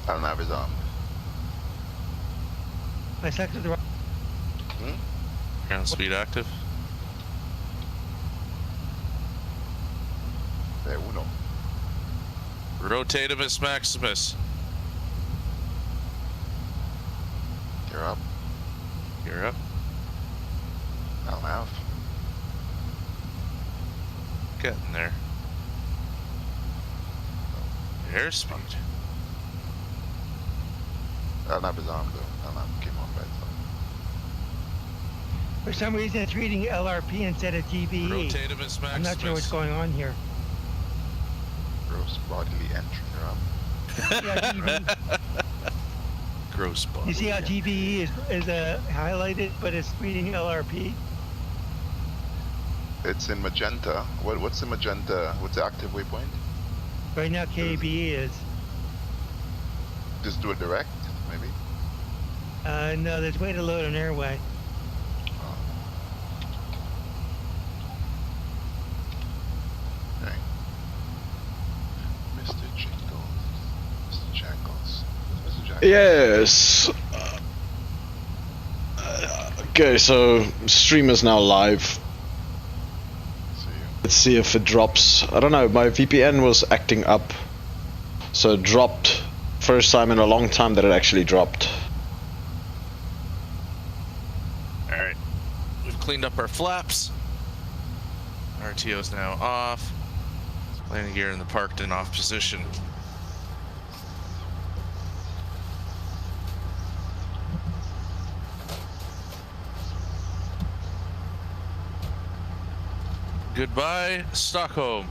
I don't have his arm. I selected the right. Ground speed active. There, uno. Rotativus Maximus. You're up. You're up. I don't have. Getting there. Airspeed. I don't have his arm though. I don't have came on by itself. For some reason, it's reading LRP instead of GBE. Rotativus Maximus. I'm not sure what's going on here. Gross bodily entry. You're up. Yeah, GBE. Gross body. You see how GBE is highlighted, but it's reading LRP? It's in magenta. What's the magenta? What's the active waypoint? Right now, KBE is. Just do it direct, maybe. No, there's a way to load an airway. Oh. Okay. Mr. Jingles. Yes. Okay, so stream is now live. Let's see if it drops. I don't know, my VPN was acting up. So it dropped. First time in a long time that it actually dropped. Alright. We've cleaned up our flaps. RTO's now off. Landing gear in the parked and off position. Goodbye, Stockholm.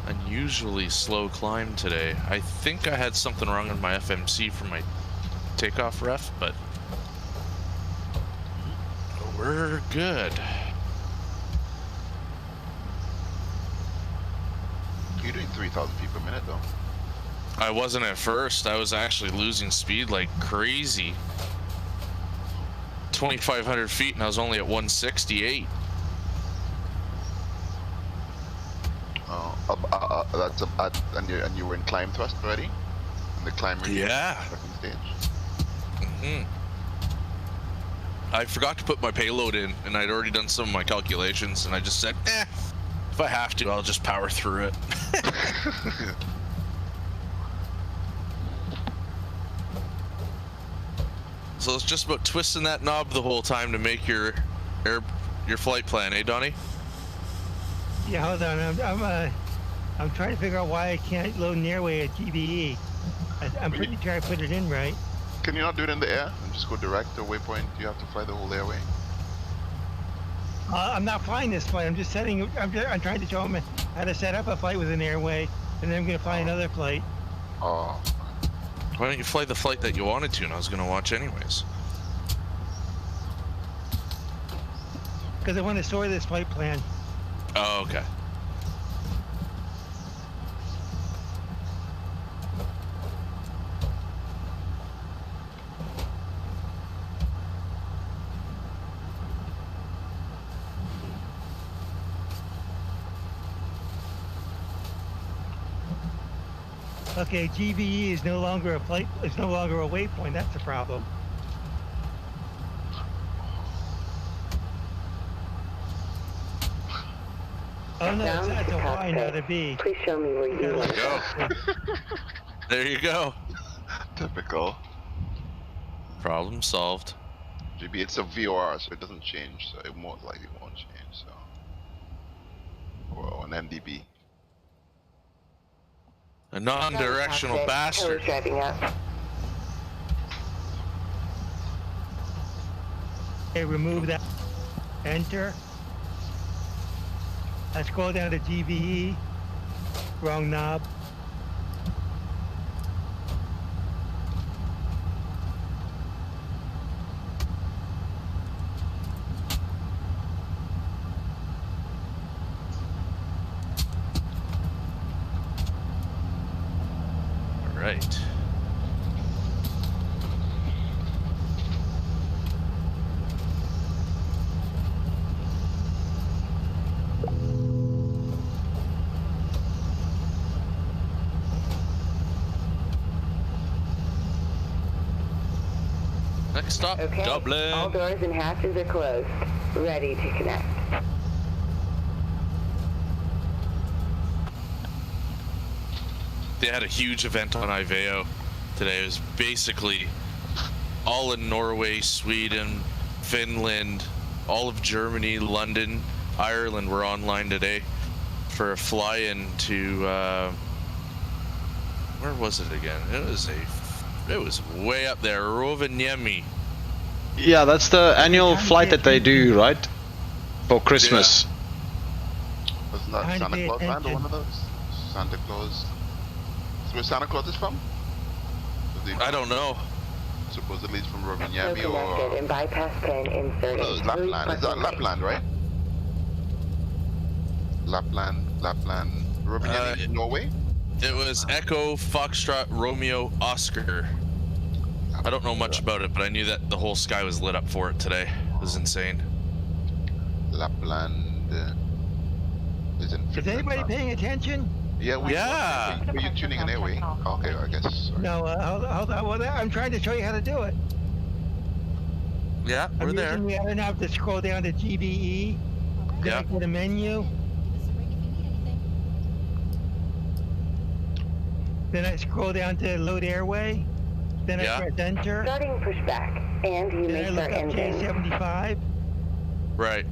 Unusually slow climb today. I think I had something wrong with my FMC for my takeoff ref, but we're good. You're doing 3,000 feet per minute though. I wasn't at first. I was actually losing speed like crazy. 2,500 feet and I was only at 168. That's and you were in climb thrust already? In the climb region? Yeah. Second stage? I forgot to put my payload in, and I'd already done some of my calculations, and I just said, if I have to, I'll just power through it. So it's just about twisting that knob the whole time to make your flight plan, eh, Donnie? Yeah, hold on. I'm trying to figure out why I can't load an airway at GBE. I'm pretty sure I put it in right. Can you not do it in the air and just go direct to waypoint? You have to fly the whole airway. I'm not flying this flight. I'm just setting. I'm trying to show him how to set up a flight with an airway, and then I'm going to fly another flight. Oh. Why don't you fly the flight that you wanted to, and I was going to watch anyways? Because I want to store this flight plan. Oh, okay. Okay, GBE is no longer a flight. It's no longer a waypoint. That's the problem. Oh no, it's a Y, not a B. Please show me where you There you go. There you go. Typical. Problem solved. GB, it's a VOR, so it doesn't change, so it most likely won't change, so. Well, an MDB. A non-directional bastard. Driving up. Okay, remove that. Enter. I scroll down to GBE. Wrong knob. Right. Next stop, Okay. All Dublin. doors and hatches are closed. Ready to connect. They had a huge event on Iveo today. It was basically all in Norway, Sweden, Finland, all of Germany, London, Ireland were online today for a fly-in to where was it again? It was way up there, Rovaniemi. Yeah, that's the annual flight that they do, right? For Christmas. Wasn't that Trying to Santa pay Claus land or attention. one of those? Santa Claus. Is where Santa Claus is from? I don't know. Supposedly it's from So Rovaniemi connected or and bypass pin inserted. Lapland. Is that Lapland, right? Lapland. Rovaniemi, Norway? It was Echo Foxtrot Romeo Oscar. I don't know much about it, but I knew that the whole sky was lit up for it today. It was insane. Lapland is in Is Finland. anybody paying attention? Yeah, Yeah. Were you tuning in anyway? Okay, I guess. Sorry. No, hold on. Well, I'm trying to show you how to do it. Yeah, we're I'm there. using the other knob to scroll down to GBE. Then Yeah. I go to menu. Then I scroll down to load airway. Then Yeah. I press enter. Starting pushback, and you Then may I look start up engine. J75. Right.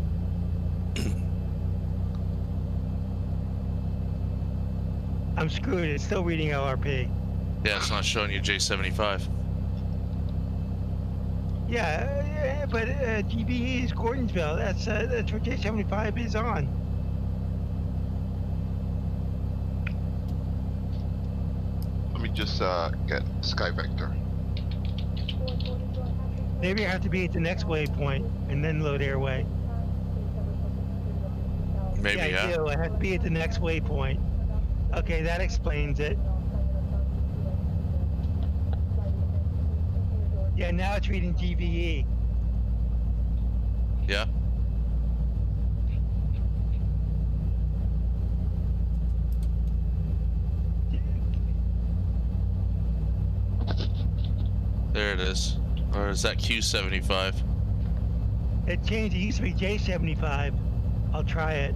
I'm screwed. It's still reading LRP. Yeah, it's not showing you J75. Yeah, but GBE is Gordonsville. That's where J75 is on. Let me just get Sky Vector. Maybe I have to be at the next waypoint and then load airway. Maybe, I yeah. do. I have to be at the next waypoint. Okay, that explains it. Yeah, now it's reading GBE. Yeah. There it is. Or is that Q75? It changed. It used to be J75. I'll try it.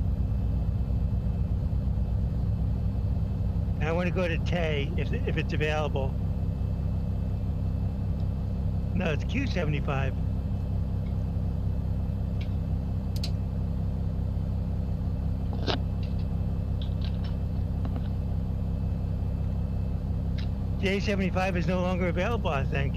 And I want to go to Tay if it's available. No, it's Q75. J75 is no longer available, I think.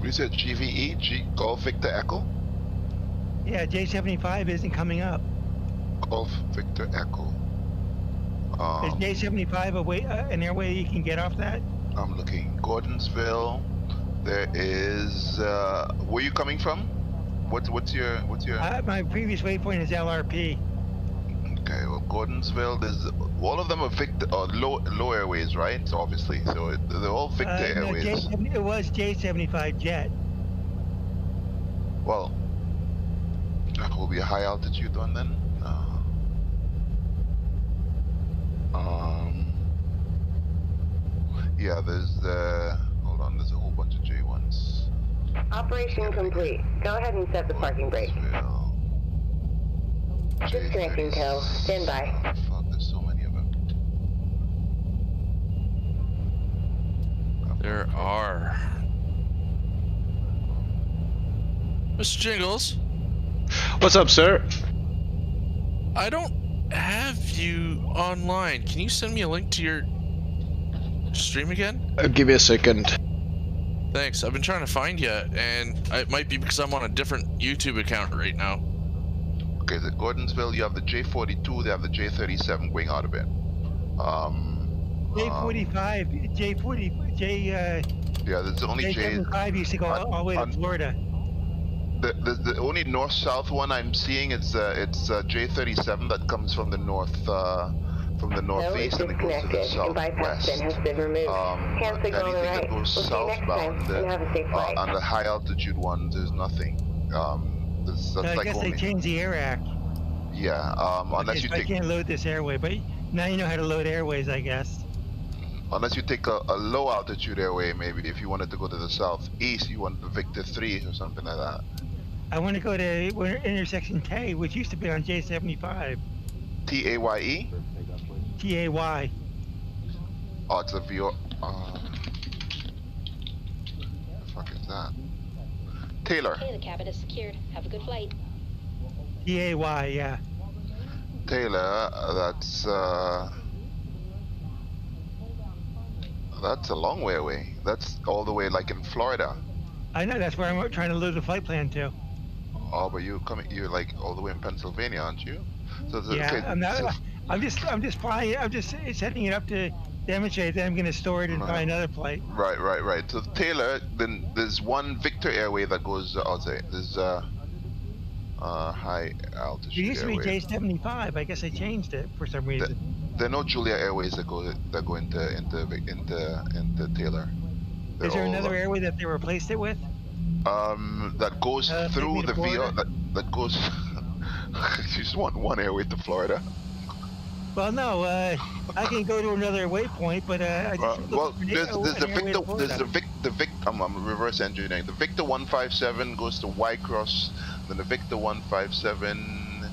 We said GVE, Golf Victor Echo? Yeah, J75 isn't coming up. Golf Victor Echo. Is J75 an airway you can get off that? I'm looking. Gordonsville. There is. Where you coming from? What's your? My previous waypoint is LRP. Okay, well, Gordonsville. There's all of them are Victor low airways, right? So obviously, so they're all Victor No, airways. it was J75 jet. Well, that will be a high altitude one then. Yeah, there's the. Hold on, there's a whole bunch of J1s. Operation complete. Go ahead and set the parking brake. Disconnecting tow. Stand by. Fuck, there's so many of them. There are. Mr. Jingles, What's up, sir? I don't have you online. Can you send me a link to your stream again? Give me a second. Thanks. I've been trying to find you, and it might be because I'm on a different YouTube account right now. Okay, the Gordonsville, you have the J42, they have the J37 going out of it. J45, Yeah, there's only J75 used to go all the way to Florida. The only north-south one I'm seeing it's J37 that comes from the northeast and it goes to the Bypass pin has southwest. been removed. Hands signal on the Anything right. that goes We'll see you next time, southbound, and have a safe flight. on the high altitude one, there's nothing. That's So I like guess only, they changed the air act. yeah. Unless you I take. can't load this airway, but now you know how to load airways, I guess. Unless you take a low altitude airway, maybe if you wanted to go to the southeast, you want the Victor 3 or something like that. I want to go to intersection Tay, which used to be on J75. TAYE? TAY. Oh, it's a VO. The fuck is that? Taylor. Okay, the cabin is secured. Have a good flight. TAY, yeah. Taylor, that's a long way away. That's all the way like in Florida. I know, that's where I'm trying to load the flight plan to. Oh, but you're like all the way in Pennsylvania, aren't you? So Yeah, okay, I'm not. so- I'm just flying. I'm just setting it up to demonstrate that I'm going to store it and buy another flight. Right. So Taylor, then there's one Victor airway that goes outside. There's high altitude It used to be airway. J75. I guess I changed it for some reason. There are no Julia Airways that go into Taylor. They're Is there all, another airway that they replaced it with? that goes take through me to the VO Florida? that goes. You just want one airway to Florida. Well, no. I can go to another waypoint, but I just Well, for there's the an airway to Victor. I'm reverse engineering. The Victor 157 goes to Whitecross. Then the Victor 157.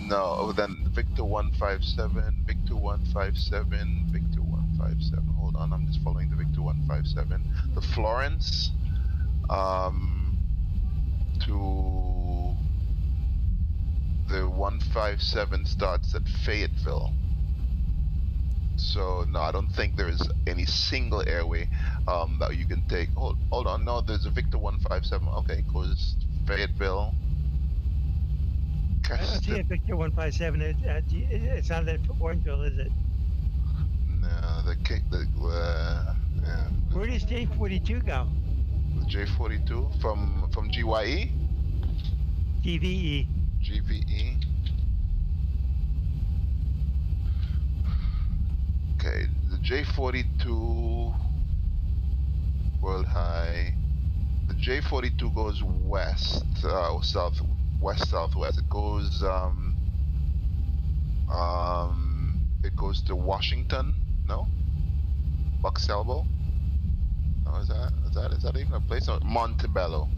No, then Victor 157, Victor 157, Victor 157. Hold on, I'm just following the Victor 157. The Florence, to the 157 starts at Fayetteville. So no, I don't think there is any single airway that you can take. Hold on, no, there's a Victor 157. Okay, goes Fayetteville. I don't see a Victor 157. It's not at Warrenville, is it? No, yeah. Where does J42 go? The J42 from GYE, GVE. GVE. Okay, the J42 World High. The J42 goes west, southwest. It goes to Washington. No, Bucks Elbow. No, is that even a place? No, Montebello.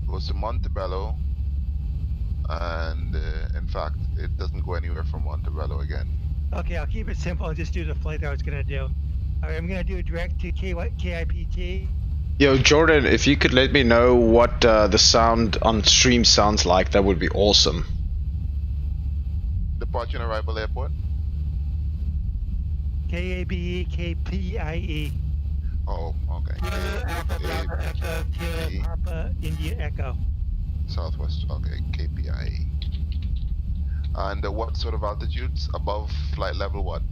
Goes to Montebello, and in fact, it doesn't go anywhere from Montebello again. Okay, I'll keep it simple and just do the flight I was going to do. All right, I'm going to do a direct to KIPT. Yo, Jordan, if you could let me know what the sound on stream sounds like, that would be awesome. Departure and arrival airport. KABE, KPIE. Oh, okay. Alpha, Bravo, Echo, Kilo, Papa, India, Echo. Southwest. Okay, KPIE. And what sort of altitudes above flight level? What?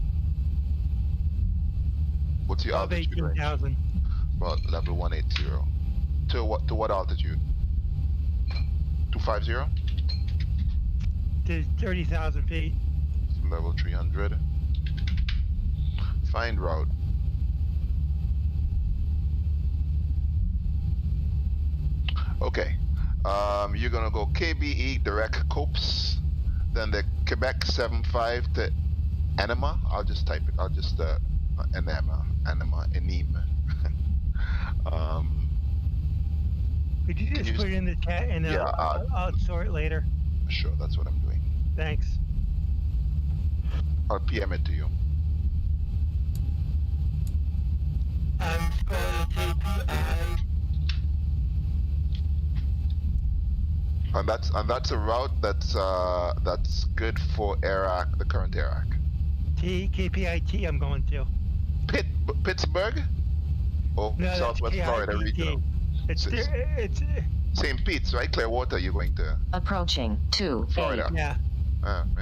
What's your Above altitude range? 18,000. Well, level 180. To what altitude? 250? To 30,000 feet. Level 300. Find route. Okay. You're gonna go KBE direct Copes, then the Quebec 75 to Enema. I'll just type it. I'll just Enema. Could you just put it in the chat and Yeah, I'll sort it later? Sure, that's what I'm doing. Thanks. I'll PM it to you. I'm going to KPI. And that's a route that's good for Iraq, the current Iraq. KPIT I'm going to. Pittsburgh? Oh, No, Southwest that's Florida KIPT. regional. It's St. Pete's, right? Clearwater, you're going to Approaching 2 Florida. yeah. Yeah. Oh,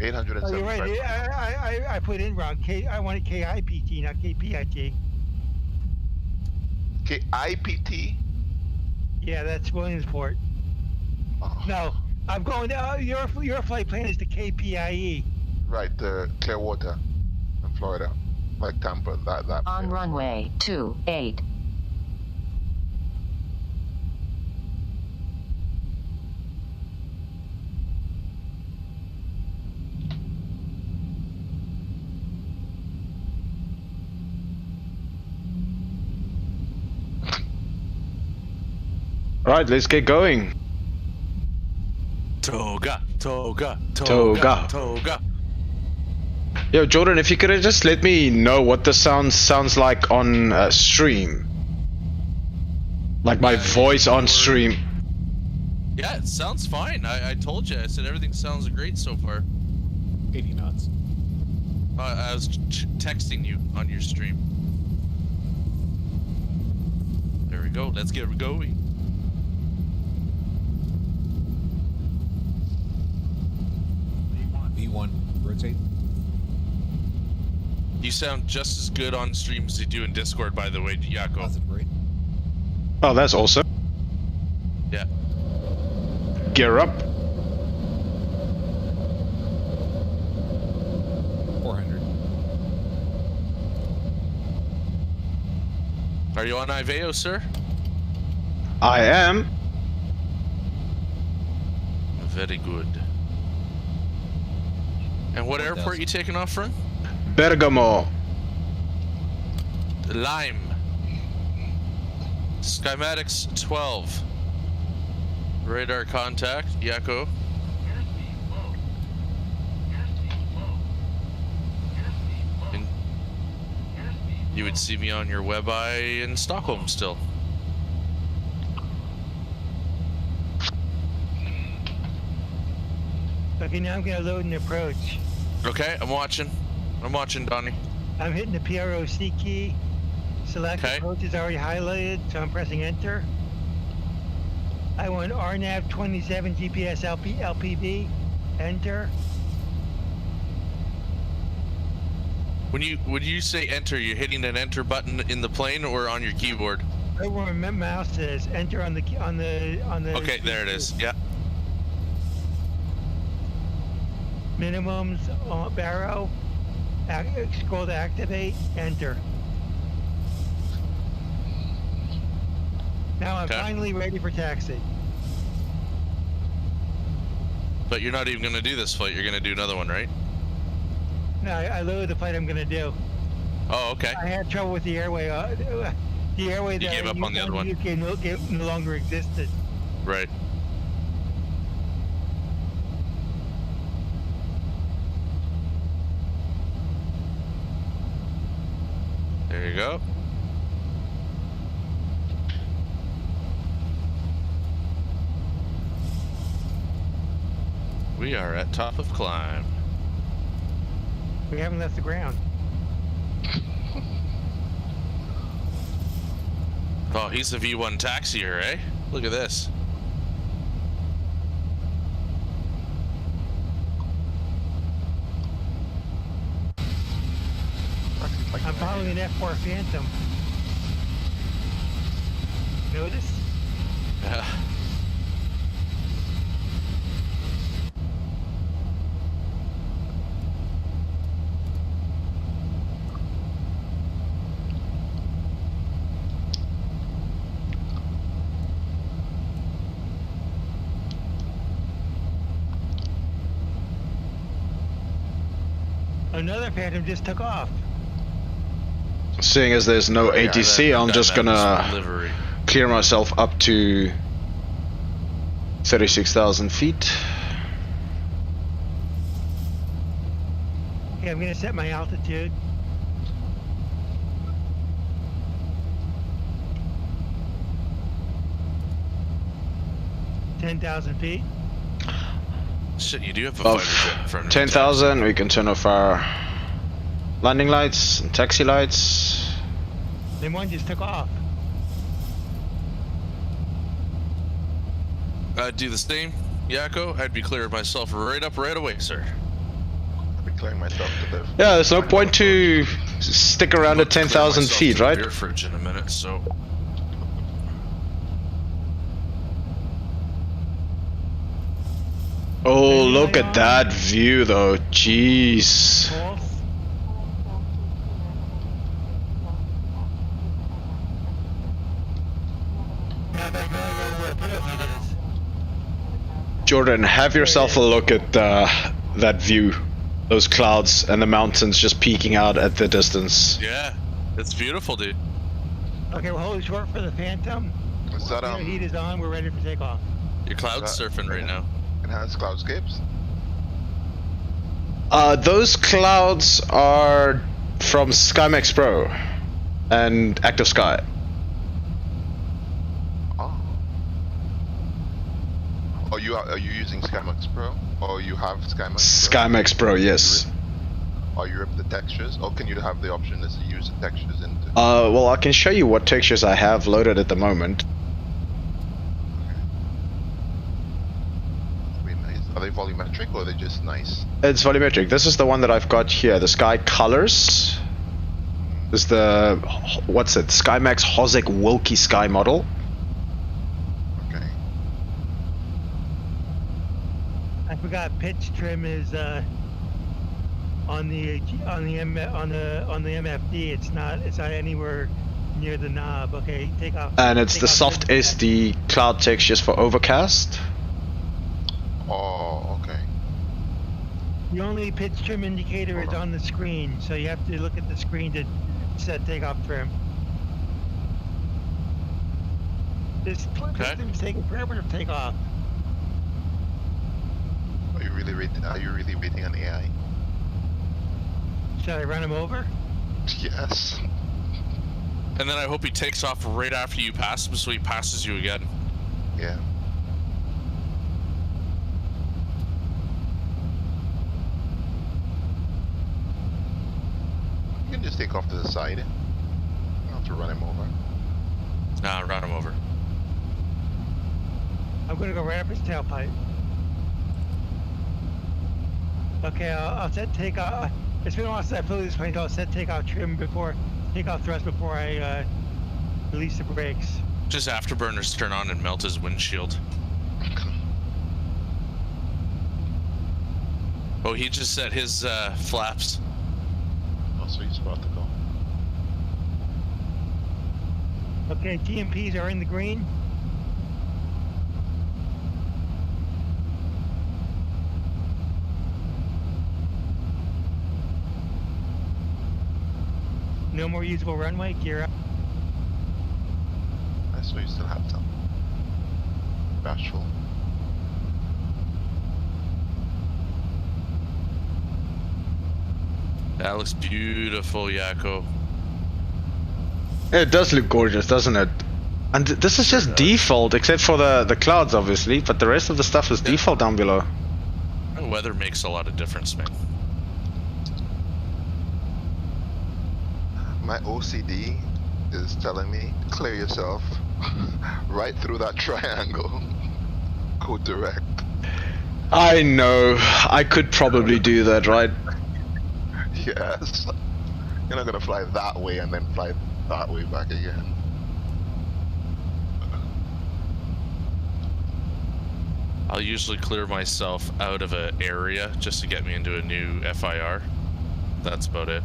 you're 875. right. I put in wrong. I wanted KIPT, not KPIT. IPT? Yeah, that's Williamsport. Oh, No, I'm going to, your flight plan is the KPIE. right, Clearwater in Florida. Like Tampa, that. On runway 28. Right, let's get going. Toga, toga, Toga. toga, toga. Yo, Jordan, if you could just let me know what the sounds like on stream. Like my voice on stream. Yeah, it sounds fine. I told you. I said everything sounds great so far. 80 knots. I was texting you on your stream. There we go. Let's get going. V1, rotate. You sound just as good on stream as you do in Discord, by the way, Yako. Positive rate. Oh, that's awesome. Yeah. Gear up. 400. Are you on Iveo, sir? I am. Very good. And what 4,000. airport you taking off from? Bergamo. Lime. Schematics 12. Radar contact, Yako. And you would see me on your web eye in Stockholm still. Okay, now I'm gonna load and approach. Okay, I'm watching. I'm watching, Donnie. I'm hitting the PROC key. Select Okay. approach is already highlighted, so I'm pressing enter. I want RNAV 27 GPS LPV. Enter. When you say enter, you're hitting an enter button in the plane or on your keyboard? Right where my mouse is. Enter on the Okay, there it is. Yeah. Minimums barrow. Scroll to activate. Enter. Now I'm Okay. finally ready for taxi. But you're not even going to do this flight. You're going to do another one, right? No, I loaded the flight I'm gonna do. Oh, okay. I had trouble with the airway. The airway You that gave up on the other one. UK no longer existed. Right. There you go. We are at top of climb. We haven't left the ground. Oh, he's the V1 taxier, eh? Look at this. I'm following an F4 Phantom. Notice? Yeah. Another Phantom just took off. Seeing as there's no ATC, I'm just gonna Livery. clear myself up to 36,000 feet. Okay, I'm gonna set my altitude. $10,000 feet. Shit, you do have a Above fighter jet in front of you. 10,000, we can turn off our landing lights and taxi lights. Then one just took off. I'd do the same, Yako. I'd be clearing myself right up right away, sir. I'll be clearing myself to the. Yeah, there's no point to stick around at Clear 10,000 myself feet, to the right? beer fridge in a minute, so. Oh, look at that view though, jeez. Pulse. Jordan, have yourself a look at that view. Those clouds and the mountains just peeking out at the distance. Yeah, it's beautiful, dude. Okay, we're holding short for the Phantom. Is that Heat is on. We're ready for takeoff. You're cloud surfing right now. enhanced cloudscapes? Those clouds are from SkyMax Pro and Active Sky. Oh. Oh, are you using SkyMax Pro? Or you have SkyMax Pro? SkyMax Pro, yes. Or you rip the textures? Or can you have the option to use the textures into? Well, I can show you what textures I have loaded at the moment. Are they volumetric or are they just nice? It's volumetric. This is the one that I've got here. The Sky Colors is the, what's it? SkyMax Hosek Wilkie Sky model. Okay. I forgot pitch trim is on the MFD. It's not anywhere near the knob. Okay, take off. And it's take the off soft the- SD cloud textures for overcast. Oh, okay. The only pitch trim indicator is on the screen, so you have to look at the screen to set takeoff trim. This system's taking forever to take off. Are you really waiting on AI? Should I run him over? Yes. And then I hope he takes off right after you pass him so he passes you again. Yeah. You can just take off to the side. You don't have to run him over. Nah, run him over. I'm gonna go right up his tailpipe. Okay, I'll set takeoff. It's been a while since I flew this plane, so I'll set takeoff trim before, takeoff thrust before I release the brakes. Just afterburners turn on and melt his windshield. Oh, he just set his flaps. Oh, so he's about to go. Okay, TMPs are in the green. No more usable runway, gear up. I saw you still have some. Bashful. That looks beautiful, Yakko. It does look gorgeous, doesn't it? And this is just default, except for the clouds, obviously, but the rest of the stuff is default down below. The weather makes a lot of difference, man. My OCD is telling me, clear yourself right through that triangle. Go direct. I know. I could probably do that, right? Yes. You're not gonna fly that way and then fly that way back again. I'll usually clear myself out of an area just to get me into a new FIR. That's about it.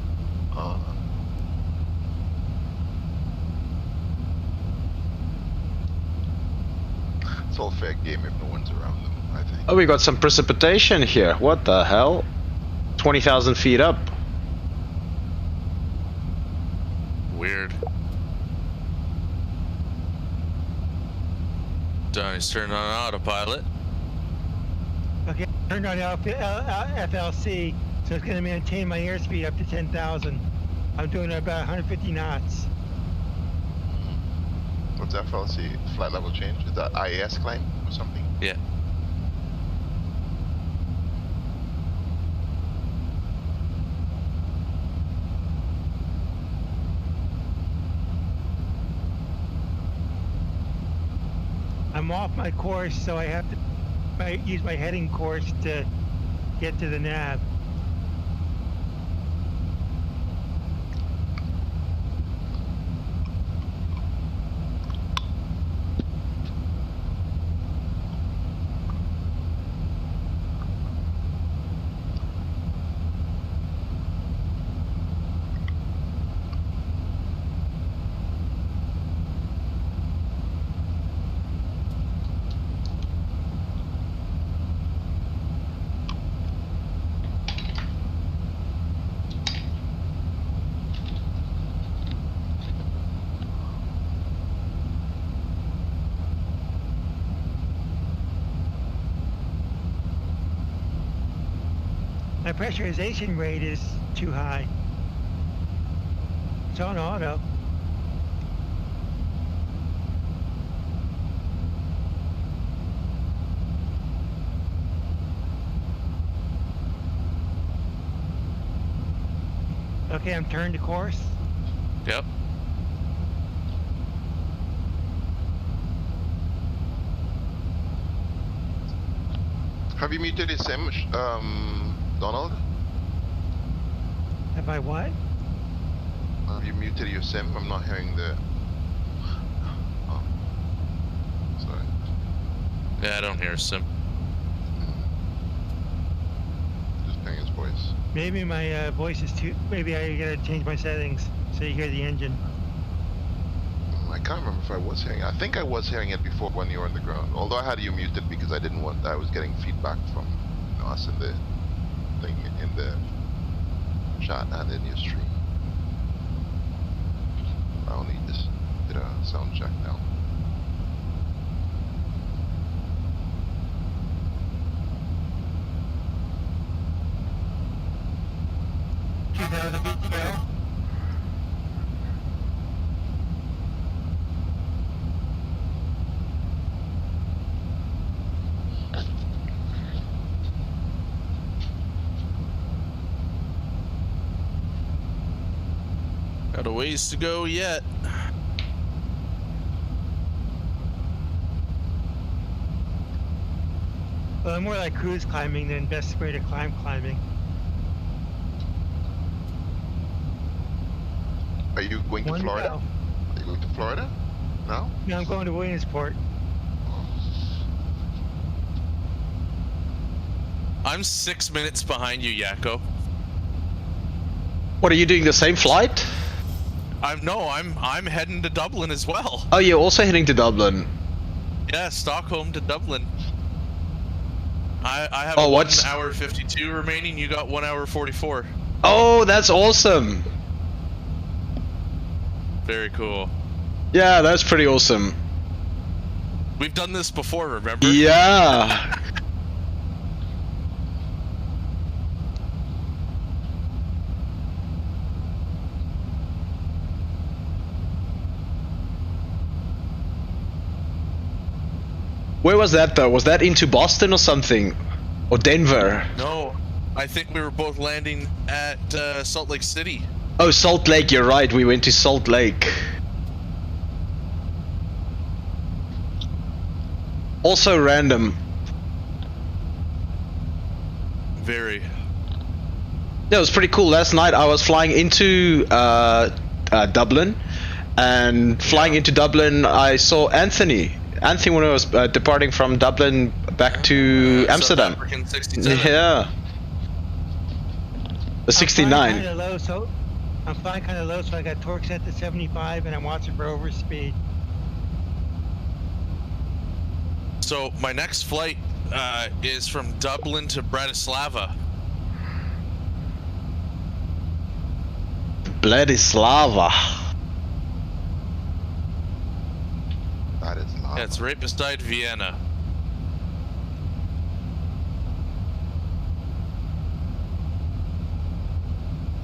It's all fair game if no one's around them, I think. Oh, we got some precipitation here. What the hell? 20,000 feet up. Weird. Donnie's turning on autopilot. Okay, turned on FLC, so it's gonna maintain my airspeed up to 10,000. I'm doing about 150 knots. What's FLC? Flight level change? Is that IAS climb or something? Yeah. I'm off my course, so I have to use my heading course to get to the nav. My pressurization rate is too high. It's on auto. Okay, I'm turned to course. Yep. Have you muted his sim, Donald? Have I what? Have you muted your sim? I'm not hearing the... Oh. Sorry. Yeah, I don't hear Sim. Just hearing his voice. Maybe my voice is too... Maybe I gotta change my settings so you hear the engine. I can't remember if I was hearing it. I think I was hearing it before when you were on the ground. Although I had you muted because I didn't want... I was getting feedback from us in the thing, in the chat and in your stream. I only just did a sound check now. Got a ways to go yet. Well, I'm more like cruise climbing than best way to climb climbing. Are you going to One Florida? go. Are you going to Florida? No? No, I'm going to Williamsport. I'm 6 minutes behind you, Yakko. What, are you doing the same flight? I'm heading to Dublin as well. Oh, you're also heading to Dublin. Yeah, Stockholm to Dublin. I have Oh, 1 what's- hour 52 remaining. You got 1 hour 44. Oh, that's awesome. Very cool. Yeah, that's pretty awesome. We've done this before, remember? Yeah. Where was that though? Was that into Boston or something? Or Denver? No, I think we were both landing at Salt Lake City. Oh, Salt Lake, you're right. We went to Salt Lake. Also random. Very. Yeah, it was pretty cool. Last night I was flying into Dublin, and flying into Dublin I saw Anthony. Anthony when I was departing from Dublin back to Amsterdam. South African 67. Yeah. The 69. I'm flying kind of low, so I got torque set to 75, and I'm watching for overspeed. So my next flight is from Dublin to Bratislava. Bratislava. That is lava. Yeah, it's right beside Vienna.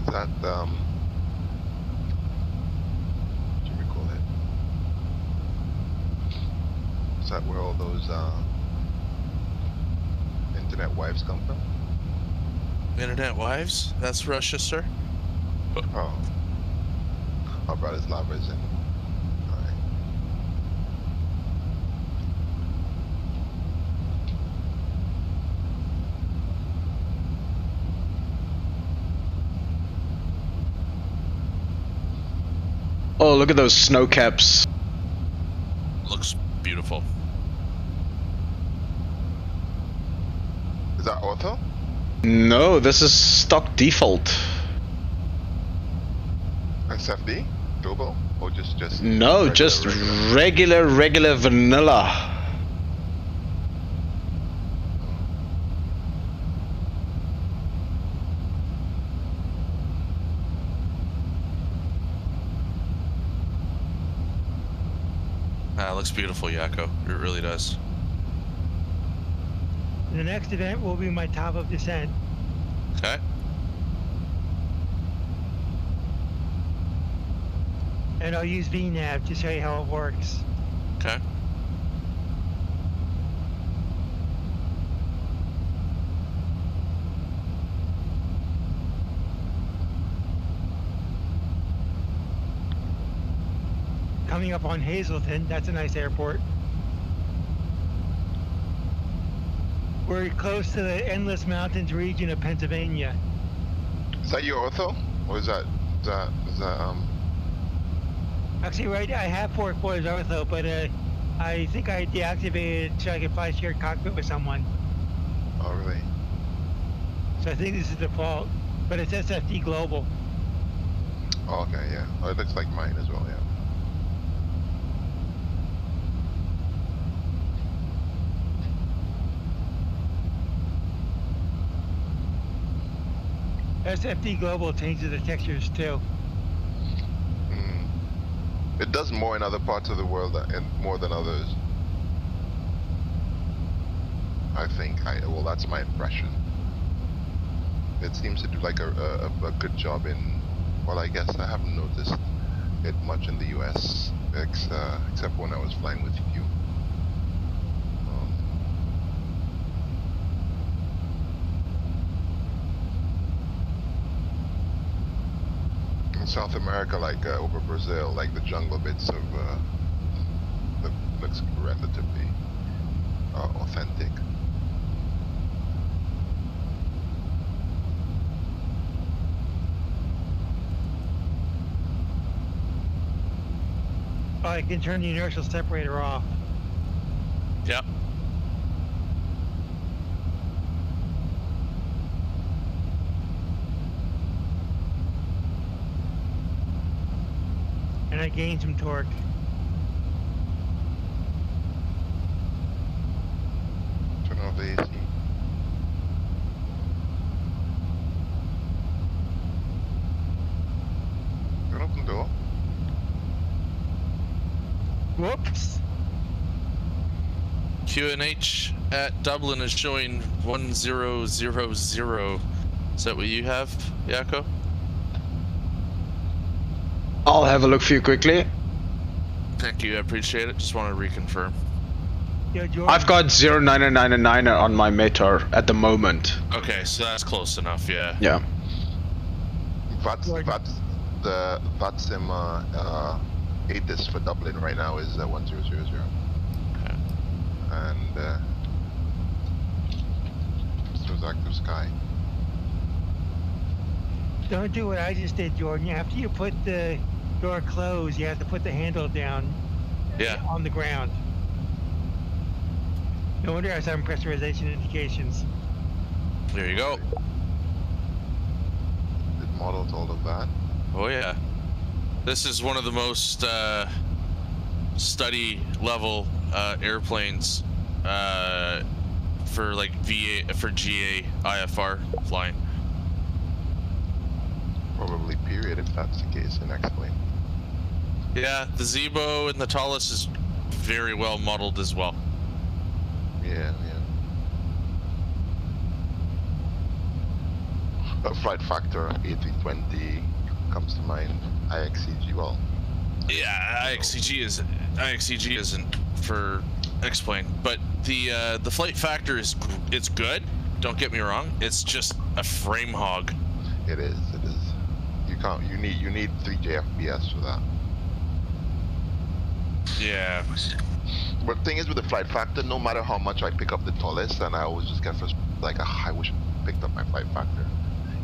Is that, what do you call it? Is that where all those, internet wives come from? Internet wives? That's Russia, sir. Oh. Oh, Bratislava is in. Alright. Oh, look at those snow caps. Looks beautiful. Is that auto? No, this is stock default. XFD? Turbo? Or just No, regular, just regular? regular vanilla. It looks beautiful, Yakko. It really does. The next event will be my top of descent. Okay. And I'll use VNAV to show you how it works. Okay. Coming up on Hazleton, that's a nice airport. We're close to the Endless Mountains region of Pennsylvania. Is that your ortho? Or is that Actually, right, I have 4 quarters ortho, but I think I deactivated it so I could fly shared cockpit with someone. oh really? So I think this is default, but it's SFD Global. Oh, okay, yeah. Oh, it looks like mine as well, yeah. SFD Global changes the textures too. Mm. It does more in other parts of the world and more than others. I think. Well, that's my impression. It seems to do like a good job in. Well, I guess I haven't noticed it much in the U.S. Except when I was flying with you. In South America, like over Brazil, like the jungle bits of looks relatively authentic. Oh, I can turn the inertial separator off. Yep. And I gained some torque. Turn off the AC. Don't open the door. Whoops. QNH at Dublin is showing 1000. Is that what you have, Yako? I'll have a look for you quickly. Thank you, I appreciate it. Just want to reconfirm. Yo, Jordan. I've got 0999 on my Metar at the moment. Okay, so that's close enough, yeah. Yeah. The VATSIM ATIS for Dublin right now is 1000. Okay. And so is active sky. Don't do what I just did, Jordan. After you put the door closed, you have to put the handle down Yeah. on the ground. No wonder I was having pressurization indications. There you go. It modeled all of that. Oh yeah. This is one of the most study level airplanes for like GA IFR flying. Probably period if that's the case in X-Plane. Yeah, the Zebo and the Talus is very well modeled as well. Yeah. A flight factor A320 comes to mind. IXCG, well. Yeah, IXCG isn't for X-Plane, but the flight factor it's good. Don't get me wrong. It's just a frame hog. It is. You need 3J FPS for that. Yeah. But the thing is with the flight factor, no matter how much I pick up the tallest, and I always just get first, like, I wish I picked up my flight factor.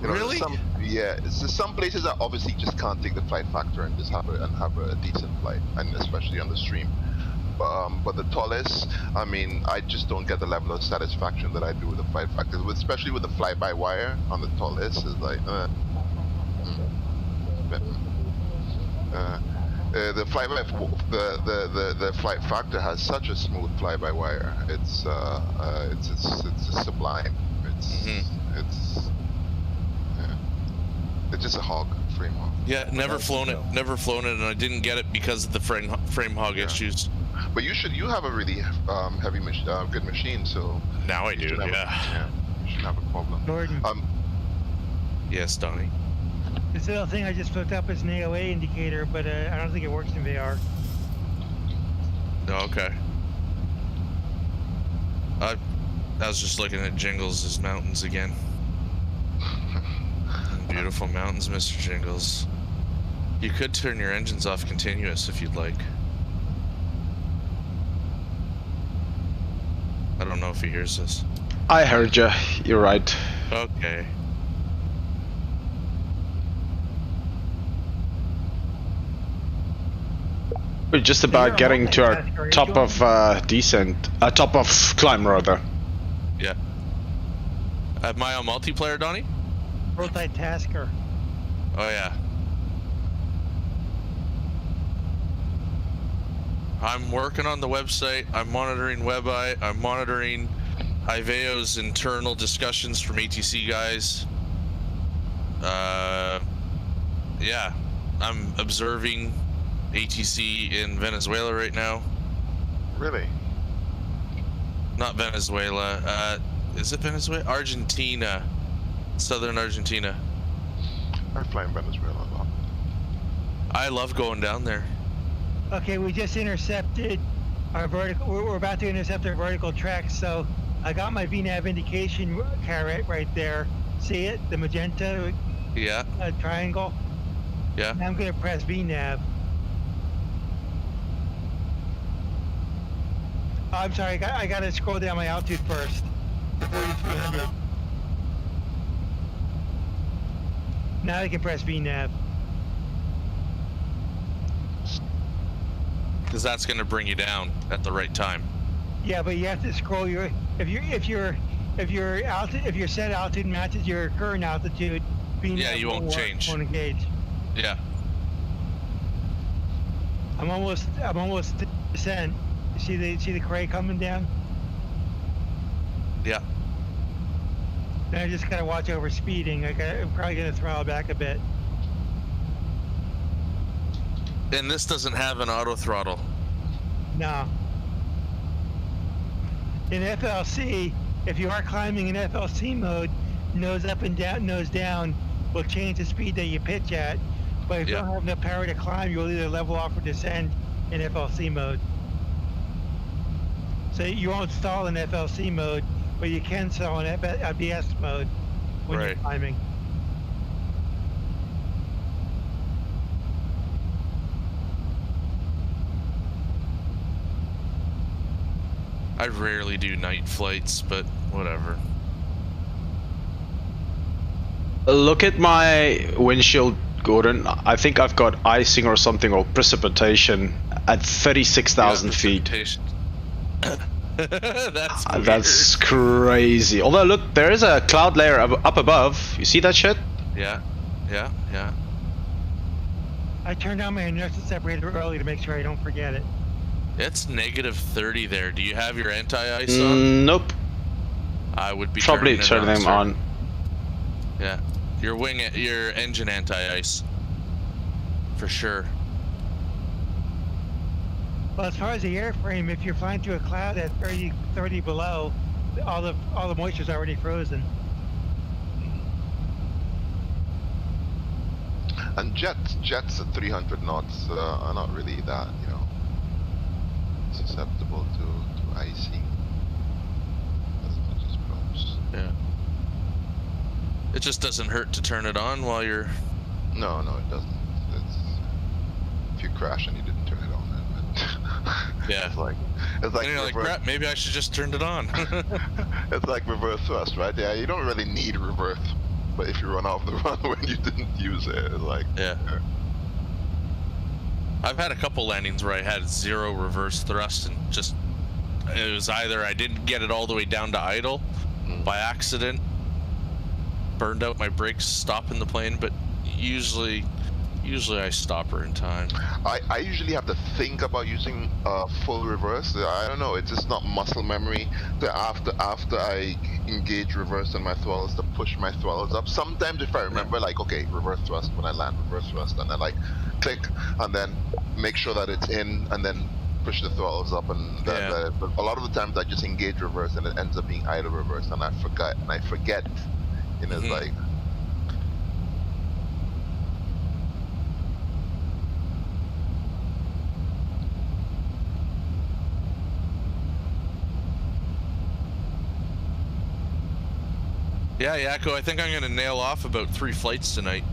You know, Really? There's some places that obviously just can't take the flight factor and just have a decent flight, and especially on the stream. But the tallest, I mean, I just don't get the level of satisfaction that I do with the flight factor, especially with the fly-by-wire on the tallest. Is like, the the flight factor has such a smooth fly-by-wire. It's sublime. It's just a hog, frame hog. Yeah, never flown it, and I didn't get it because of the frame hog issues. But you have a really good machine, so Now I do, yeah. You shouldn't have a problem. Jordan. Yes, Donnie. This little thing I just hooked up is an AOA indicator, but I don't think it works in VR. Oh, okay. I was just looking at Jingles' mountains again. Beautiful mountains, Mr. Jingles. You could turn your engines off continuous if you'd like. I don't know if he hears this. I heard you. You're right. Okay. We're just about getting to our top of descent. Top of climb, rather. Yeah. Am I on multiplayer, Donnie? Multitasker. Oh, yeah. I'm working on the website. I'm monitoring WebEye. I'm monitoring Iveo's internal discussions from ATC guys. Yeah. I'm observing ATC in Venezuela right now. Really? Not Venezuela. Is it Venezuela? Argentina. Southern Argentina. I fly in Venezuela a lot. I love going down there. Okay, we just intercepted our vertical. We're about to intercept our vertical track, so I got my VNAV indication caret right there. See it? The magenta Yeah. triangle? Yeah. Now I'm going to press VNAV. Oh, I'm sorry, I got to scroll down my altitude first. 4,300. Now I can press VNAV. Because that's going to bring you down at the right time. Yeah, but you have to scroll your if your set altitude matches your current altitude, Yeah, you won't change. Won't engage. Yeah. I'm almost to descent. See the cray coming down? Yeah. Then I just gotta watch over speeding. I'm probably gonna throttle back a bit. And this doesn't have an auto throttle. No. In FLC, if you are climbing in FLC mode, nose up and down, nose down will change the speed that you pitch at. But if you don't have enough power to climb, you'll either level off or descend in FLC mode. So you won't stall in FLC mode, but you can stall in ABS mode when you're climbing. I rarely do night flights, but whatever. Look at my windshield, Gordon. I think I've got icing or something, or precipitation at 36,000 feet. That's weird. That's crazy. Although, look, there is a cloud layer up above. You see that shit? Yeah, yeah, yeah. I turned on my inertial separator early to make sure I don't forget it. It's -30 there. Do you have your anti-ice on? Nope. I would be probably turning them on. Yeah, your engine anti-ice, for sure. Well, as far as the airframe, if you're flying through a cloud at 30 below, all the moisture's already frozen. And jets at 300 knots are not really that, susceptible to icing as much as props. Yeah. It just doesn't hurt to turn it on while you're... No, it doesn't. If you crash and you didn't turn it on, then yeah. it's like and you're like, crap, maybe I should just turn it on. It's like reverse thrust, right? Yeah, you don't really need reverse, but if you run off the run when you didn't use it, it's like... Yeah. I've had a couple landings where I had 0 reverse thrust and just... It was either I didn't get it all the way down to idle by accident, burned out my brakes stopping the plane, but usually I stop her in time. I usually have to think about using full reverse. I don't know, it's just not muscle memory that after I engage reverse on my throttles to push my throttles up. Sometimes if I remember, like, okay, reverse thrust when I land, reverse thrust, and then like click and then make sure that it's in and then push the throttles up, and but a lot of the times I just engage reverse and it ends up being idle reverse and I forget. It's like... Yeah, Yakko, I think I'm gonna nail off about 3 flights tonight.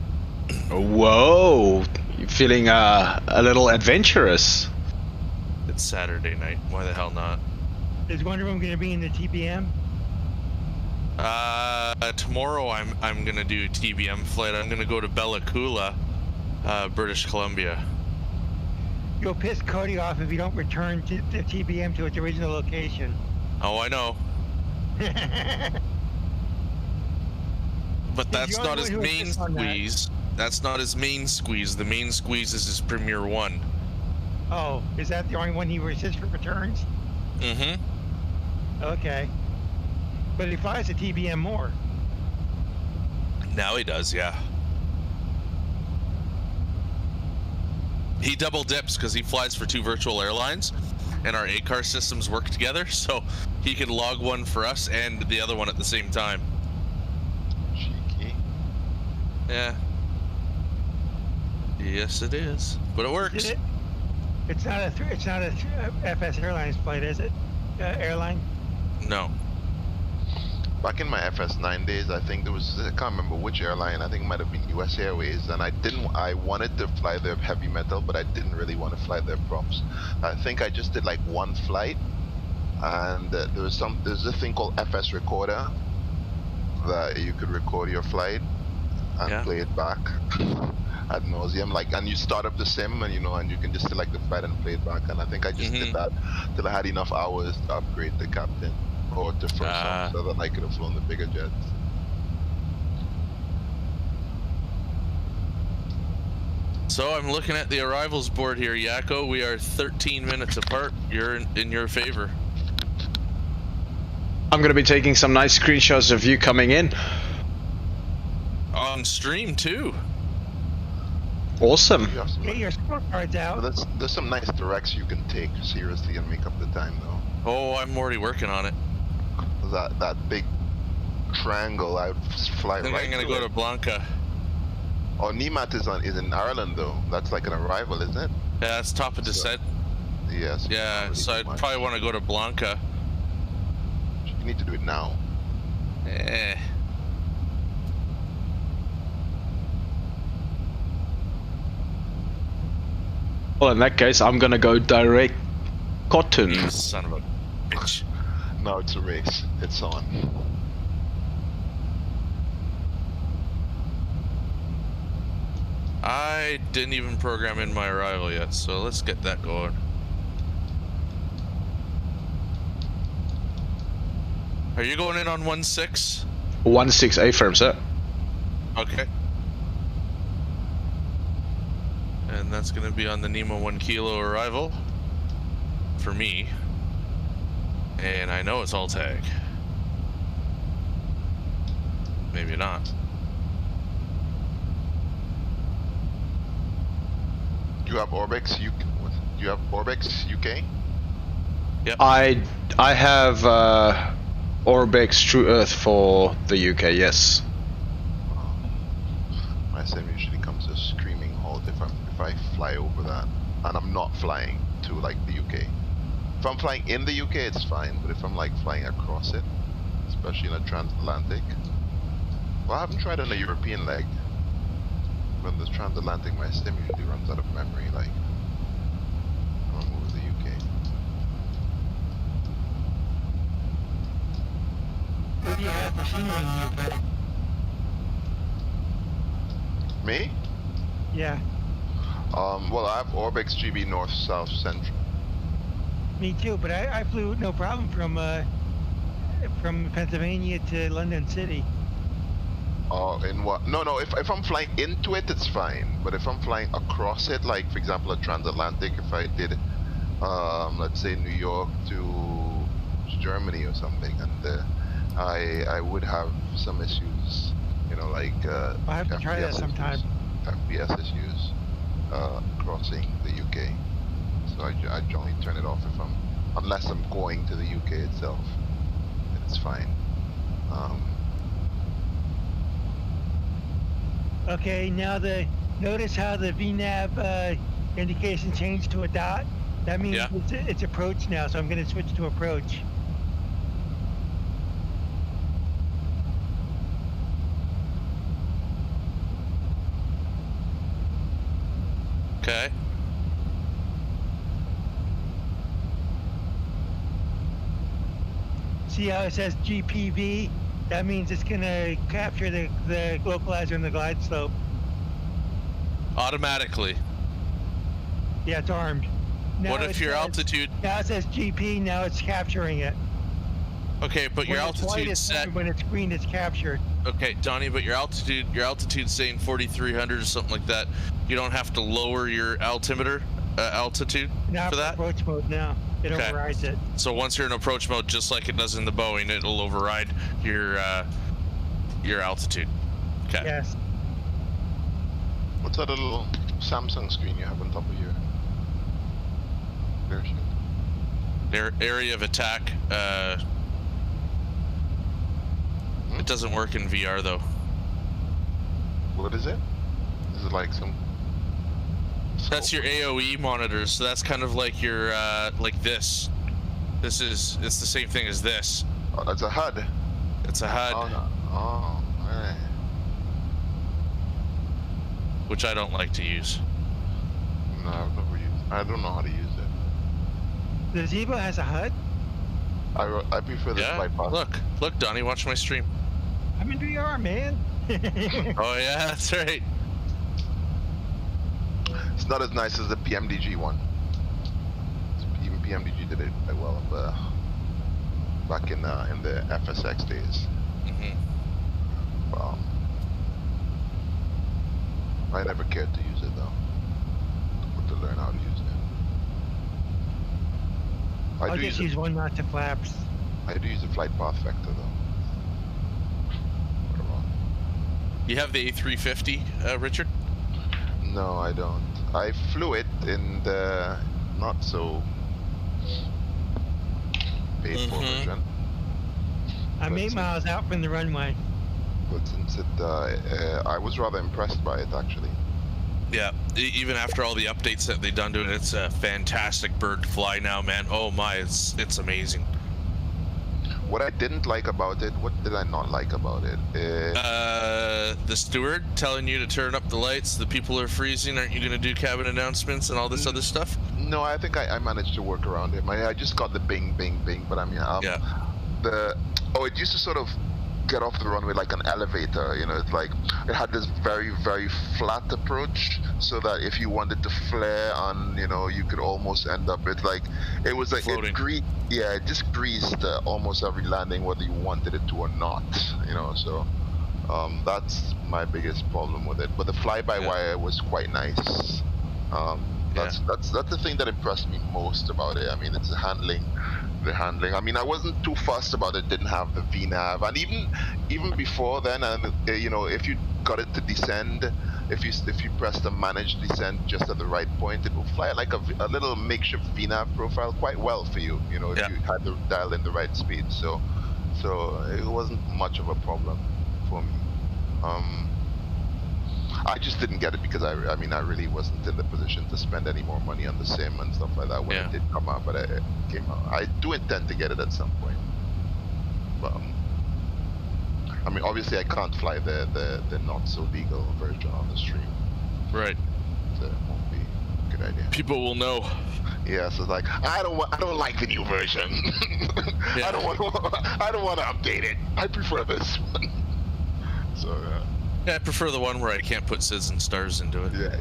Whoa, you feeling a little adventurous? It's Saturday night. Why the hell not? Is one of them going to be in the TBM? Tomorrow I'm gonna do a TBM flight. I'm gonna go to Bella Coola, British Columbia. You'll piss Cody off if you don't return to the TBM to its original location. Oh, I know. But that's not his main squeeze. That's not his main squeeze. The main squeeze is his Premier 1. Oh, is that the only one he resists for returns? Mm-hmm. Okay. But he flies the TBM more. Now he does, yeah. He double dips because he flies for 2 virtual airlines, and our ACAR systems work together, so he can log one for us and the other one at the same time. Cheeky. Yeah. Yes, it is, but it works. Is it? It's not a FS Airlines flight, is it? Airline? No. Back in my FS9 days, I think there was, I can't remember which airline, I think it might have been US Airways, and I wanted to fly their heavy metal, but I didn't really want to fly their props. I think I just did like 1 flight, and there's a thing called FS Recorder, that you could record your flight and play it back ad nauseum, like, and you start up the sim, and and you can just select the flight and play it back, and I think I just did that till I had enough hours to upgrade the captain. Or to first one, so that I could have flown the bigger jets. So I'm looking at the arrivals board here, Yakko. We are 13 minutes apart. You're in your favor. I'm gonna be taking some nice screenshots of you coming in. On stream too. Awesome. Get your scorecards out. Well, there's some nice directs you can take, seriously, and make up the time, though. Oh, I'm already working on it. That big triangle, I fly I think right I'm gonna to go it. to Blanca. Oh, Nimat is in Ireland, though. That's like an arrival, isn't it? Yeah, that's top of descent. Yes. Yeah, so I'd probably want to go to Blanca. You need to do it now. Well, in that case, I'm gonna go direct Cotton. You son of a bitch. No, it's a race. It's on. I didn't even program in my arrival yet, so let's get that going. Are you going in on 1-6? 1-6 A-firm, sir. Okay. And that's gonna be on the Nemo 1 kilo arrival. For me. And I know it's all tag. Maybe not. Do you have Orbix UK? Do you have Orbix UK? Yep. I have Orbix True Earth for the UK, yes. My sim usually comes to a screaming halt if I fly over that, and I'm not flying to like the UK. If I'm flying in the UK, it's fine, but if I'm like flying across it, especially in a transatlantic, well, I haven't tried on a European leg. When the transatlantic, my sim usually runs out of memory. Like, I'll move to the UK. What do you have machinery in here, buddy? Me? Yeah, Well, I have Orbix GB North, South, Central. me too. But I flew no problem from Pennsylvania to London City. Oh, in what? No. If I'm flying into it, it's fine. But if I'm flying across it, like for example a transatlantic, if I did, let's say New York to Germany or something, and I would have some issues. Like I'll have to try that sometime. FPS issues crossing the UK. So I generally turn it off unless I'm going to the UK itself. It's fine. Okay, now notice how the VNAV indication changed to a dot. That means it's approach now, so I'm going to switch to approach. Okay. See how it says GPV? That means it's gonna capture the localizer and the glide slope. Automatically. Yeah, it's armed. Now What if your altitude? Now it says GP, now it's capturing it. Okay, but your When it's white, altitude it's set. armed. When it's green, it's captured. Okay, Donnie, but your altitude's saying 4,300 or something like that. You don't have to lower your altimeter altitude Now for that. approach mode now. It Okay. overrides it. So once you're in approach mode, just like it does in the Boeing, it'll override your altitude. Okay. Yes. What's that little Samsung screen you have on top of your airship? Area of attack. It doesn't work in VR though. What is it? Is it like some? That's your AOE monitors. So that's kind of like your like this. It's the same thing as this. Oh, that's a HUD. It's a HUD, Oh, alright. which I don't like to use. No, I've never used. I don't know how to use it. The Zebo has a HUD? I prefer the Yeah. flight path. Look, Donnie, watch my stream. I'm in VR, man. Oh yeah, that's right. It's not as nice as the PMDG one. Even PMDG did it quite well back in the FSX days. I never cared to use it though. But to learn how to use it. I'll just use one not to flaps. I do use the flight path vector though. You have the A350, Richard? No, I don't. I flew it in the not so paid for version. I'm 8 miles out from the runway. But since it, I was rather impressed by it actually. Yeah, even after all the updates that they've done to it, it's a fantastic bird to fly now, man. Oh my, it's amazing. What I didn't like about it, what did I not like about it? The steward telling you to turn up the lights, the people are freezing, aren't you going to do cabin announcements and all this other stuff? No, I think I managed to work around it. I just got the bing, bing, bing, but I mean, Yeah. it used to sort of get off the runway like an elevator, you know, it's like, it had this very, very flat approach, so that if you wanted to flare on, you know, you could almost end up, it was like, floating. it just greased almost every landing, whether you wanted it to or not, you know, so, that's my biggest problem with it, but the fly-by-wire was quite nice. That's the thing that impressed me most about it. I mean, it's the handling. I mean, I wasn't too fussed about it. Didn't have the VNav, and even before then, and you know, if you got it to descend, if you press the manage descent just at the right point, it will fly like a little makeshift VNav profile quite well for you. You know, if you had to dial in the right speed. So it wasn't much of a problem for me. I just didn't get it because I really wasn't in the position to spend any more money on the sim and stuff like that when it did come out, but it came out. I do intend to get it at some point. But I mean, obviously I can't fly the not so legal version on the stream. Right. So it won't be a good idea. People will know. Yeah, so it's like I don't like the new version. I don't want to update it. I prefer this one. So Yeah, I prefer the one where I can't put SIDS and stars into it. yeah.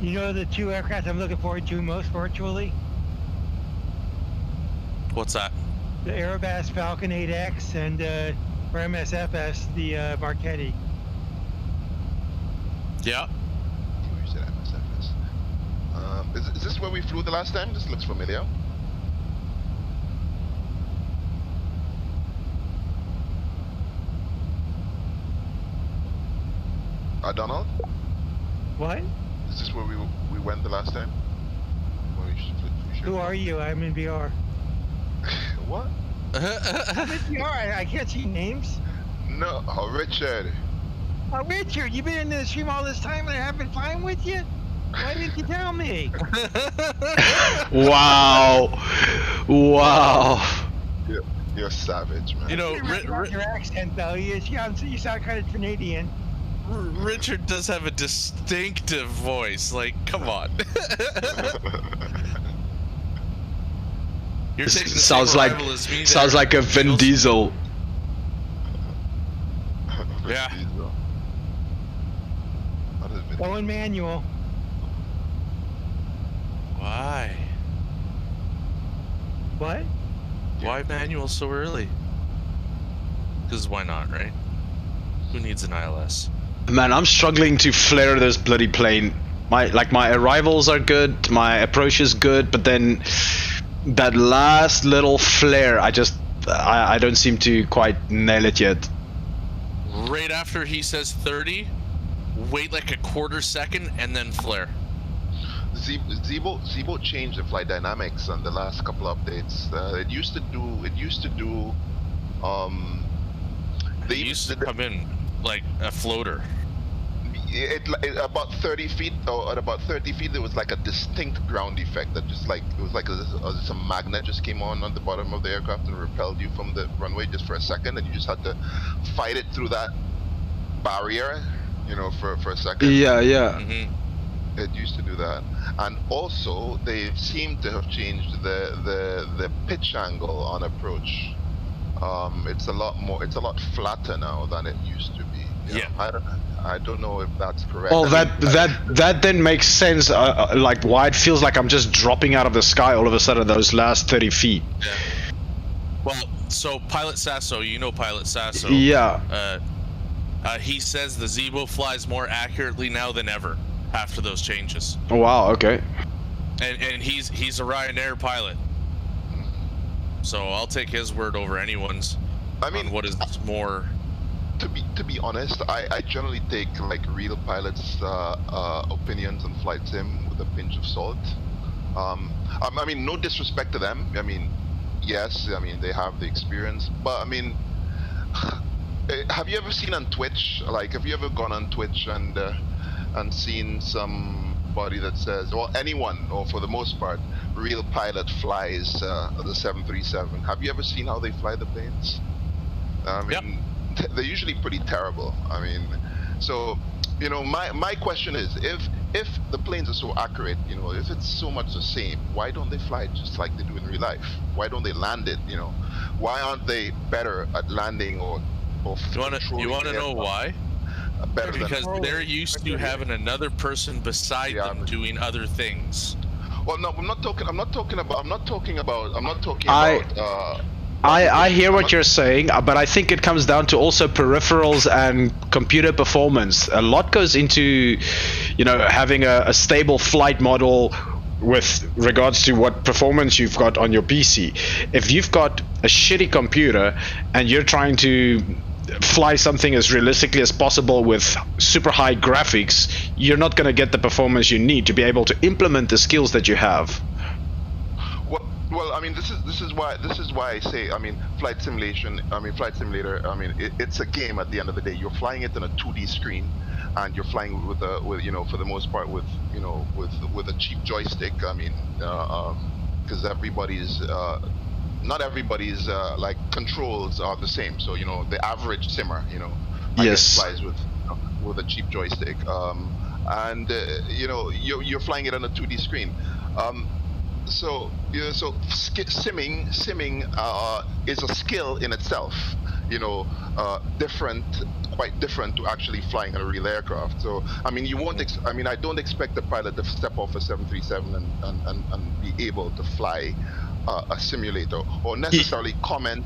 You know the two aircraft I'm looking forward to most virtually? What's that? The Airbus Falcon 8X and for MSFS, the Marchetti. Yeah. You said MSFS. Is this where we flew the last time? This looks familiar. Donald? What? Is this where we went the last time? Who are you? I'm in VR. What? I'm in VR. I can't see names. No, Richard. Oh, Richard, you've been in the stream all this time and I haven't been flying with you? Why didn't you tell me? Wow. You're savage, man. You know, Your accent, though. You sound kind of Canadian. Richard does have a distinctive voice. Like, come on. You're taking the sounds same like arrival as me sounds there, like a Vin Jingles. Diesel. Yeah. What is it? Going manual. Why? What? Why manual so early? Because why not, right? Who needs an ILS? Man, I'm struggling to flare this bloody plane. My arrivals are good, my approach is good, but then that last little flare, I don't seem to quite nail it yet. Right after he says 30, wait like a quarter second and then flare. Zebo changed the flight dynamics on the last couple updates. It used to do. They used to come in like a floater. It about 30 feet, or at about 30 feet, there was like a distinct ground effect that just like it was like some magnet just came on the bottom of the aircraft and repelled you from the runway just for a second, and you just had to fight it through that barrier, for a second. Yeah. Mm-hmm. It used to do that, and also they seem to have changed the pitch angle on approach. It's a lot flatter now than it used to be. Yeah. I don't know if that's correct. Well, that then makes sense. Like why it feels like I'm just dropping out of the sky all of a sudden those last 30 feet. Yeah. Well, so Pilot Sasso, Pilot Sasso. Yeah. He says the Zebo flies more accurately now than ever after those changes. Wow. Okay. And he's a Ryanair pilot. So I'll take his word over anyone's. On what is more. To be honest, I generally take like real pilots' opinions on flight sim with a pinch of salt. I mean, no disrespect to them. I mean, yes, they have the experience, but have you ever seen on Twitch? Like, have you ever gone on Twitch and seen somebody that says, well, anyone, or for the most part, real pilot flies the 737? Have you ever seen how they fly the planes? Yep. They're usually pretty terrible. So my question is, if the planes are so accurate, if it's so much the same, why don't they fly just like they do in real life? Why don't they land it? Why aren't they better at landing or You want to know why? Because they're used to having another person beside them doing other things. Well, no, I'm not talking about. I hear what you're saying, but I think it comes down to also peripherals and computer performance. A lot goes into, having a stable flight model with regards to what performance you've got on your PC. If you've got a shitty computer and you're trying to fly something as realistically as possible with super high graphics, you're not going to get the performance you need to be able to implement the skills that you have. Well, this is why I say, flight simulator. It's a game at the end of the day. You're flying it on a 2D screen, and you're flying with for the most part with a cheap joystick. Because not everybody's like controls are the same. So the average simmer, yes, flies with a cheap joystick. You're flying it on a 2D screen. So simming is a skill in itself, quite different to actually flying on a real aircraft. So you won't. I don't expect the pilot to step off a 737 and be able to fly a simulator, or necessarily comment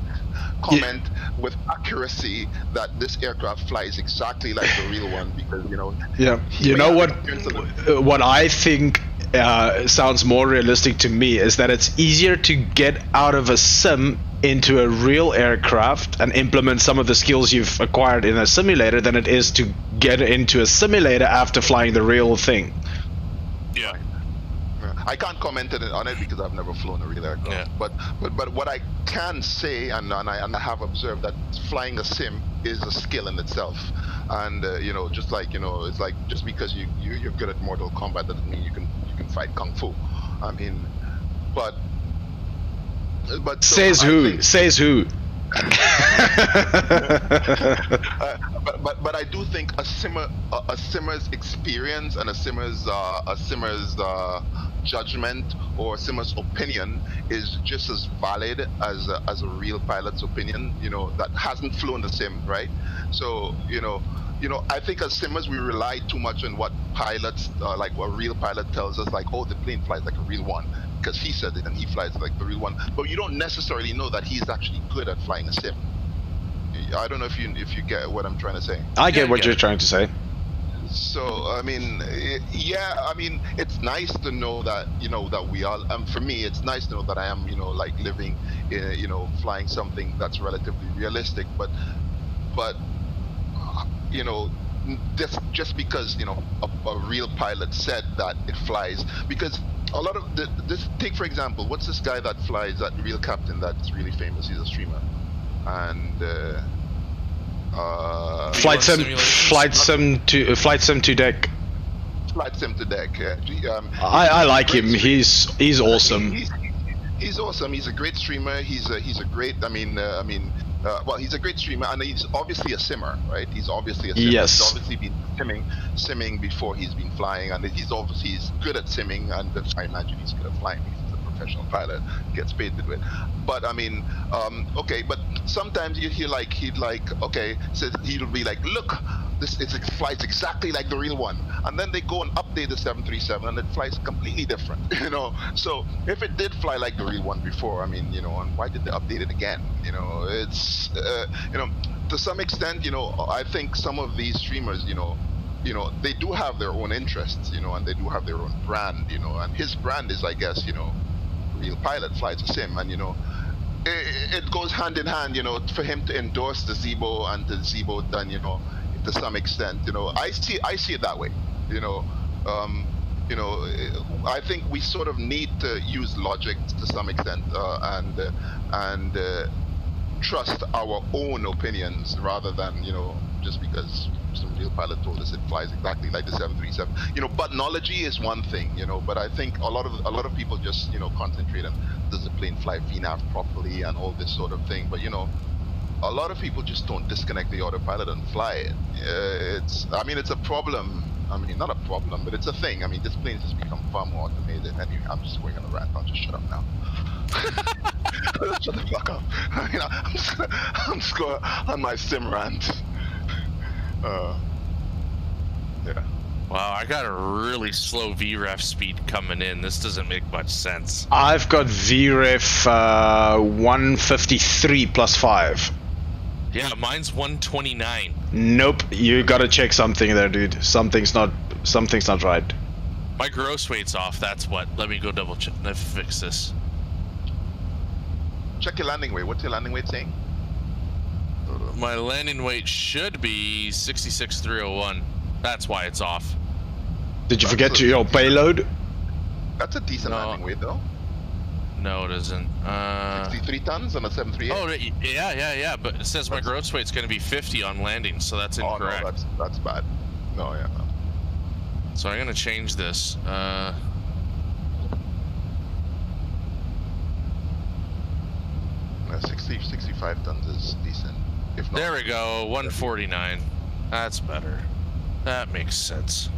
with accuracy that this aircraft flies exactly like the real one, because what I think sounds more realistic to me is that it's easier to get out of a sim into a real aircraft and implement some of the skills you've acquired in a simulator than it is to get into a simulator after flying the real thing. Yeah. I can't comment on it because I've never flown a real aircraft. Yeah. But what I can say, and I have observed, that flying a sim is a skill in itself. And just like it's like, just because you're good at Mortal Kombat doesn't mean you can fight Kung Fu. But says who? But I do think a simmer's experience and a simmer's judgment or a simmer's opinion is just as valid as a real pilot's opinion. You know, that hasn't flown the sim, right? So you know, I think as simmers we rely too much on what pilots, like what a real pilot tells us, like, oh, the plane flies like a real one, because he said it and he flies like the real one. But you don't necessarily know that he's actually good at flying a sim. I don't know if you get what I'm trying to say. I get what you're trying to say. So I mean, yeah, I mean, it's nice to know that, you know, that we are. For me, it's nice to know that I am, you know, like living, you know, flying something that's relatively realistic. But you know, just because, you know, a real pilot said that it flies, because a lot of this. Take for example, what's this guy that flies, that real captain that's really famous? He's a streamer, and flight sim to deck. Flight sim to deck. I like him. He's awesome. He's awesome. He's a great streamer. He's a great. Well, he's a great streamer, and he's obviously a simmer, right? He's obviously a simmer. Yes. He's obviously been simming before he's been flying, and he's good at simming, and I imagine he's good at flying. He's a professional pilot, gets paid to do it. But I mean, okay. But sometimes you hear like okay, so he'll be like, look, it flies exactly like the real one, and then they go and update the 737, and it flies completely different, you know. So if it did fly like the real one before, I mean, you know, and why did they update it again? You know, it's you know, to some extent, you know, I think some of these streamers, you know, they do have their own interests, you know, and they do have their own brand, you know, and his brand is, I guess, you know, real pilot flies a sim, and you know, it goes hand in hand, you know, for him to endorse the Zebo and the Zebo done, you know, to some extent, you know, I see it that way, you know. You know, I think we sort of need to use logic to some extent, and trust our own opinions rather than, you know, just because some real pilot told us it flies exactly like the 737. You know, buttonology is one thing, you know, but I think a lot of people just, you know, concentrate on, does the plane fly VNAV properly and all this sort of thing. But you know, a lot of people just don't disconnect the autopilot and fly it. I mean, it's a problem. I mean, not a problem, but it's a thing. I mean, this plane has become far more automated. Anyway, I'm just going on a rant. I'll just shut up now. Shut the fuck up. I mean, I'm just going on my sim rant. Yeah. Wow, I got a really slow VREF speed coming in. This doesn't make much sense. I've got VREF 153 plus 5. Yeah, mine's 129. Nope, you gotta check something there, dude. Something's not right. My gross weight's off, that's what. Let me go double check. Let's fix this. Check your landing weight. What's your landing weight saying? My landing weight should be 66,301. That's why it's off. Did you forget your payload? That's a decent landing weight, though. No, it isn't. 63 tons on a 738. Oh, yeah. But it says my gross weight's going to be 50 on landing, so that's incorrect. Oh, no, that's bad. No, yeah. No. So I'm going to change this. 65 tons is decent. If not, there we go. 149. That's better. That makes sense.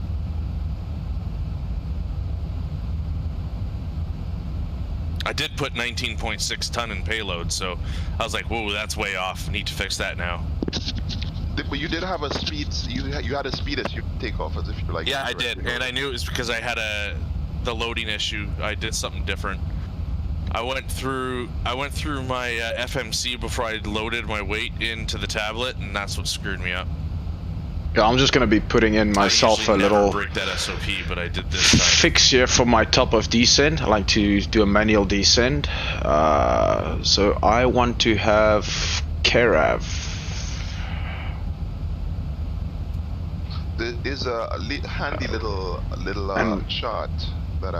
I did put 19.6 ton in payload, so I was like, whoa, that's way off. Need to fix that now. But you did have a speed, you had a speed as you take off, as if you like. Yeah, I did, and I knew it was because I had the loading issue. I did something different. I went through my FMC before I loaded my weight into the tablet, and that's what screwed me up. Yeah, I'm just gonna be putting in myself a little break that SOP, but I did this time. Fix here for my top of descent. I like to do a manual descent. So I want to have Karav. There is a handy little chart that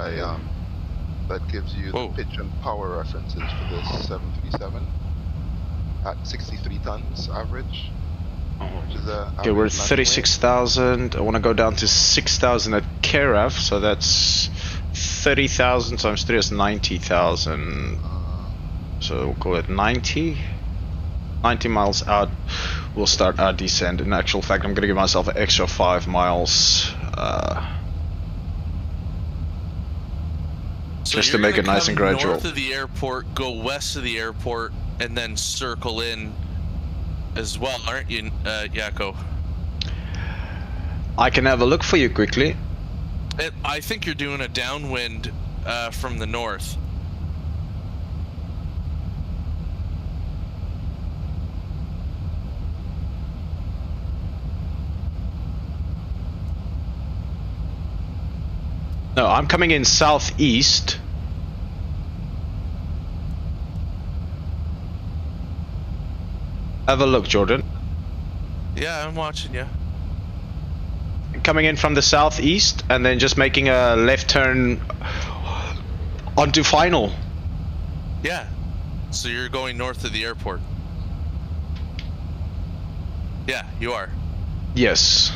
that gives you the pitch and power references for this 737 at 63 tons average. Okay, we're 36,000. I want to go down to 6,000 at Karav, so that's 30,000 times 3 is 90,000. So we'll call it 90. 90 miles out, we'll start our descent. In actual fact, I'm going to give myself an extra 5 miles. So Just to make it nice and gradual. North of the airport, go west of the airport, and then circle in as well, aren't you, Yakko? I can have a look for you quickly. I think you're doing a downwind from the north. No, I'm coming in southeast. Have a look, Jordan. Yeah, I'm watching you. Coming in from the southeast and then just making a left turn onto final. Yeah. So you're going north of the airport. Yeah, you are. Yes.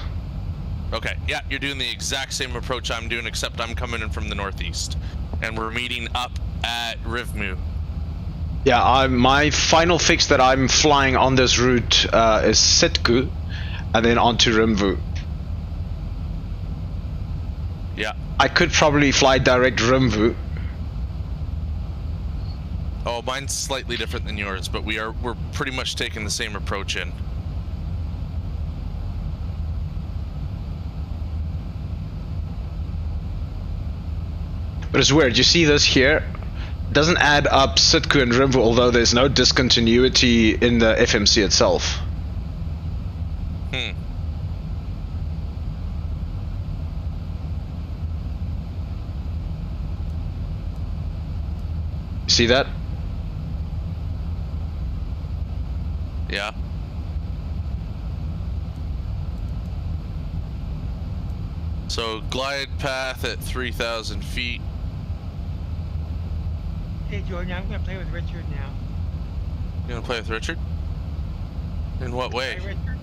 Okay, yeah, you're doing the exact same approach I'm doing, except I'm coming in from the northeast. And we're meeting up at Rivmu. Yeah, my final fix that I'm flying on this route is Sitku and then onto Rimvu. Yeah. I could probably fly direct Rimvu. Oh, mine's slightly different than yours, but we're pretty much taking the same approach in. But it's weird, you see this here? Doesn't add up Sitku and Rimvu, although there's no discontinuity in the FMC itself. Hmm. See that? Yeah. So glide path at 3,000 feet. Hey Jordan, I'm gonna play with Richard now. You gonna play with Richard? In what way? Hey Richard.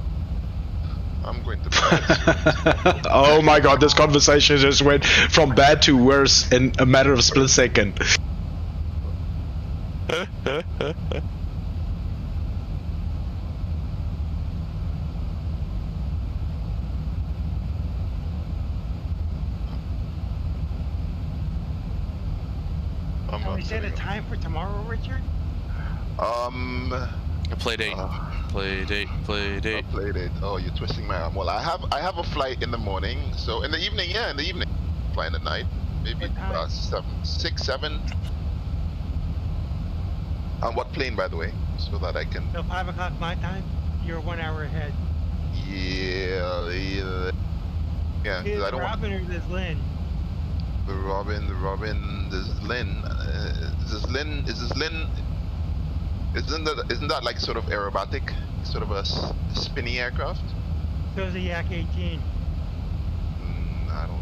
I'm going to play. Oh my god, this conversation just went from bad to worse in a matter of a split second. Can we set a time for tomorrow, Richard? Play date. Play date. Play date. Play date. Oh, you're twisting my arm. Well, I have a flight in the morning, so in the evening, yeah, in the evening. Flying at night, maybe 6, 7. On what plane, by the way, so that I can. So 5 o'clock my time. You're 1 hour ahead. Yeah. Is I don't Robin or is Lynn? The Robin. This is Lynn. Is this Lynn? Isn't that like sort of aerobatic, sort of a spinny aircraft? So is a Yak 18. I don't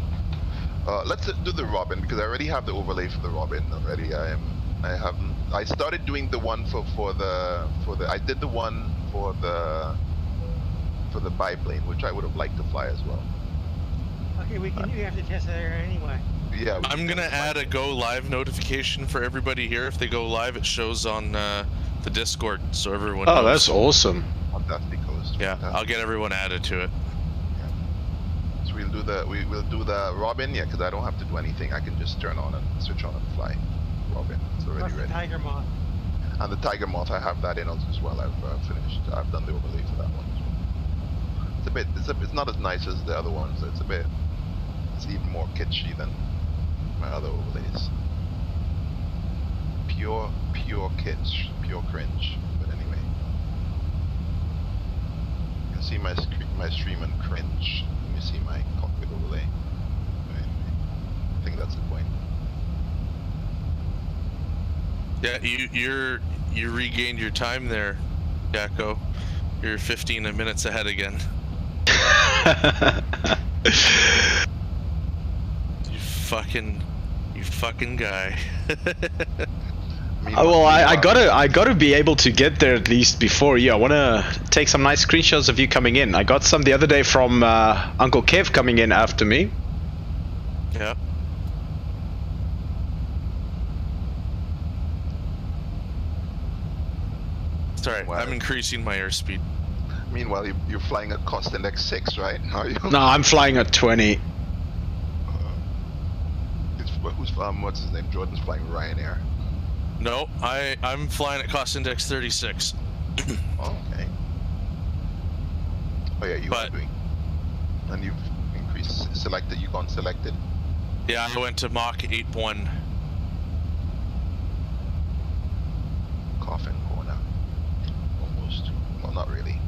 know. Let's do the Robin because I already have the overlay for the Robin already. I started doing the one for the I did the one for the biplane, which I would have liked to fly as well. Okay, we have to test that area anyway. Yeah. I'm gonna add a go live notification for everybody here. If they go live, it shows on the Discord, so everyone knows. Oh, that's awesome. Fantastic coast. Yeah, Fantastic. I'll get everyone added to it. Yeah. So we'll do the Robin, yeah, because I don't have to do anything. I can just turn on and switch on and fly. Robin, it's already Plus the ready. Tiger Moth. And the Tiger Moth, I have that in as well. I've finished. I've done the overlay for that one as well. It's not as nice as the other ones. It's even more kitschy than my other overlays. Pure kitsch, pure cringe. But anyway, you can see my stream and cringe. Let me see my cockpit overlay. But anyway, I think that's the point. Yeah, you regained your time there, Yakko. You're 15 minutes ahead again. You fucking guy. Well, I gotta be able to get there at least before you. I wanna take some nice screenshots of you coming in. I got some the other day from Uncle Kev coming in after me. Yeah. Sorry, I'm increasing my airspeed. Meanwhile, you're flying at cost index 6, right? Are you? No, I'm flying at 20. What's his name? Jordan's flying Ryanair. No, I'm flying at cost index 36. Oh, okay. Oh yeah, you are doing. And you've increased, selected, you gone selected? Yeah, I went to Mach 8.1. Coffin corner. Almost. Well, not really.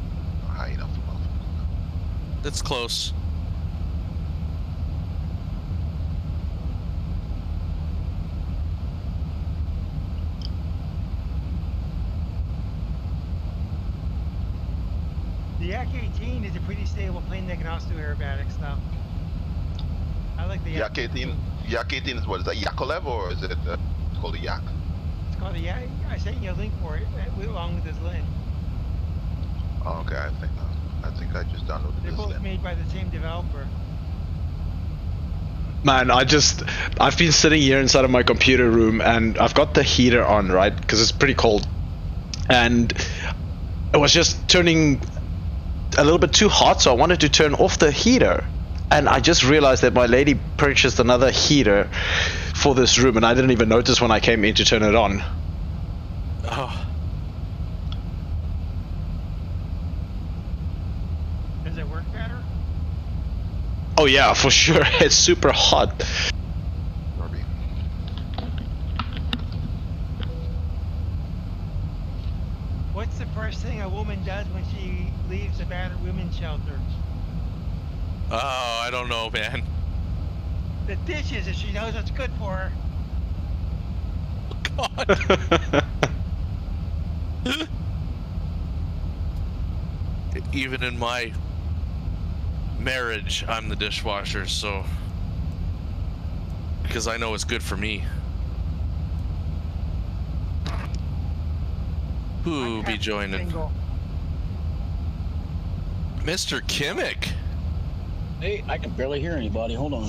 Not high enough for coffin corner. That's close. The Yak-18 is a pretty stable plane that can also do aerobatics, though. I like the Yak-18. Yak-18 is what? Is that Yakolev or is it it's called a Yak? It's called a Yak. I sent you a link for it along with this link. Oh, okay, I think I just downloaded They're this both link. made by the same developer. Man, I've been sitting here inside of my computer room and I've got the heater on, right? Because it's pretty cold. And it was just turning a little bit too hot, so I wanted to turn off the heater. And I just realized that my lady purchased another heater for this room and I didn't even notice when I came in to turn it on. Oh. Does it work better? Oh yeah, for sure. It's super hot. Darby. What's the first thing a woman does when she leaves a battered women's shelter? Oh, I don't know, man. The dishes, if she knows what's good for her. God. Even in my marriage, I'm the dishwasher, so because I know it's good for me. Who be joining? Single. Mr. Kimmick. Hey, I can barely hear anybody. Hold on.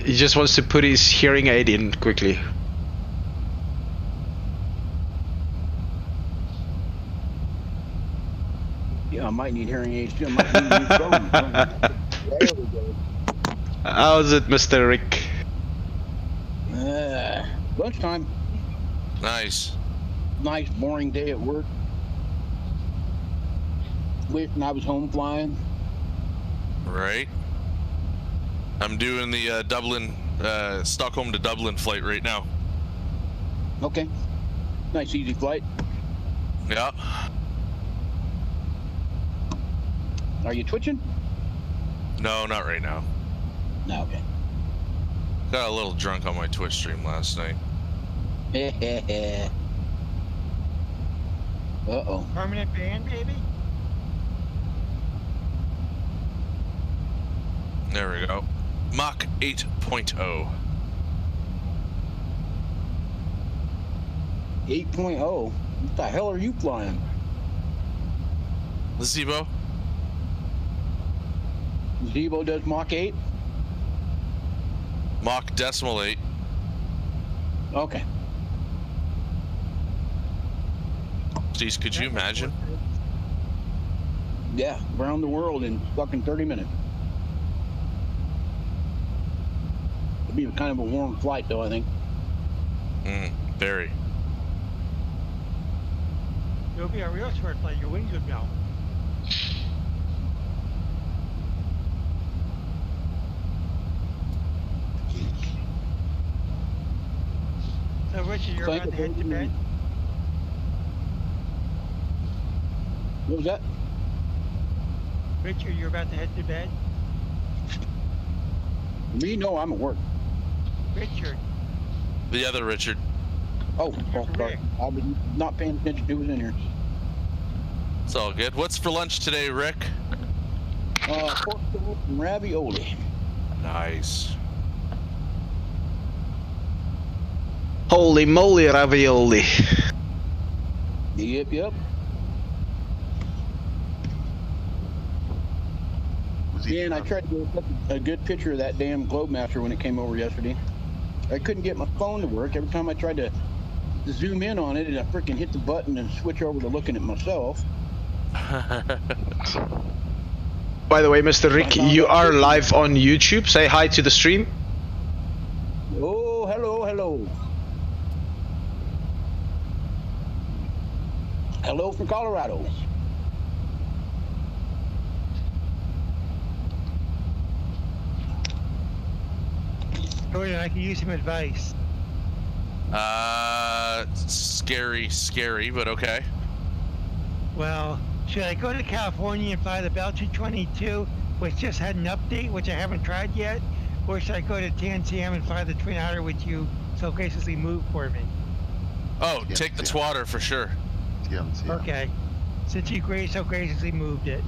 He just wants to put his hearing aid in quickly. Yeah, I might need hearing aids too. I might need new phones. There we go. How's it, Mr. Rick? Lunchtime. Nice. Nice, boring day at work. Wishing I was home flying. Right. I'm doing the Stockholm to Dublin flight right now. Okay. Nice, easy flight. Yeah. Are you twitching? No, not right now. No, okay. Got a little drunk on my Twitch stream last night. Uh-oh. Permanent ban, baby? There we go. Mach 8.0. 8.0? What the hell are you flying? Zebo? Zebo does Mach 8? Mach decimal 8. Okay. Jeez, could you imagine? Yeah, around the world in fucking 30 minutes. It'd be kind of a warm flight though, I think. Very. It'll be a real short flight. Your wings would melt. So, Richard, you're about to head to bed? What was that? Richard, you're about to head to bed? Me? No, I'm at work. Richard. The other Richard. Oh, sorry. I was not paying attention to who was in here. It's all good. What's for lunch today, Rick? Pork chop and ravioli. Nice. Holy moly, ravioli. Yep. Yeah, and I tried to get a good picture of that damn Globemaster when it came over yesterday. I couldn't get my phone to work. Every time I tried to to zoom in on it, and I freaking hit the button and switch over to looking at myself. By the way, Mr. Rick, you are live on YouTube. Say hi to the stream. Oh, hello, hello. Hello from Colorado. Jordan, I can use some advice. Scary, but okay. Well, should I go to California and fly the Bell 222, which just had an update, which I haven't tried yet? Or should I go to TNCM and fly the Twin Otter, which you so graciously moved for me? Oh, take the Twatter for sure. Okay. Since you so graciously moved it.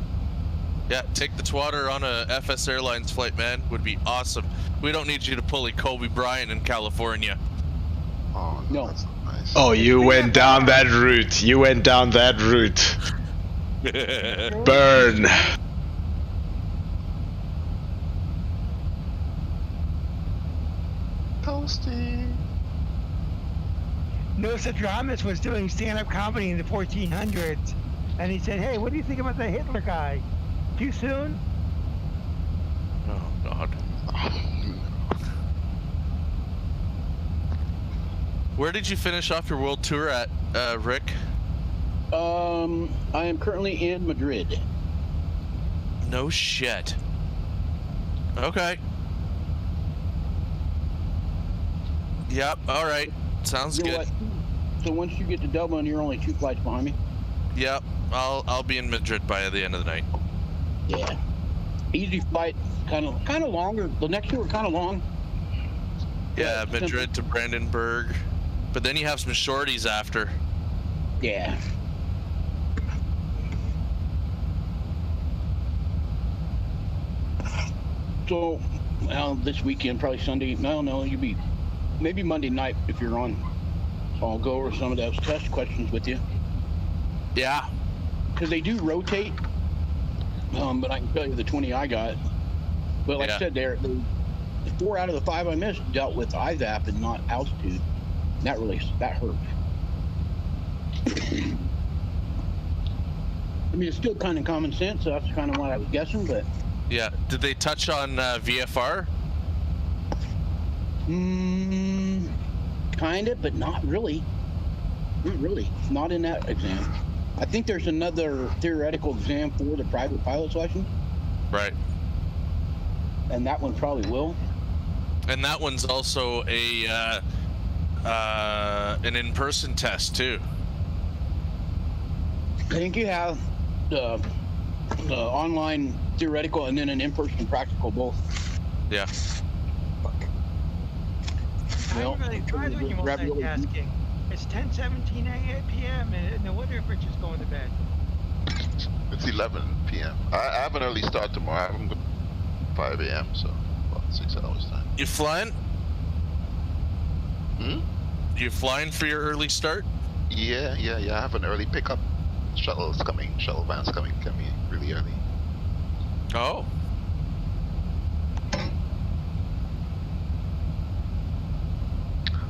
Yeah, take the Twatter on a FS Airlines flight, man. Would be awesome. We don't need you to pull a Kobe Bryant in California. Oh, no, that's not nice. Oh, you went down that route. You went down that route. Burn. Toasty. Nostradamus was doing stand-up comedy in the 1400s, and he said, "Hey, what do you think about the Hitler guy? Too soon?" Oh God. Where did you finish off your world tour at, Rick? I am currently in Madrid. No shit. Okay. Yep. All right. Sounds good. What? So once you get to Dublin, you're only 2 flights behind me. Yep. I'll be in Madrid by the end of the night. Yeah. Easy flight, kind of longer. The next two are kind of long. Yeah, Madrid to Brandenburg, but then you have some shorties after. Yeah. So, well, this weekend, probably Sunday. No, you'll be maybe Monday night if you're on. I'll go over some of those test questions with you. Yeah. Because they do rotate. But I can tell you the 20 I got. But like I said, the 4 out of the 5 I missed dealt with IVAP and not altitude. That hurt. I mean, it's still kind of common sense, so that's kind of what I was guessing, but... Yeah. Did they touch on VFR? Kind of, but not really. Not really. Not in that exam. I think there's another theoretical exam for the private pilot's license. Right. And that one probably will. And that one's also a an in-person test too. I think you have the online theoretical and then an in-person practical both. Yeah. Well, I'm really surprised when you're multitasking. It's 10:17 p.m. and no wonder if Rich is going to bed. It's 11 p.m. I have an early start tomorrow. I'm going 5 a.m. so about 6 hours time. You flying? You flying for your early start? Yeah. I have an early pickup. Shuttle van's coming really early. Oh.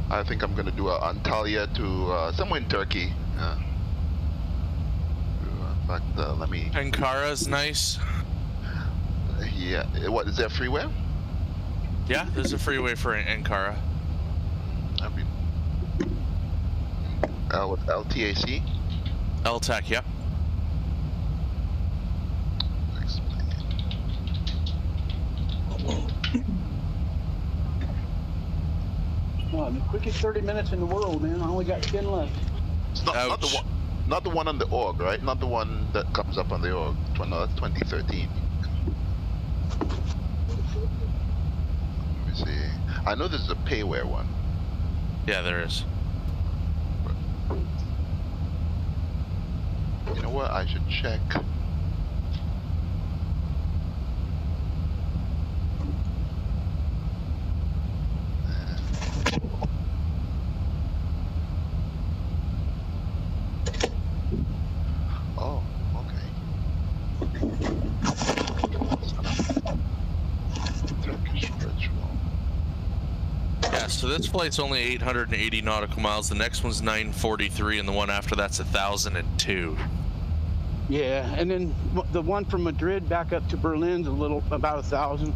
I think I'm gonna do Antalya to somewhere in Turkey. In fact, let me. Ankara's nice. Yeah. What is there a freeway? Yeah, there's a freeway for Ankara. I mean, with LTAC. LTAC, yep. Oh, the quickest 30 minutes in the world, man. I only got 10 left. It's not the one on the org, right? Not the one that comes up on the org. No, that's 2013. Let me see. I know there's a payware one. Yeah, there is. You know what? I should check. Oh, okay. Turkish virtual. Yeah, So this flight's only 880 nautical miles. The next one's 943, and the one after that's 1,002. Yeah, and then the one from Madrid back up to Berlin's about 1,000.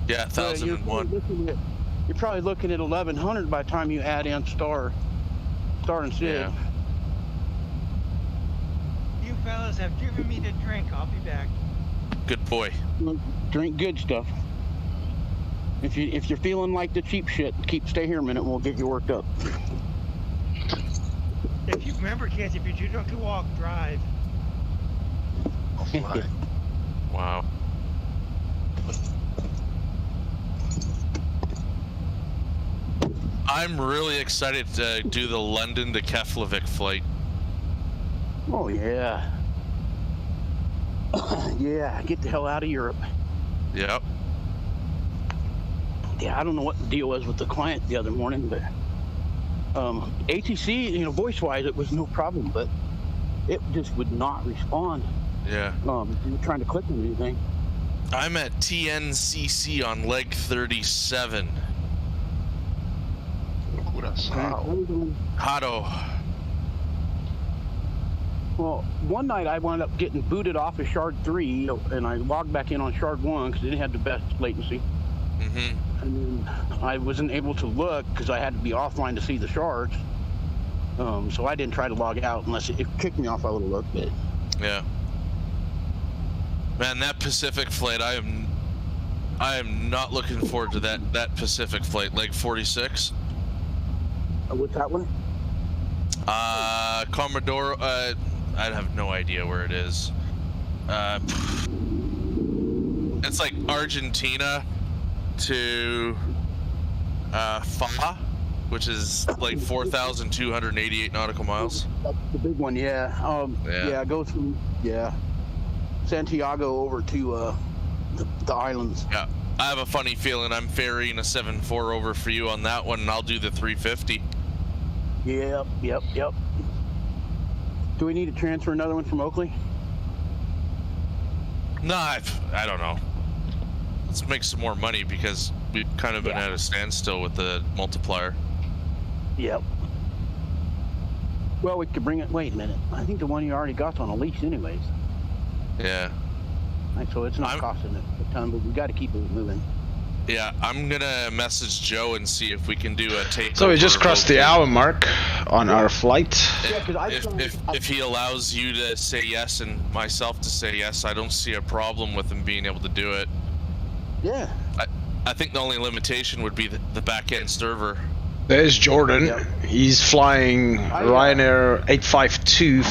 Yeah, 1,001. You're probably looking at 1,100 by the time you add in Star and Sid. Yeah. You fellas have given me the drink. I'll be back. Good boy. Drink good stuff. If you're feeling like the cheap shit, stay here a minute. We'll get you worked up. If you remember, kids, if you're too drunk to walk, drive. I'll fly. Wow. I'm really excited to do the London to Keflavik flight. Oh yeah. Yeah, get the hell out of Europe. Yep. Yeah, I don't know what the deal was with the client the other morning, but ATC, voice-wise, it was no problem, but it just would not respond. Yeah. Trying to click on anything. I'm at TNCC on leg 37. Hado. Well, one night I wound up getting booted off of Shard 3, and I logged back in on Shard 1 because it didn't have the best latency. Mm-hmm. And then I wasn't able to look because I had to be offline to see the shards. So I didn't try to log out unless it kicked me off. I would have looked, but Yeah. Man, that Pacific flight, I am not looking forward to that Pacific flight, leg 46. What's that one? Commodore, I have no idea where it is. It's like Argentina to Fa, which is like 4,288 nautical miles. That's the big one, yeah. Yeah, go through, Santiago over to the islands. Yeah, I have a funny feeling I'm ferrying a 7.4 over for you on that one, and I'll do the 350. Yep. Do we need to transfer another one from Oakley? No, I don't know. Let's make some more money because we've kind of been at a standstill with the multiplier. Yep. Well, we could bring it. Wait a minute. I think the one you already got's on a lease, anyways. Yeah. Right, so it's not costing it a ton, but we got to keep it moving. Yeah, I'm gonna message Joe and see if we can do a takeover. So we just crossed the hour mark on our flight. If he allows you to say yes and myself to say yes, I don't see a problem with him being able to do it. Yeah. I think the only limitation would be the back-end server. There's Jordan. Yep. He's flying Ryanair 852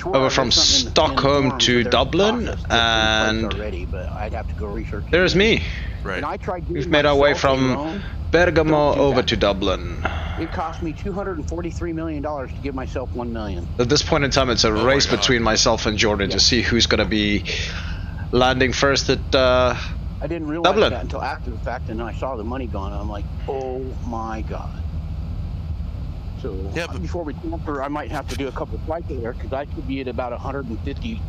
over from Stockholm to Dublin, and already, but I'd have to go research. there's me. Right. And I tried. We've made our way from Bergamo over to Dublin. It cost me $243 million to give myself $1 million. At this point in time, it's a race between myself and Jordan to see who's going to be landing first at I didn't realize Dublin. that until after the fact, and then I saw the money gone, and I'm like, oh my god. So before we transfer, I might have to do a couple of flights there because I could be at about 150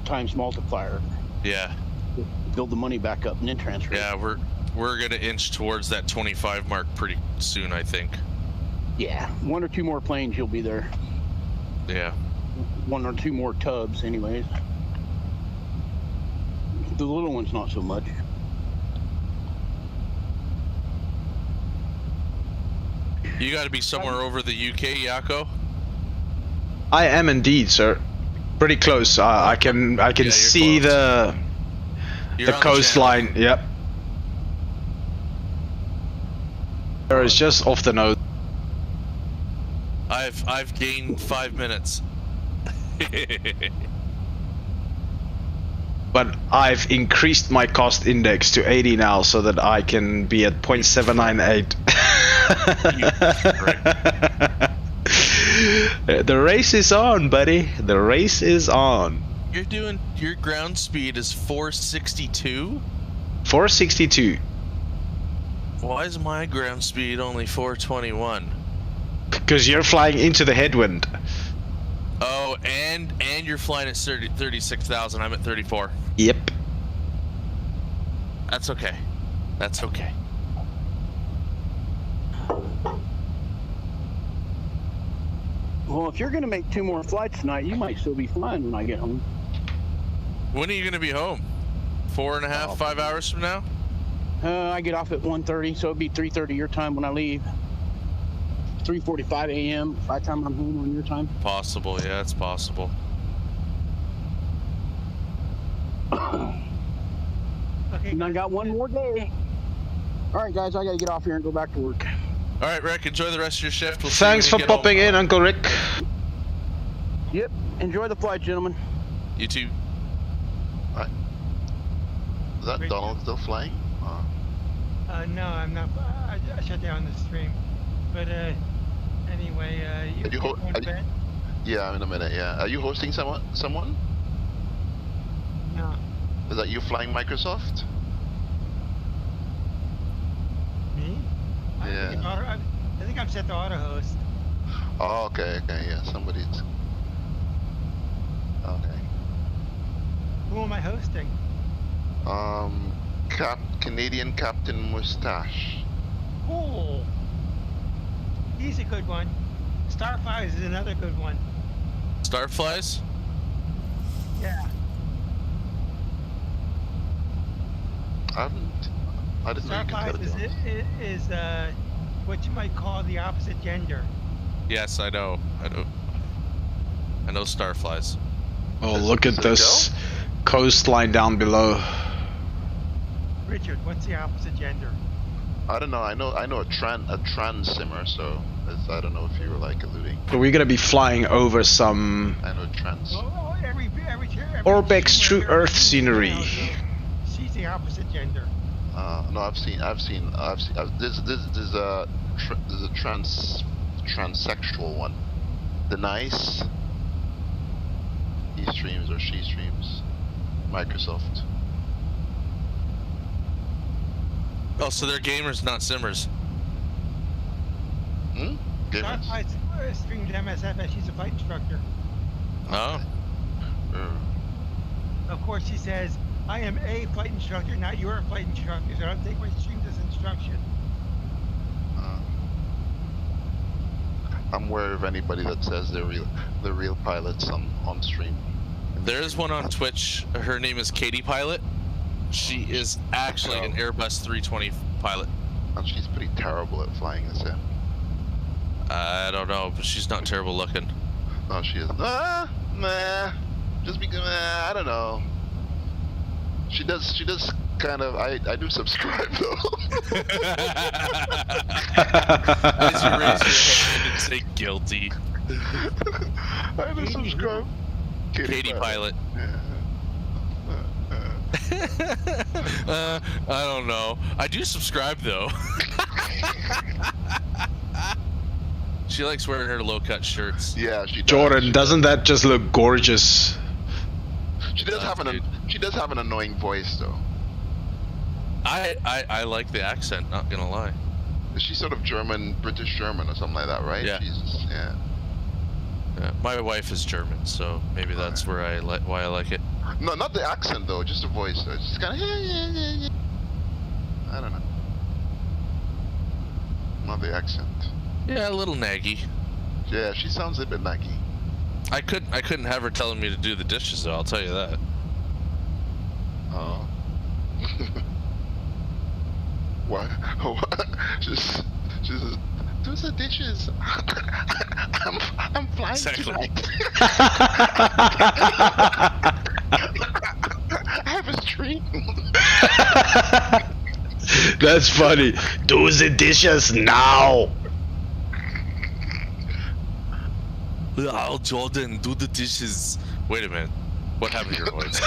times multiplier. Yeah. Build the money back up and then transfer. Yeah, we're gonna inch towards that 25 mark pretty soon, I think. Yeah, 1 or 2 more planes, you'll be there. Yeah. 1 or 2 more tubs, anyways. The little one's not so much. You got to be somewhere over the UK, Yako. I am indeed, sir. Pretty close. I can see close. the coastline. Yep. There is just off the nose. I've gained 5 minutes. But I've increased my cost index to 80 now so that I can be at 0.798. The race is on, buddy. The race is on. Your ground speed is 462? 462. Why is my ground speed only 421? Because you're flying into the headwind. Oh, and you're flying at 36,000. I'm at 34. Yep. That's okay. That's okay. Well, if you're going to make 2 more flights tonight, you might still be flying when I get home. When are you gonna be home? 4.5, 5 hours from now? I get off at 1:30, so it'd be 3:30 your time when I leave. 3:45 a.m. by the time I'm home on your time. Possible, yeah, it's possible. Okay. And I got 1 more day. All right, guys, I got to get off here and go back to work. All right, Rick, enjoy the rest of your shift. We'll Thanks see for you when you get popping home. in, Uncle Rick. Yep. Enjoy the flight, gentlemen. You too. Is that Great. Donald still flying? No, I'm not. I shut down the stream. But anyway, Are you going to bed? Yeah, in a minute. Yeah. Are you hosting someone? No. Is that you flying Microsoft? Me? Yeah. I think I'm set to auto host. Oh, okay. Yeah, somebody's. Okay. Who am I hosting? Canadian Captain Mustache. Cool. He's a good one. Starflies is another good one. Starflies? Yeah. I didn't know you could Starflies set it down. is what you might call the opposite gender. Yes, I know. I know Starflies. Oh, look at Does it this coastline down below. Richard, what's the opposite gender? I don't know. I know a trans simmer. So I don't know if you were like alluding. Are we gonna be flying over some I know trans. Oh, every Orbex True streamer Earth scenery? She's the opposite gender. No, I've seen. There's a transsexual one. The nice. He streams or she streams. Microsoft. Oh, so they're gamers, not simmers. Gamers? Starflies streamed MSF as she's a flight instructor. Oh. Of course, she says, I am a flight instructor, not your flight instructor, so don't take my streams as instruction. I'm aware of anybody that says they're real pilots on stream. There's one on Twitch. Her name is Katie Pilot. She is actually an Airbus 320 pilot. And she's pretty terrible at flying this in. I don't know, but she's not terrible looking. No, she isn't. Nah. Just because, I don't know. She does kind of, I do subscribe though. As you raise your hand and say guilty. I do subscribe. Katie Pilot. Yeah. I don't know. I do subscribe though. She likes wearing her low-cut shirts. Yeah, she does. Jordan, doesn't that just look gorgeous? She does have an annoying voice though. I like the accent, not gonna lie. She's sort of British German or something like that, right? Yeah. Yeah. My wife is German, so maybe that's where why I like it. No, not the accent though, just the voice though. It's just kind of I don't know. Not the accent. Yeah, a little naggy. Yeah, she sounds a bit naggy. I couldn't have her telling me to do the dishes though, I'll tell you that. Oh. What? Just do the dishes. I'm flying Exactly. tonight. I have a stream. That's funny. Do the dishes now. Oh, Jordan, do the dishes. Wait a minute. What happened to your voice?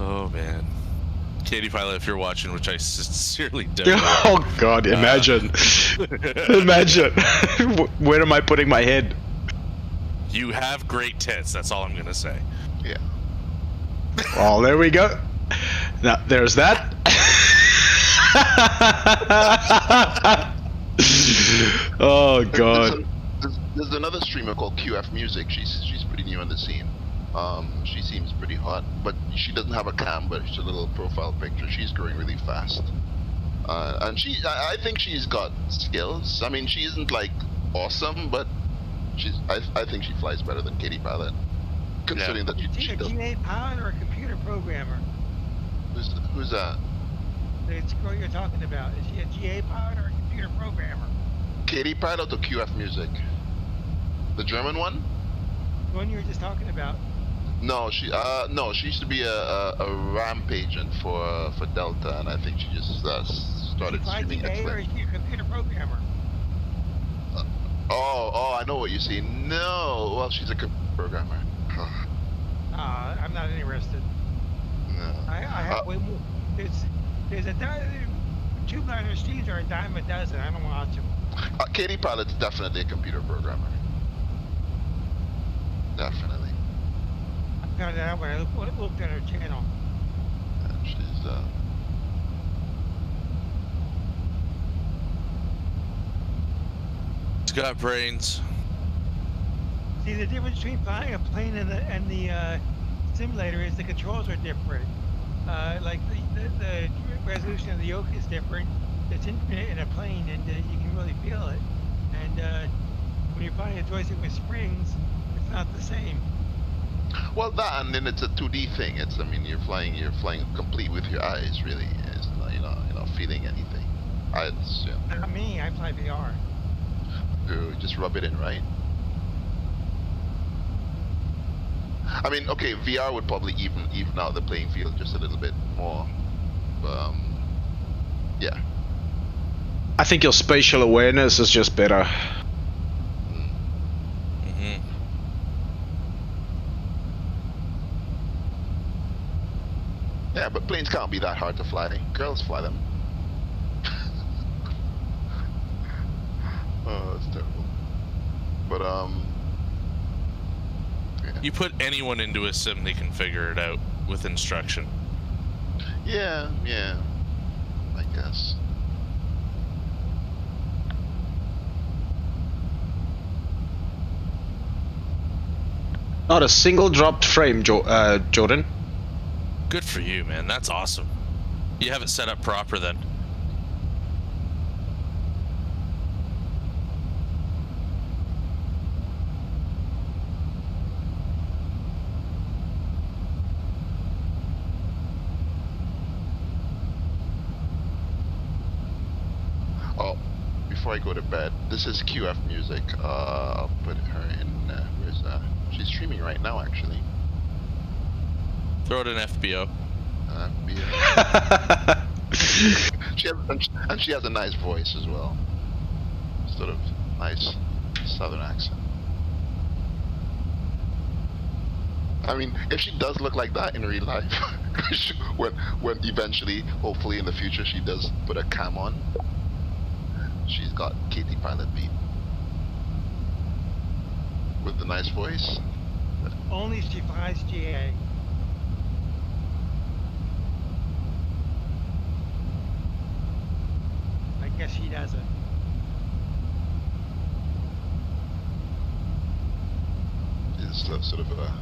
Oh man, Katie Pilot, if you're watching, which I sincerely don't. Oh God! Imagine, imagine. Where am I putting my head? You have great tits. That's all I'm gonna say. Yeah. Well, there we go. Now there's that. Oh God. There's another streamer called QF Music. She's pretty new on the scene. She seems pretty hot, but she doesn't have a cam, but it's a little profile picture. She's growing really fast. And I think she's got skills. I mean, she isn't like awesome, but I think she flies better than Katie Pilot. Considering that Is she a GA pilot or a computer programmer? Who's that? The girl you're talking about. Is she a GA pilot or a computer programmer? Katie Pilot or QF Music? The German one? The one you were just talking about. No, she used to be a ramp agent for Delta, and I think she just started streaming GA or is she a computer programmer? Oh, I know what you see. No, well, she's a computer programmer. I'm not interested. No. I have way more. There's a tube liner streams are a dime a dozen. I don't watch them. Katie Pilot's definitely a computer programmer. Definitely. I found that out when I looked at her channel. And she's It's got brains. See, the difference between flying a plane and the simulator is the controls are different. Like the resolution of the yoke is different. It's infinite in a plane, and you can really feel it. And when you're flying a joystick with springs, it's not the same. well, that, and then it's a 2D thing. I mean, you're flying complete with your eyes, really. It's not, you're not feeling anything. Not me. I fly VR. You just rub it in, right? I mean, okay, VR would probably even out the playing field just a little bit more. Yeah. I think your spatial awareness is just better. Mm-hmm. Yeah, but planes can't be that hard to fly. Girls fly them. Oh, that's terrible. But yeah. You put anyone into a sim, they can figure it out with instruction. Yeah, I guess. Not a single dropped frame, Jordan. Good for you, man. That's awesome. You have it set up proper then. Before I go to bed, this is QF Music. I'll put her in. Where's she's streaming right now, actually. Throw it in FBO. She has a nice voice as well. Sort of nice southern accent. I mean, if she does look like that in real life, when eventually, hopefully in the future, she does put a cam on, she's got Katie Pilot beat. With the nice voice. Only she flies GA. I guess she doesn't. It's sort of a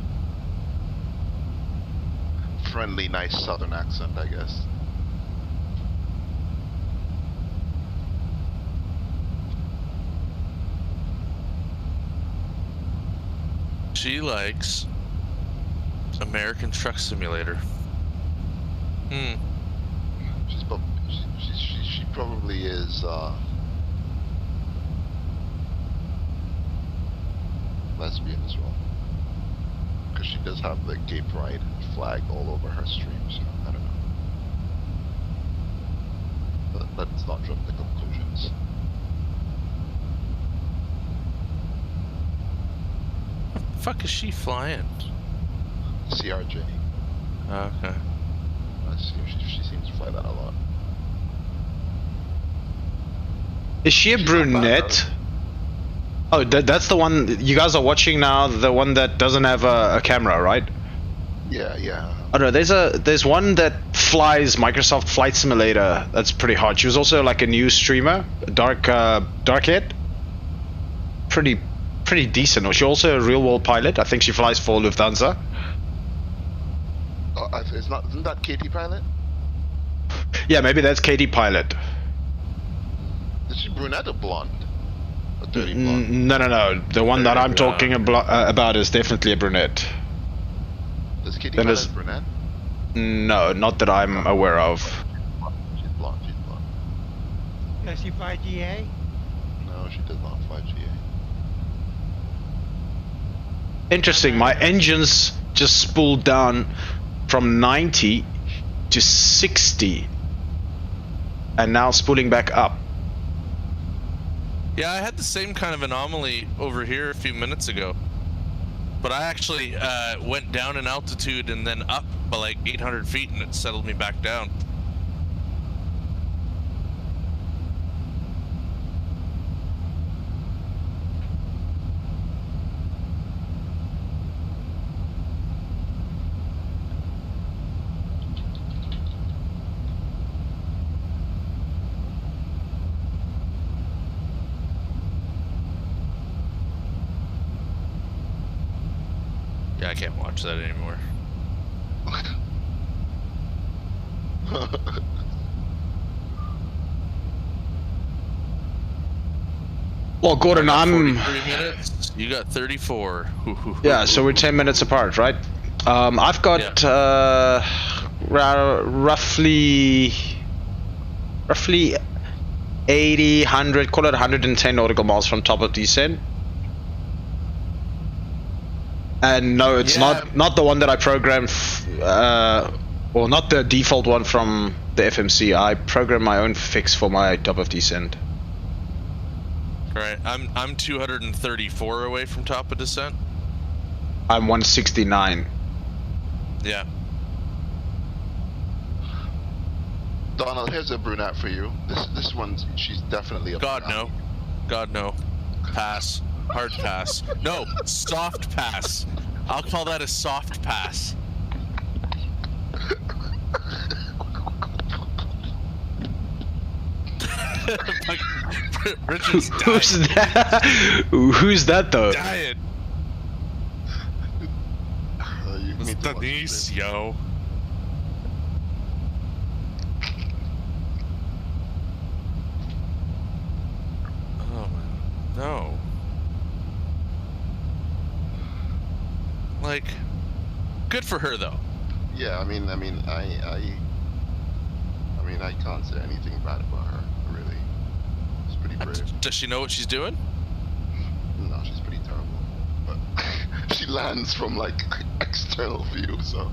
friendly, nice southern accent, I guess. She likes American Truck Simulator. She probably is lesbian as well, because she does have the gay pride flag all over her stream. So I don't know. But let's not jump to conclusions. Fuck is she flying? CRJ. Okay. She seems to fly that a lot. Is she a brunette? Oh, that's the one you guys are watching now. The one that doesn't have a camera, right? Yeah. Oh no, there's one that flies Microsoft Flight Simulator. That's pretty hot. She was also like a new streamer, dark-haired. Pretty decent. Or she also a real world pilot. I think she flies for Lufthansa. It's not. Isn't that Katie Pilot? Yeah, maybe that's Katie Pilot. Is she brunette or blonde? Or dirty blonde? No. The one that I'm talking about is definitely a brunette. Is Katie Then Pilot brunette? No, not that I'm aware of. She's blonde. She's blonde. Does she fly GA? No, she does not fly GA. Interesting. My engines just spooled down from 90 to 60, and now spooling back up. Yeah, I had the same kind of anomaly over here a few minutes ago. But I actually went down in altitude and then up by like 800 feet and it settled me back down. Yeah, I can't watch that anymore. Well, Gordon, I'm... 43 minutes. You got 34. Yeah, so we're 10 minutes apart, right? I've got roughly 80, 100, call it 110 nautical miles from top of descent. And no, it's not the one that I programmed, or not the default one from the FMC. I programmed my own fix for my top of descent. Right, I'm 234 away from top of descent. I'm 169. Yeah. Donald, here's a brunette for you. This one, she's definitely a God brunette. no. God no. Pass. Hard pass. No, soft pass. I'll call that a soft pass. Richard's dying. Who's that? Who's that though? Dying. It's Denise, yo. Oh man, no. Like, good for her though. Yeah, I mean, I can't say anything bad about her. Really, she's pretty brave. Does she know what she's doing? No, she's pretty terrible. But she lands from like external view, so.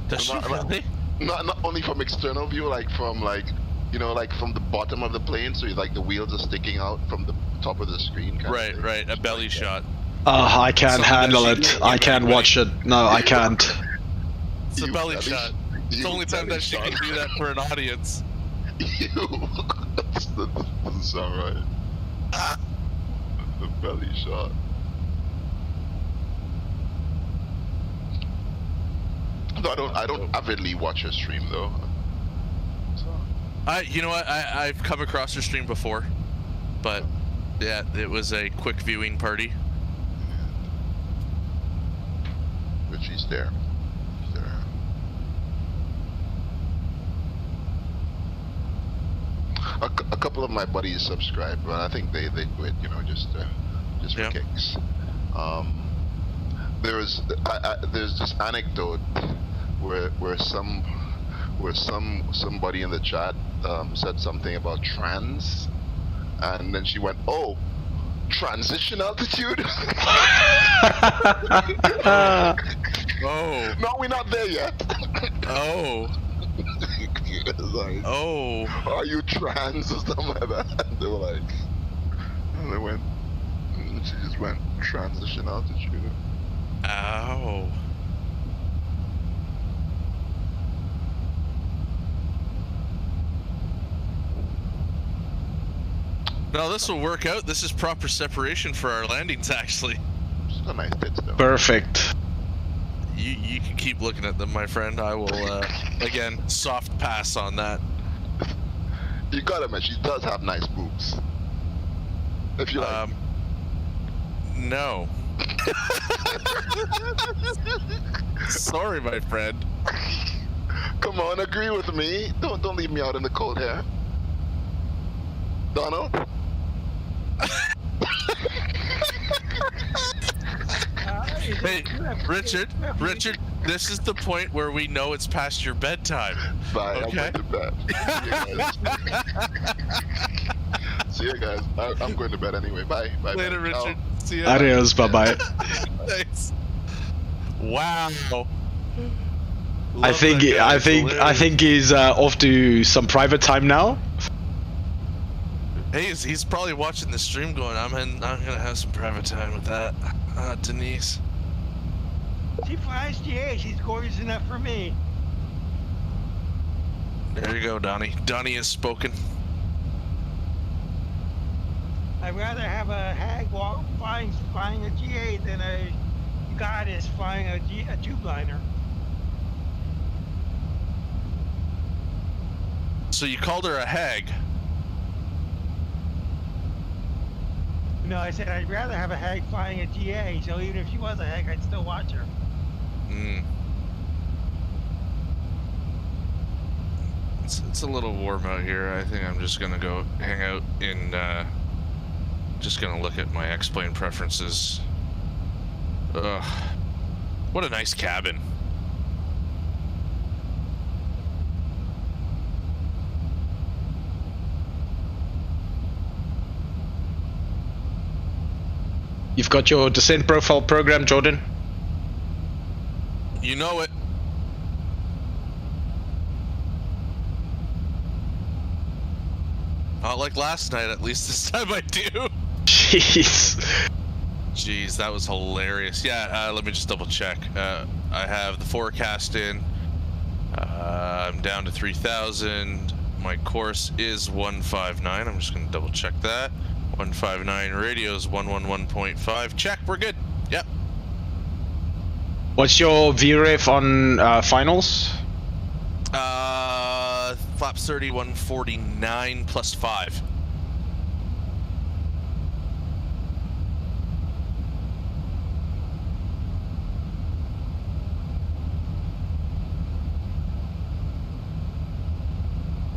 Does she really? Not only from external view, like from like, you know, like from the bottom of the plane, so like the wheels are sticking out from the top of the screen. Right, right, a belly shot. I can't handle it. I can't watch it. No, I can't. It's a belly shot. It's the only time that she can do that for an audience. Ew. That doesn't sound right. The belly shot. No, I don't avidly watch her stream though. So. You know what? I've come across her stream before, but yeah, it was a quick viewing party. But she's there. She's there. A couple of my buddies subscribe, but I think they quit, you know, just for kicks. There's this anecdote where somebody in the chat said something about trans, and then she went, "Oh, transition altitude." Oh. No, we're not there yet. Oh. Like, oh. Are you trans or something like that? And they were like, and they went, and she just went, transition altitude. Ow. No, this will work out. This is proper separation for our landings, actually. She's got nice tits, though. Perfect. You can keep looking at them, my friend. I will, again, soft pass on that. You gotta admit, she does have nice boobs. If you like. No. Sorry, my friend. Come on, agree with me. Don't leave me out in the cold here. Donald? Hey, Richard, this is the point where we know it's past your bedtime. Bye, Okay? I'm going to bed. See you guys. I'm going to bed anyway. Bye. Bye. Later, bye. Richard. See you. Adios, bye-bye. Thanks. Wow. I Love think that guy. I think he's off to some private time now. Hey, he's probably watching the stream going, I'm gonna have some private time with that. Denise. She flies GA. She's gorgeous enough for me. There you go, Donnie. Donnie has spoken. I'd rather have a hag flying a GA than a goddess flying a tube liner. So you called her a hag? No, I said I'd rather have a hag flying a GA, so even if she was a hag, I'd still watch her. It's a little warm out here. I think I'm just gonna go hang out in, just gonna look at my X-Plane preferences. Ugh. What a nice cabin. You've got your descent profile program, Jordan? You know it. Not like last night, at least this time I do. Jeez. Jeez, that was hilarious. Yeah, let me just double check. I have the forecast in. I'm down to 3,000. My course is 159. I'm just going to double check that. 159 radios 111.5. Check, we're good. Yep. What's your VREF on finals? Flaps 30, 149 plus 5.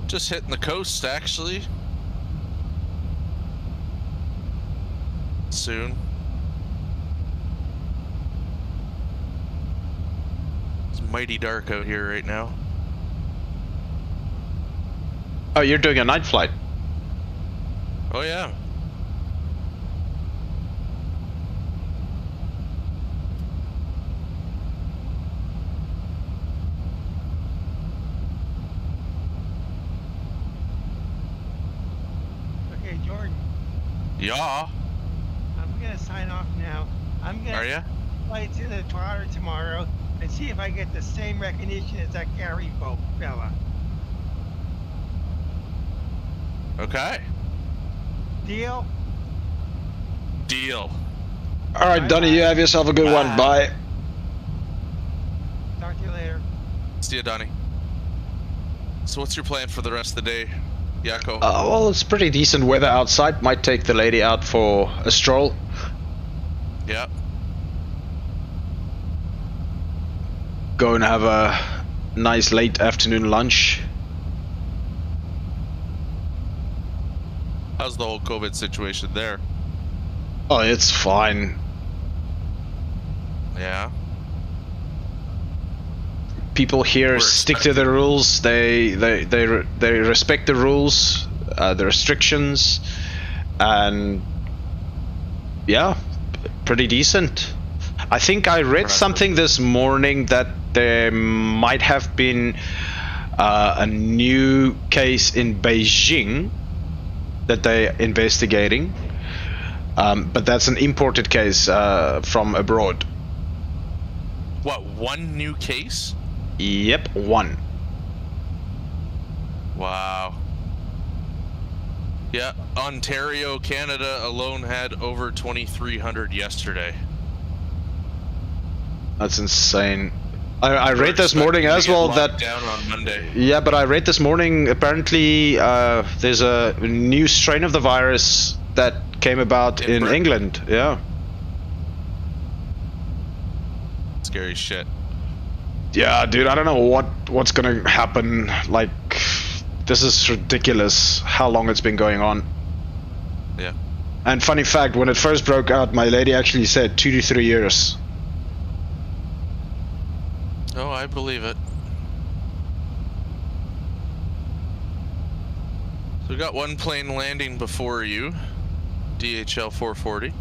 Just hitting the coast, actually. Soon. It's mighty dark out here right now. Oh, you're doing a night flight. Oh yeah. Okay, Jordan. Yeah. I'm gonna sign off now. I'm gonna Are ya? fly to the Trotter tomorrow and see if I get the same recognition as that Gary fella. Okay. Deal? Deal. All right, Donnie, you have yourself a good one. Bye. Talk to you later. See ya, Donnie. So what's your plan for the rest of the day, Yako? Well, it's pretty decent weather outside. Might take the lady out for a stroll. Yeah. Go and have a nice late afternoon lunch. How's the whole COVID situation there? Oh, it's fine. Yeah. People here We're stick to the rules. They respect the rules, the restrictions, and yeah, pretty decent. I think I read something this morning that there might have been a new case in Beijing that they're investigating, but that's an imported case from abroad. What, one new case? Yep, one. Wow. Yeah, Ontario, Canada alone had over 2,300 yesterday. That's insane. I read this morning as well that down on Monday. Yeah, but I read this morning apparently there's a new strain of the virus that came about in England. Yeah. scary shit. Yeah, dude, I don't know what's gonna happen. Like, this is ridiculous how long it's been going on. Yeah. And funny fact, when it first broke out, my lady actually said 2 to 3 years. Oh, I believe it. So we got one plane landing before you, DHL 440.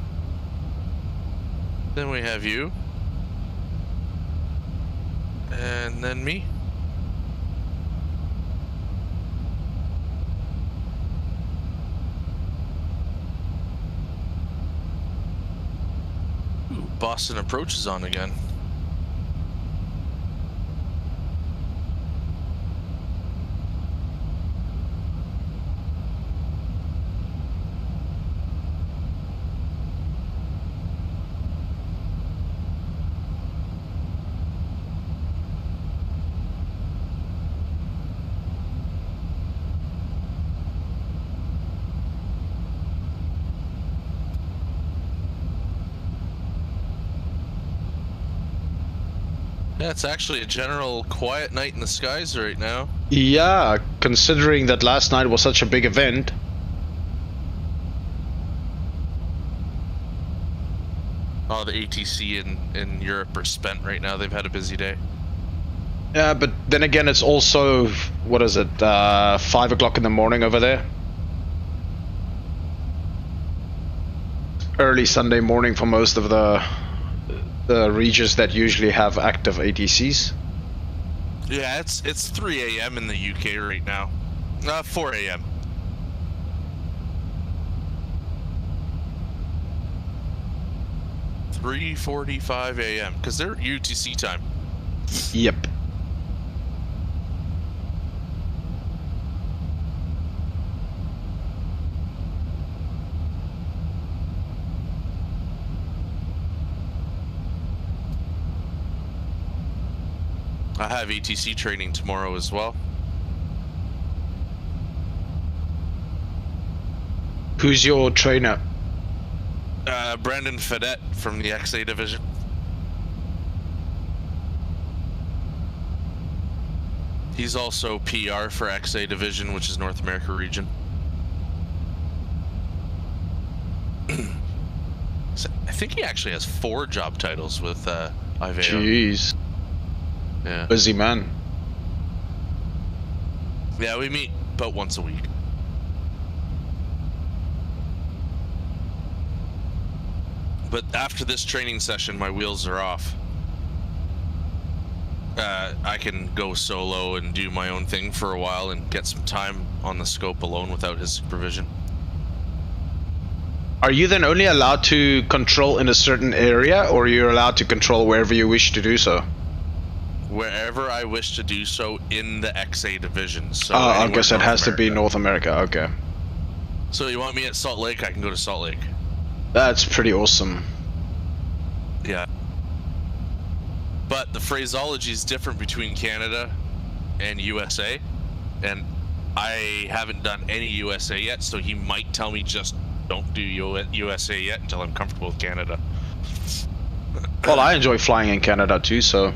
Then we have you. And then me. Ooh, Boston approach is on again. Yeah, it's actually a general quiet night in the skies right now. Yeah, considering that last night was such a big event. Oh, the ATC in Europe are spent right now. They've had a busy day. Yeah, but then again, it's also, what is it, 5 o'clock in the morning over there? Early Sunday morning for most of the regions that usually have active ATCs. Yeah, it's 3 a.m. in the UK right now. 4 a.m. $3:45 a.m. because they're UTC time. Yep. I have ATC training tomorrow as well. Who's your trainer? Brandon Fedette from the XA division. He's also PR for XA division, which is North America region. So I think he actually has 4 job titles with Iveo. Jeez. Yeah. Busy man. Yeah, we meet about once a week. But after this training session, my wheels are off. I can go solo and do my own thing for a while and get some time on the scope alone without his supervision. Are you then only allowed to control in a certain area, or you're allowed to control wherever you wish to do so? Wherever I wish to do so in the XA division. So oh, I anywhere guess it North has to be America. North America, okay. So you want me at Salt Lake, I can go to Salt Lake. That's pretty awesome. Yeah. But the phraseology is different between Canada and USA. And I haven't done any USA yet, so he might tell me just don't do USA yet until I'm comfortable with Canada. Well, I enjoy flying in Canada too, so...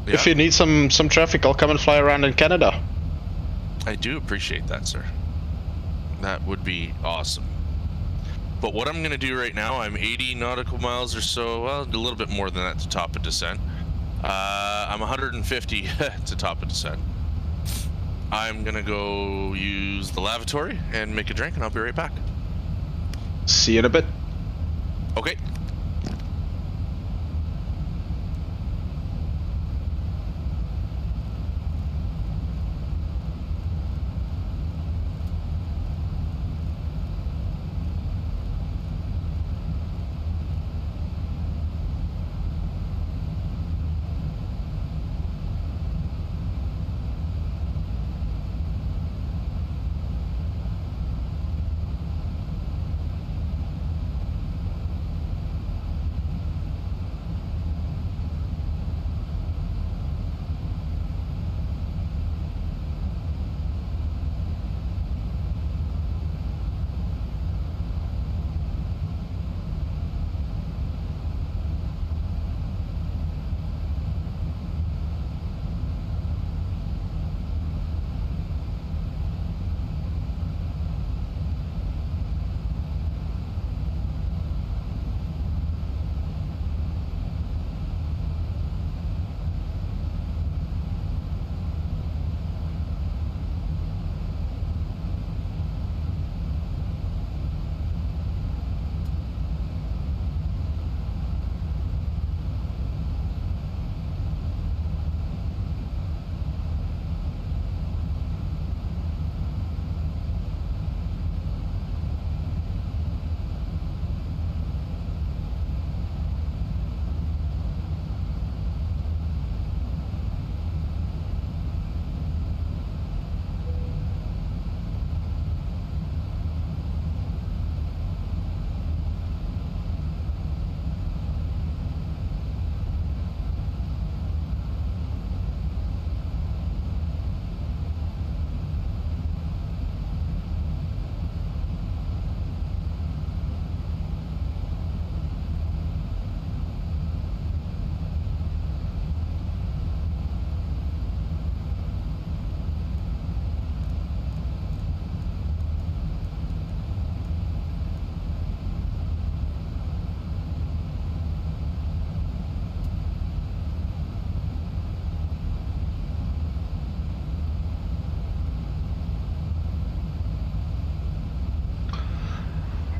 Yeah. If you need some traffic, I'll come and fly around in Canada. I do appreciate that, sir. That would be awesome. But what I'm going to do right now, I'm 80 nautical miles or so, well, a little bit more than that to top a descent. I'm 150 to top a descent. I'm going to go use the lavatory and make a drink, and I'll be right back. See you in a bit. Okay.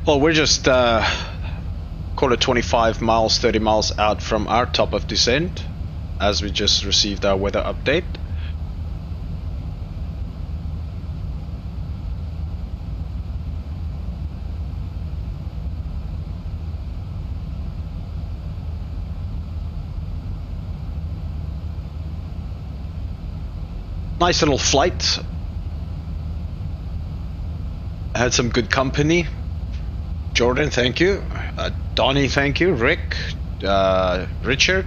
Well, we're just call it 25 miles, 30 miles out from our top of descent, as we just received our weather update. Nice little flight. Had some good company. Jordan, thank you. Donnie, thank you. Rick, Richard.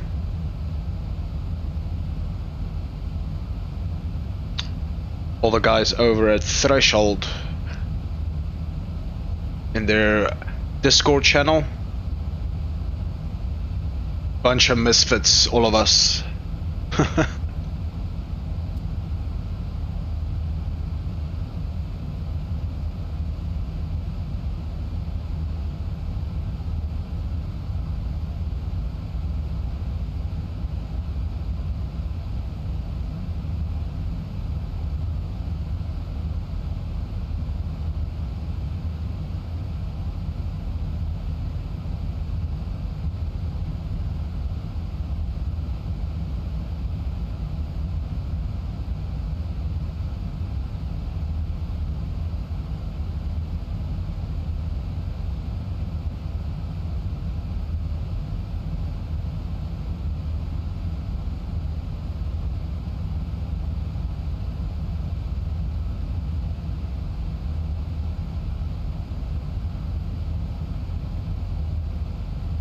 All the guys over at Threshold in their Discord channel. Bunch of misfits, all of us.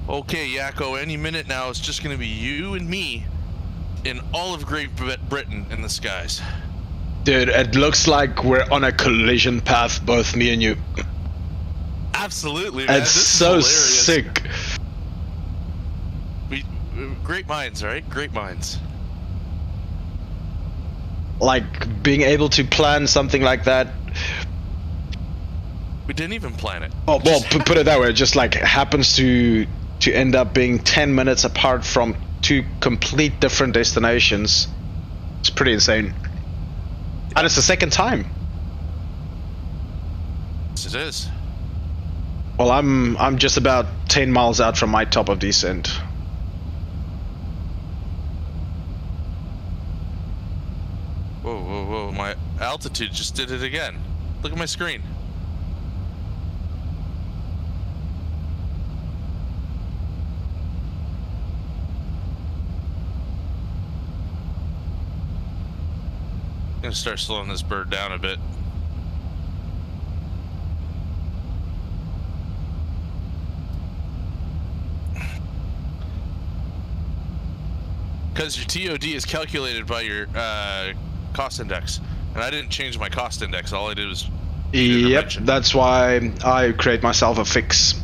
Okay, Yakko, any minute now it's just gonna be you and me in all of Great Britain in the skies. Dude, it looks like we're on a collision path, both me and you. Absolutely, man. It's This so is hilarious. sick. Great minds, right? Great minds. Like, being able to plan something like that. We didn't even plan it. Oh, well, put it that way, it just like happens to end up being 10 minutes apart from two complete different destinations. It's pretty insane. And it's the second time. Yes, it is. Well, I'm just about 10 miles out from my top of descent. Whoa, whoa, whoa. My altitude just did it again. Look at my screen. I'm gonna start slowing this bird down a bit. Because your TOD is calculated by your cost index, and I didn't change my cost index. All I did was Yep, that's why I create myself a fix.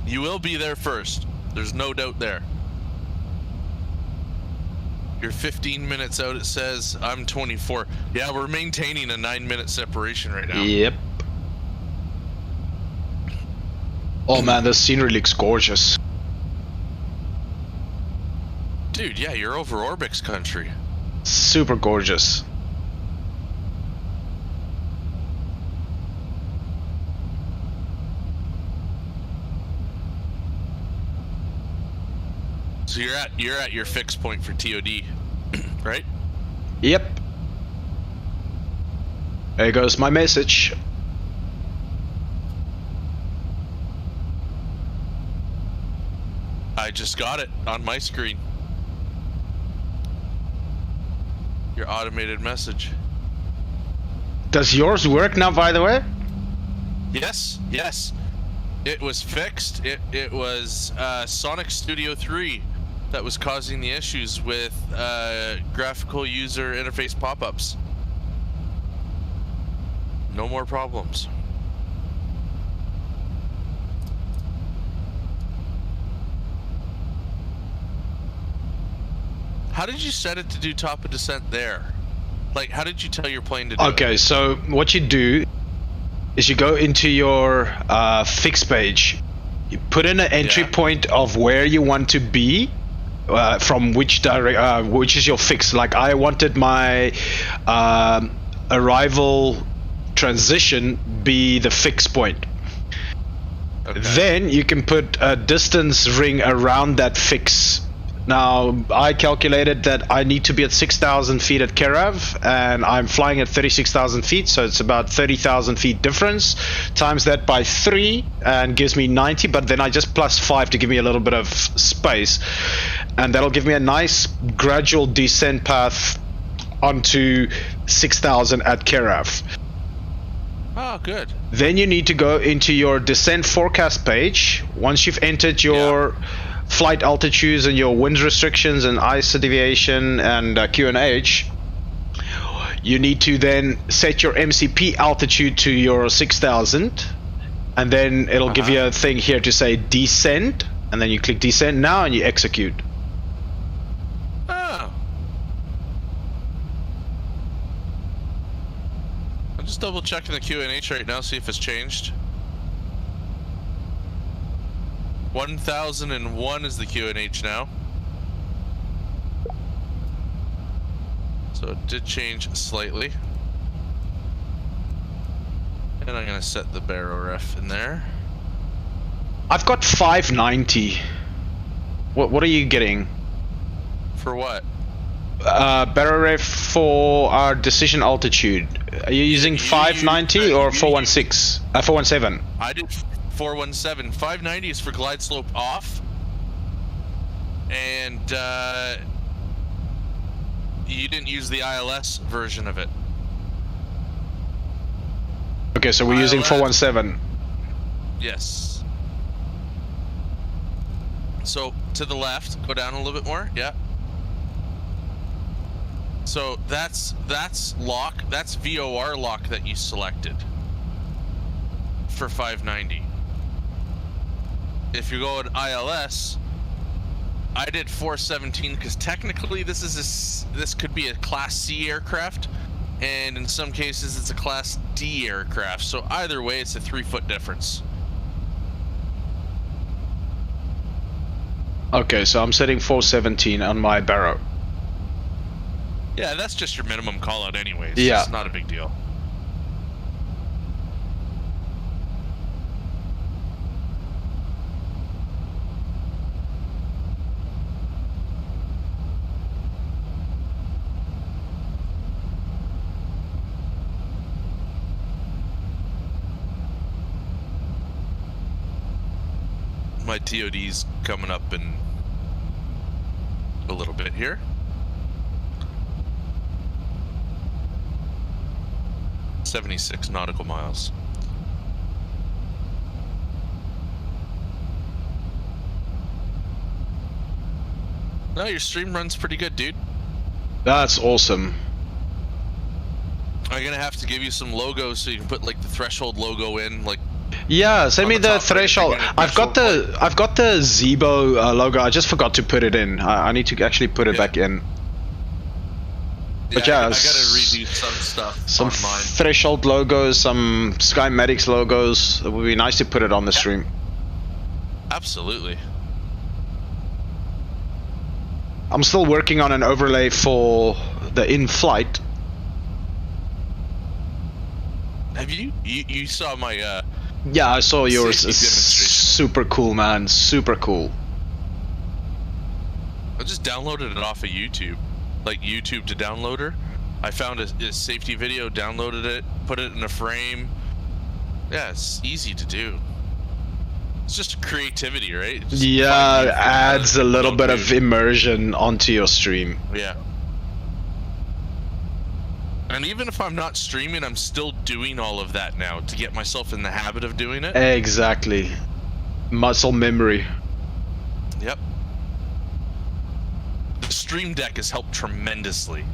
You will be there first. There's no doubt there. You're 15 minutes out, it says. I'm 24. Yeah, we're maintaining a 9-minute separation right now. Yep. Oh man, the scenery looks gorgeous. Dude, yeah, you're over Orbix country. Super gorgeous. So you're at your fixed point for TOD, right? Yep. There goes my message. I just got it on my screen. Your automated message. Does yours work now, by the way? Yes, yes. It was fixed. It was Sonic Studio 3 that was causing the issues with graphical user interface pop-ups. No more problems. How did you set it to do top of descent there? Like, how did you tell your plane to do it? Okay, so what you do is you go into your fix page. You put in an entry point of where you want to be, from which which is your fix. Like I wanted my arrival transition be the fix point. Okay. Then you can put a distance ring around that fix. Now I calculated that I need to be at 6,000 feet at Kerav, and I'm flying at 36,000 feet, so it's about 30,000 feet difference. Times that by 3 and gives me 90, but then I just plus 5 to give me a little bit of space, and that'll give me a nice gradual descent path onto 6,000 at Kerav. Oh, good. Then you need to go into your descent forecast page. Once you've entered your flight altitudes and your wind restrictions and ISO deviation and QNH, you need to then set your MCP altitude to your 6,000, and then it'll give you a thing here to say descend, and then you click descend now and you execute. Oh. I'm just double checking the QNH right now, see if it's changed. 1001 is the QNH now. So it did change slightly. And I'm gonna set the baro ref in there. I've got 590. What are you getting? For what? Baro ref for our decision altitude. Are you using 590 or 416? 417. I did 417. 590 is for glide slope off, and you didn't use the ILS version of it. Okay, so we're using 417. Yes. So to the left, go down a little bit more. Yeah. So that's lock. That's VOR lock that you selected for 590. If you go at ILS, I did 417 because technically this could be a Class C aircraft, and in some cases it's a Class D aircraft. So either way, it's a 3-foot difference. Okay, so I'm setting 417 on my baro. Yeah, that's just your minimum call out anyways. Yeah. It's not a big deal. My TOD's coming up in a little bit here. .76 nautical miles. No, your stream runs pretty good, dude. That's awesome. I'm gonna have to give you some logos so you can put like the threshold logo in, like. Yeah, send me the threshold. I've got the Zebo logo. I just forgot to put it in. I need to actually put it back in. But yeah, I gotta redo some stuff. Some on mine. threshold logos, some Skymatics logos. It would be nice to put it on the stream. Absolutely. I'm still working on an overlay for the in-flight. Have you saw my Yeah, I saw yours. safety demonstration. Super cool, man. Super cool. I just downloaded it off of YouTube, like YouTube to downloader. I found a safety video, downloaded it, put it in a frame. Yeah, it's easy to do. It's just creativity, right? Just Yeah, it adds a little bit of immersion onto your stream. Yeah. And even if I'm not streaming, I'm still doing all of that now to get myself in the habit of doing it. Exactly. Muscle memory. Yep. The Stream Deck has helped tremendously.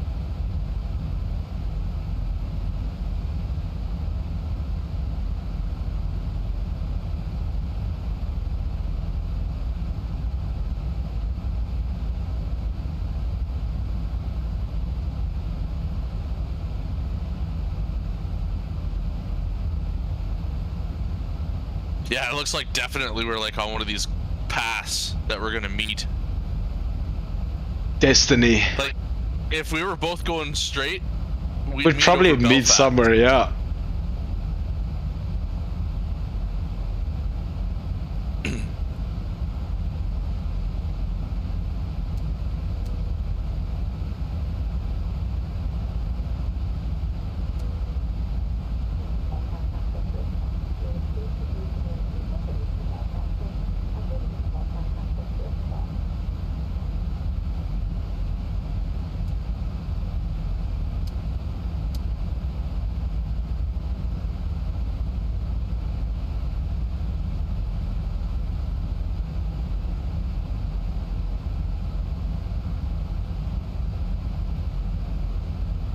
Yeah, it looks like definitely we're like on one of these paths that we're gonna meet. Destiny. Like, if we were both going straight, We'd probably over meet Belfast. somewhere, yeah.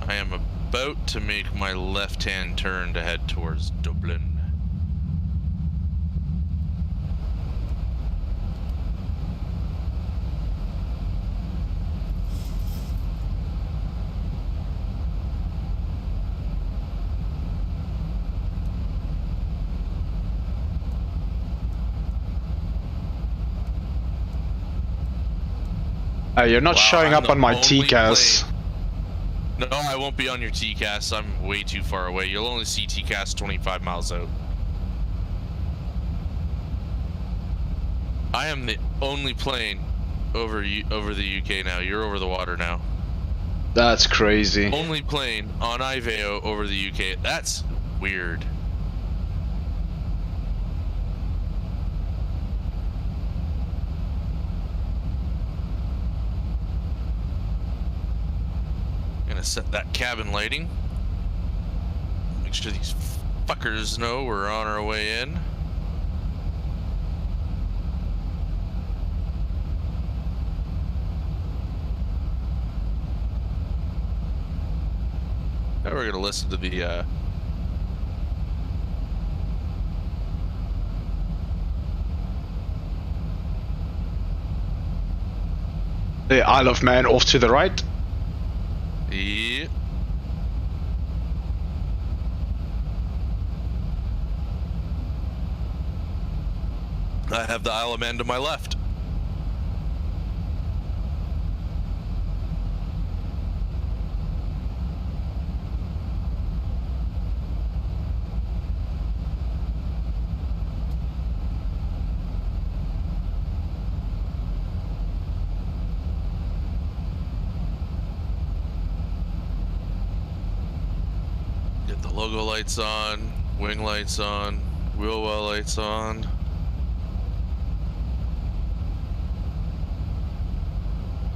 I am about to make my left-hand turn to head towards Dublin. You're not Wow, showing I'm up on my the only TCAS. plane- No, I won't be on your TCAS. I'm way too far away. You'll only see TCAS 25 miles out. I am the only plane over the UK now. You're over the water now. That's crazy. Only plane on Iveo over the UK. That's weird. Gonna set that cabin lighting. Make sure these fuckers know we're on our way in. Now we're gonna listen to the Isle of Man off to the right. yeah. I have the Isle of Man to my left. Get the logo lights on, wing lights on, wheel well lights on.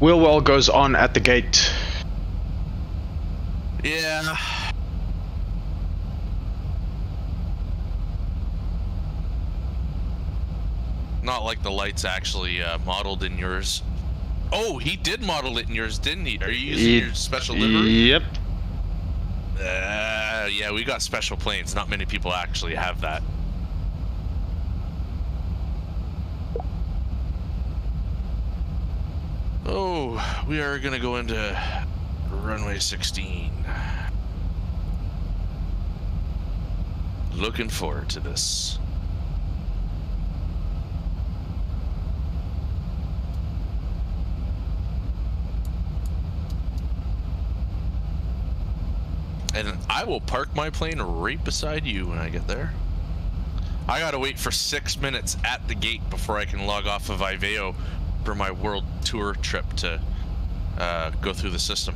Wheel well goes on at the gate. Yeah. Not like the lights actually modeled in yours. Oh, he did model it in yours, didn't he? Are you using your special livery? Yep. Yeah, we got special planes. Not many people actually have that. Oh, we are gonna go into runway 16. Looking forward to this. And I will park my plane right beside you when I get there. I gotta wait for 6 minutes at the gate before I can log off of Iveo for my world tour trip to go through the system.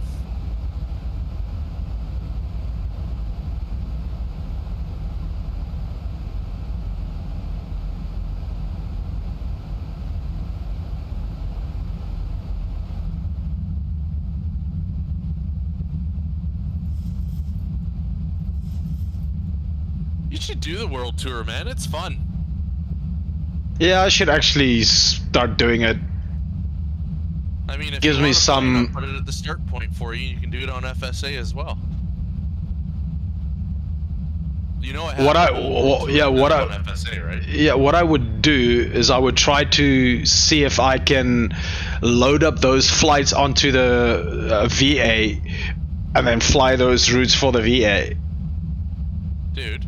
You should do the world tour, man. It's fun. Yeah, I should actually start doing it. I mean, if Gives you me want to some- I'll put it at the start point for you. You can do it on FSA as well. You know, I have What I- a world tour yeah, what on I- FSA, right? Yeah, what I would do is I would try to see if I can load up those flights onto the VA and then fly those routes for the VA. Dude,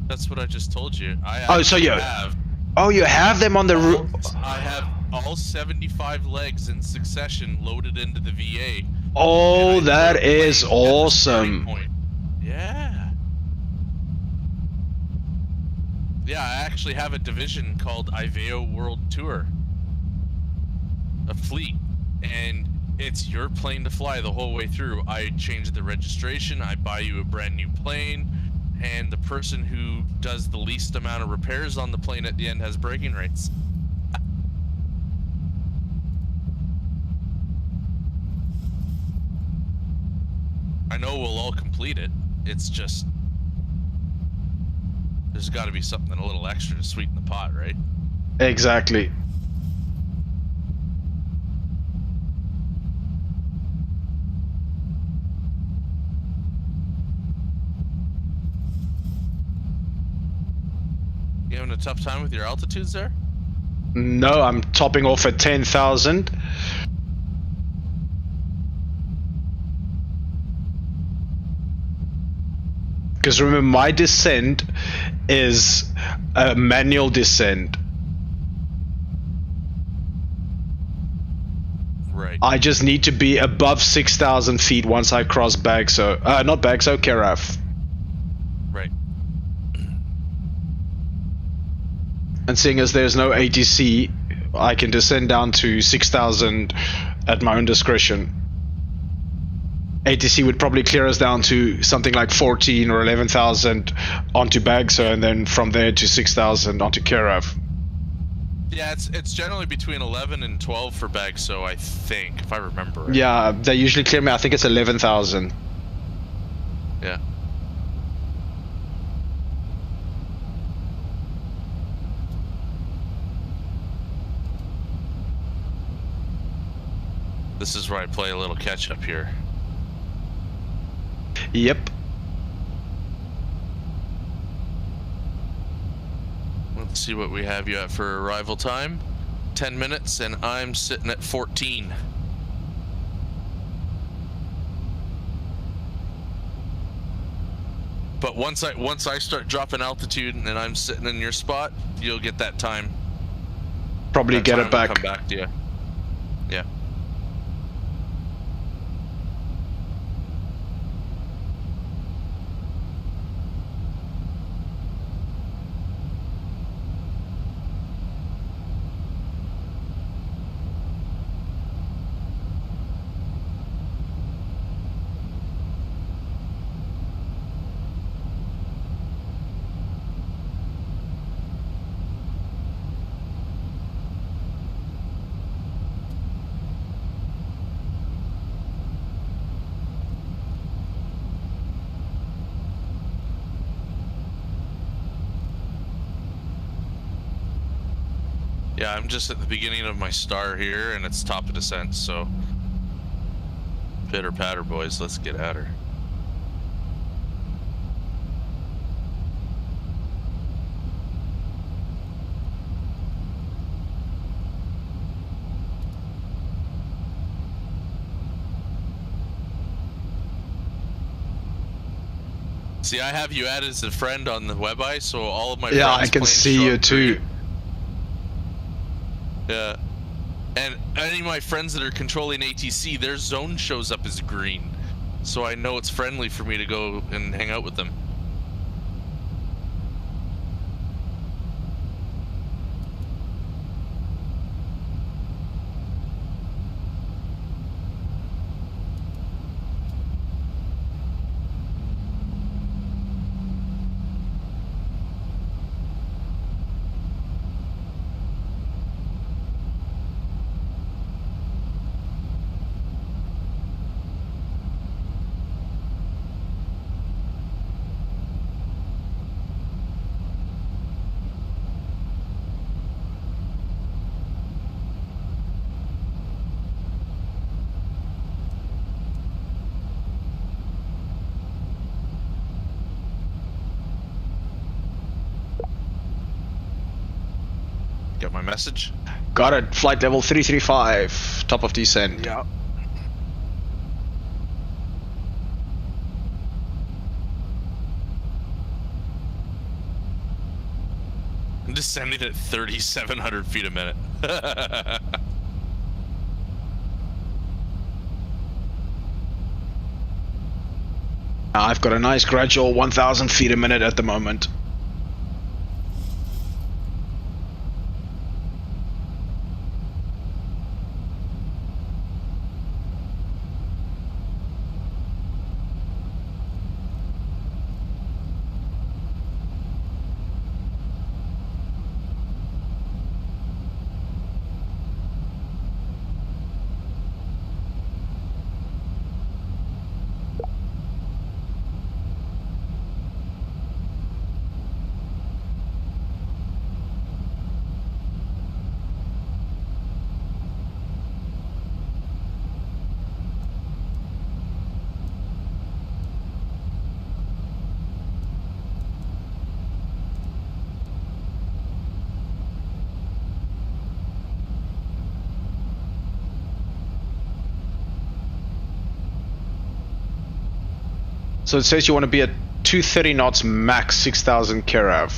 that's what I just told you. I Oh, so actually you- have Oh, you have them on the route. I have all 75 legs in succession loaded into the VA. Oh, And I that put a plane is at the starting awesome. point. Yeah. Yeah, I actually have a division called Iveo World Tour. A fleet. And it's your plane to fly the whole way through. I change the registration, I buy you a brand new plane, and the person who does the least amount of repairs on the plane at the end has bragging rights. I know we'll all complete it. It's just there's got to be something a little extra to sweeten the pot, right? Exactly. You having a tough time with your altitudes there? No, I'm topping off at 10,000. Because remember, my descent is a manual descent. Right. I just need to be above 6,000 feet once I cross Bagso. Not Bagso, Keraf. Right. And seeing as there's no ATC, I can descend down to 6,000 at my own discretion. ATC would probably clear us down to something like 14 or 11,000 onto Bagso, and then from there to 6,000 onto Keraf. Yeah, it's generally between 11 and 12 for Bagso, I think, if I remember right. Yeah, they usually clear me, I think it's 11,000. Yeah. This is where I play a little catch up here. Yep. Let's see what we have you at for arrival time. 10 minutes, and I'm sitting at 14. But once I start dropping altitude and I'm sitting in your spot, you'll get that time. Probably That get time it back. will come back to you. Yeah. Yeah, I'm just at the beginning of my star here, and it's top of descent, so pitter patter, boys, let's get at her. See, I have you added as a friend on the WebEye, so all of my Yeah, I friends' can planes see show you up too. green. Yeah. And any of my friends that are controlling ATC, their zone shows up as green. So I know it's friendly for me to go and hang out with them. Got my message? Got it. Flight level 335, top of descent. Yeah. I'm descending at 3,700 feet a minute. I've got a nice gradual 1,000 feet a minute at the moment. So it says you want to be at 230 knots max, 6,000 karav.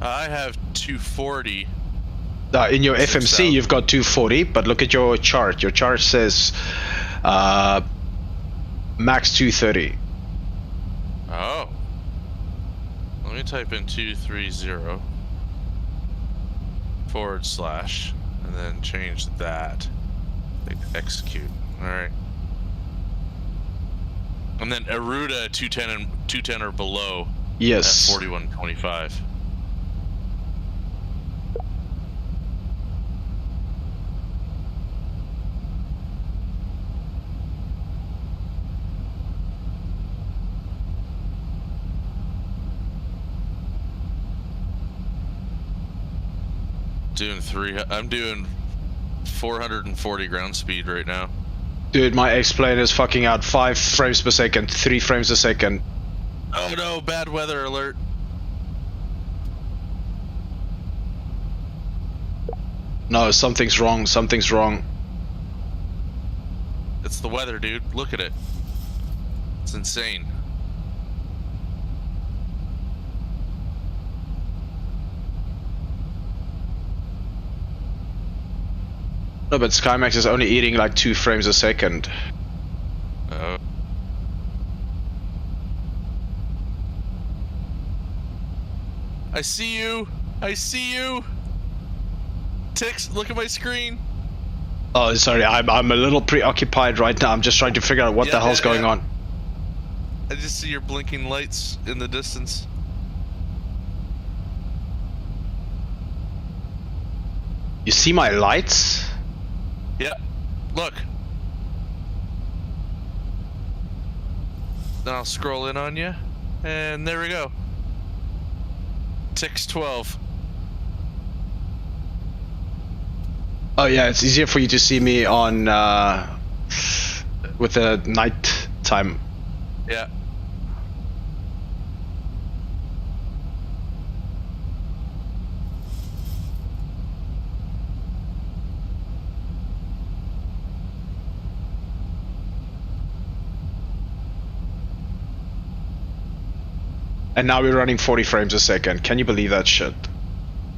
I have 240. In your FMC you've got 240, but look at your chart. Your chart says max 230. Oh. Let me type in 230 / and then change that. Execute. Alright. And then Aruda 210 or below. Yes. At 4125. I'm doing 440 ground speed right now. Dude, my X-plane is fucking out 5 frames per second, 3 frames a second. Oh no, bad weather alert. No, something's wrong, something's wrong. It's the weather, dude. Look at it. It's insane. No, but SkyMax is only eating like 2 frames a second. Oh. I see you. I see you. Tix, look at my screen. Oh, sorry, I'm a little preoccupied right now. I'm just trying to figure out what the hell's going on. I just see your blinking lights in the distance. You see my lights? Yeah, look. Then I'll scroll in on you, and there we go. Tix 12. Oh yeah, it's easier for you to see me on with the night time. Yeah. And now we're running 40 frames a second. Can you believe that shit?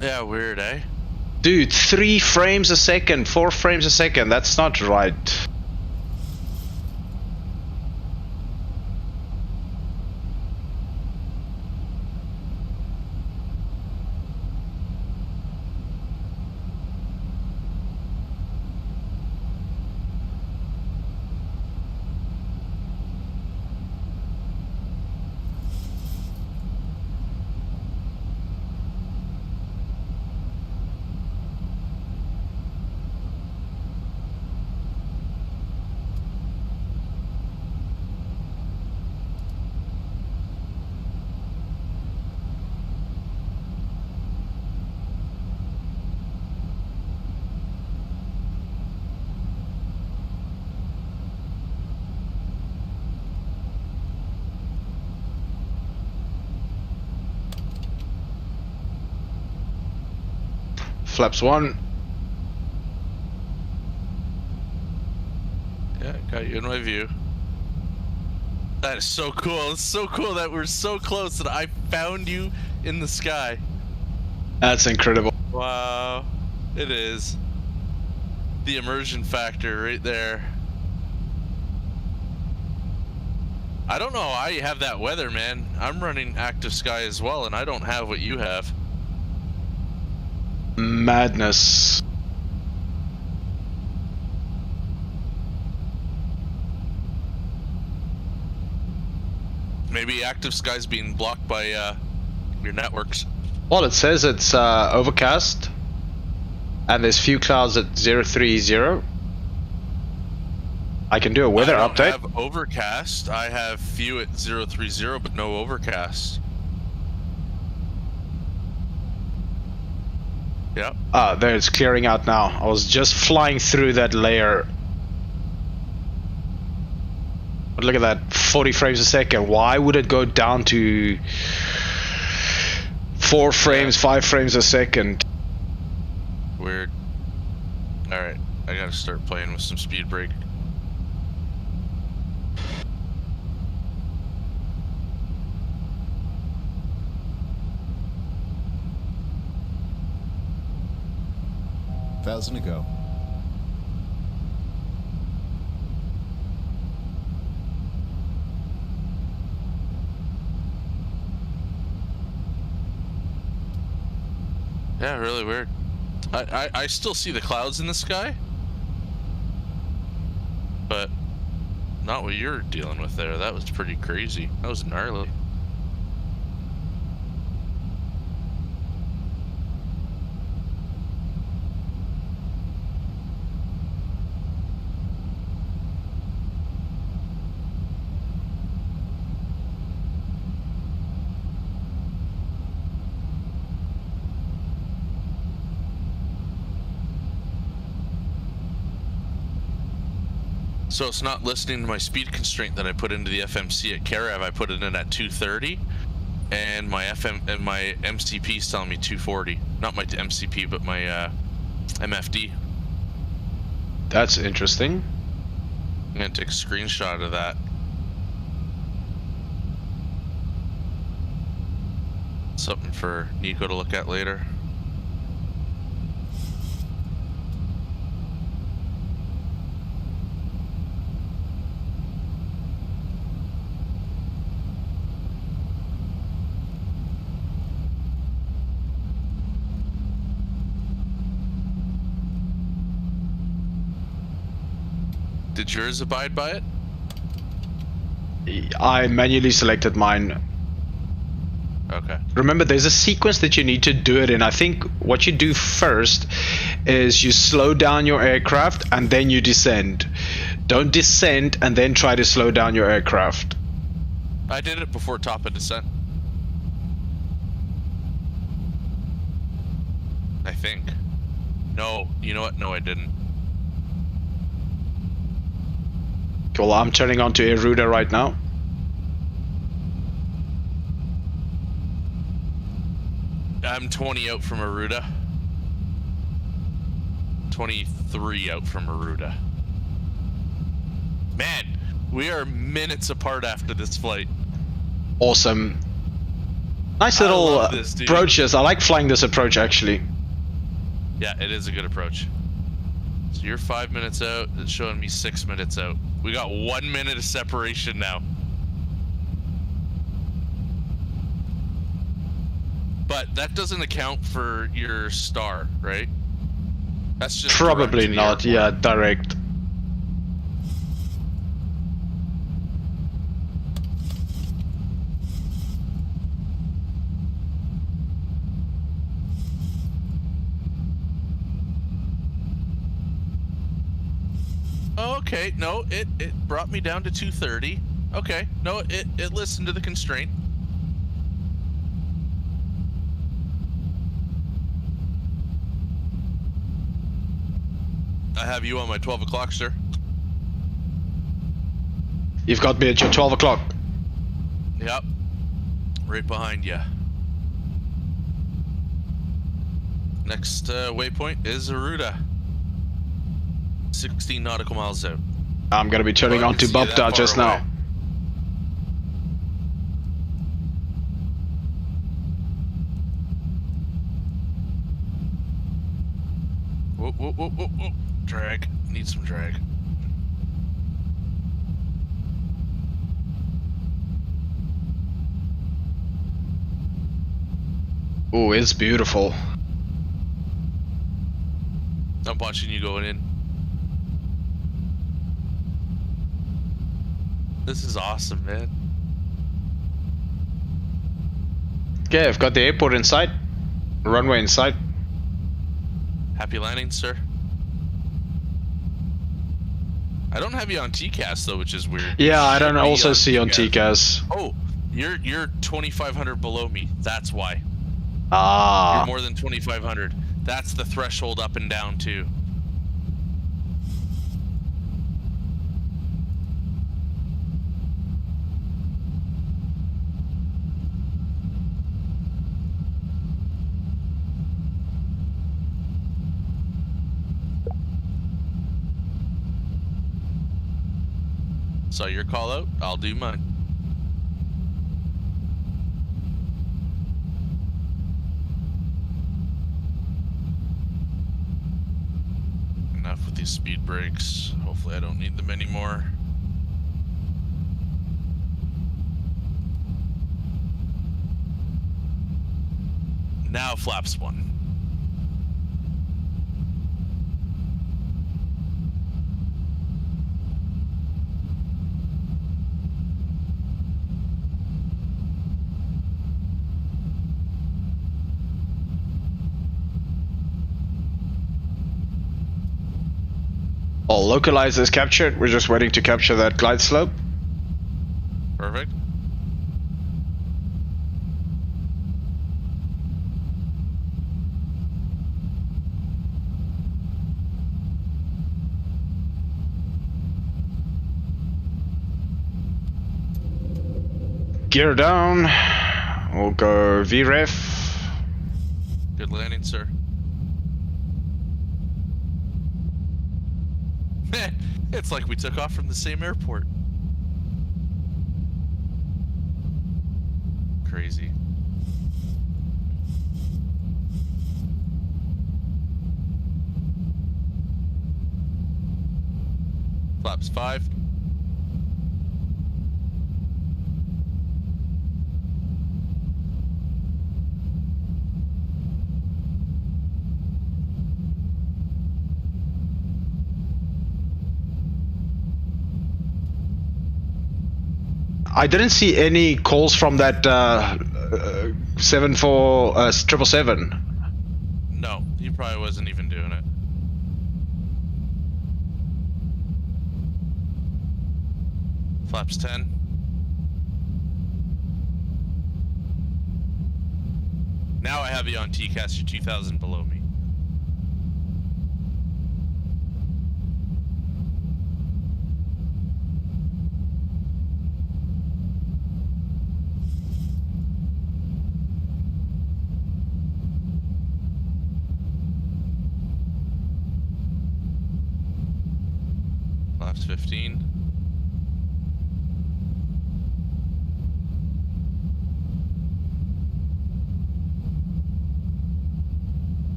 Yeah, weird, eh? Dude, 3 frames a second, 4 frames a second. That's not right. Flaps 1. Yeah, got you in my view. That is so cool. It's so cool that we're so close that I found you in the sky. That's incredible. Wow. It is. The immersion factor right there. I don't know how you have that weather, man. I'm running active sky as well, and I don't have what you have. Madness. Maybe active sky's being blocked by your networks. Well, it says it's overcast, and there's few clouds at 030. I can do a weather update. I have overcast. I have few at 030, but no overcast. Yep. There, it's clearing out now. I was just flying through that layer. But look at that, 40 frames a second. Why would it go down to 4 frames, 5 frames a second? Weird. Alright, I gotta start playing with some speed break. $1,000 to go. Yeah, really weird. I still see the clouds in the sky, but not what you're dealing with there. That was pretty crazy. That was gnarly. So it's not listening to my speed constraint that I put into the FMC at Carav. I put it in at 230, and my MCP is telling me 240. Not my MCP, but my MFD. That's interesting. I'm gonna take a screenshot of that. Something for Nico to look at later. Did yours abide by it? I manually selected mine. Okay. Remember, there's a sequence that you need to do it in. I think what you do first is you slow down your aircraft and then you descend. Don't descend and then try to slow down your aircraft. I did it before top of descent. I think. No, you know what? No, I didn't. Cool, I'm turning on to Eruda right now. I'm 20 out from Aruda. 23 out from Aruda. Man, we are minutes apart after this flight. Awesome. Nice little approaches. I like flying this approach actually. Yeah, it is a good approach. So you're 5 minutes out. It's showing me 6 minutes out. We got 1 minute of separation now. But that doesn't account for your star, right? That's just probably not. Yeah, direct. Okay, no, it brought me down to 230. Okay, no, it listened to the constraint. I have you on my 12 o'clock, sir. You've got me at your 12 o'clock. Yep. Right behind you. Next waypoint is Aruda. 16 nautical miles out. I'm gonna be turning on to Bubda just now. whoa, whoa, whoa, whoa. Drag. Need some drag. Oh, it's beautiful. I'm watching you going in. This is awesome, man. Okay, I've got the airport in sight. Runway in sight. Happy landing, sir. I don't have you on TCAS though, which is weird. Yeah, I don't also see on TCAS. Oh, you're 2,500 below me. That's why. Ah. You're more than 2,500. That's the threshold up and down too. Saw your call out, I'll do mine. Enough with these speed brakes. Hopefully I don't need them anymore. Now flaps 1. All localizers captured. We're just waiting to capture that glide slope. Perfect. Gear down. We'll go VREF. Good landing, sir. It's like we took off from the same airport. Crazy. Flaps 5. I didn't see any calls from that 747. No, he probably wasn't even doing it. Flaps 10. Now I have you on TCAS, you're 2,000 below me. Flaps 15.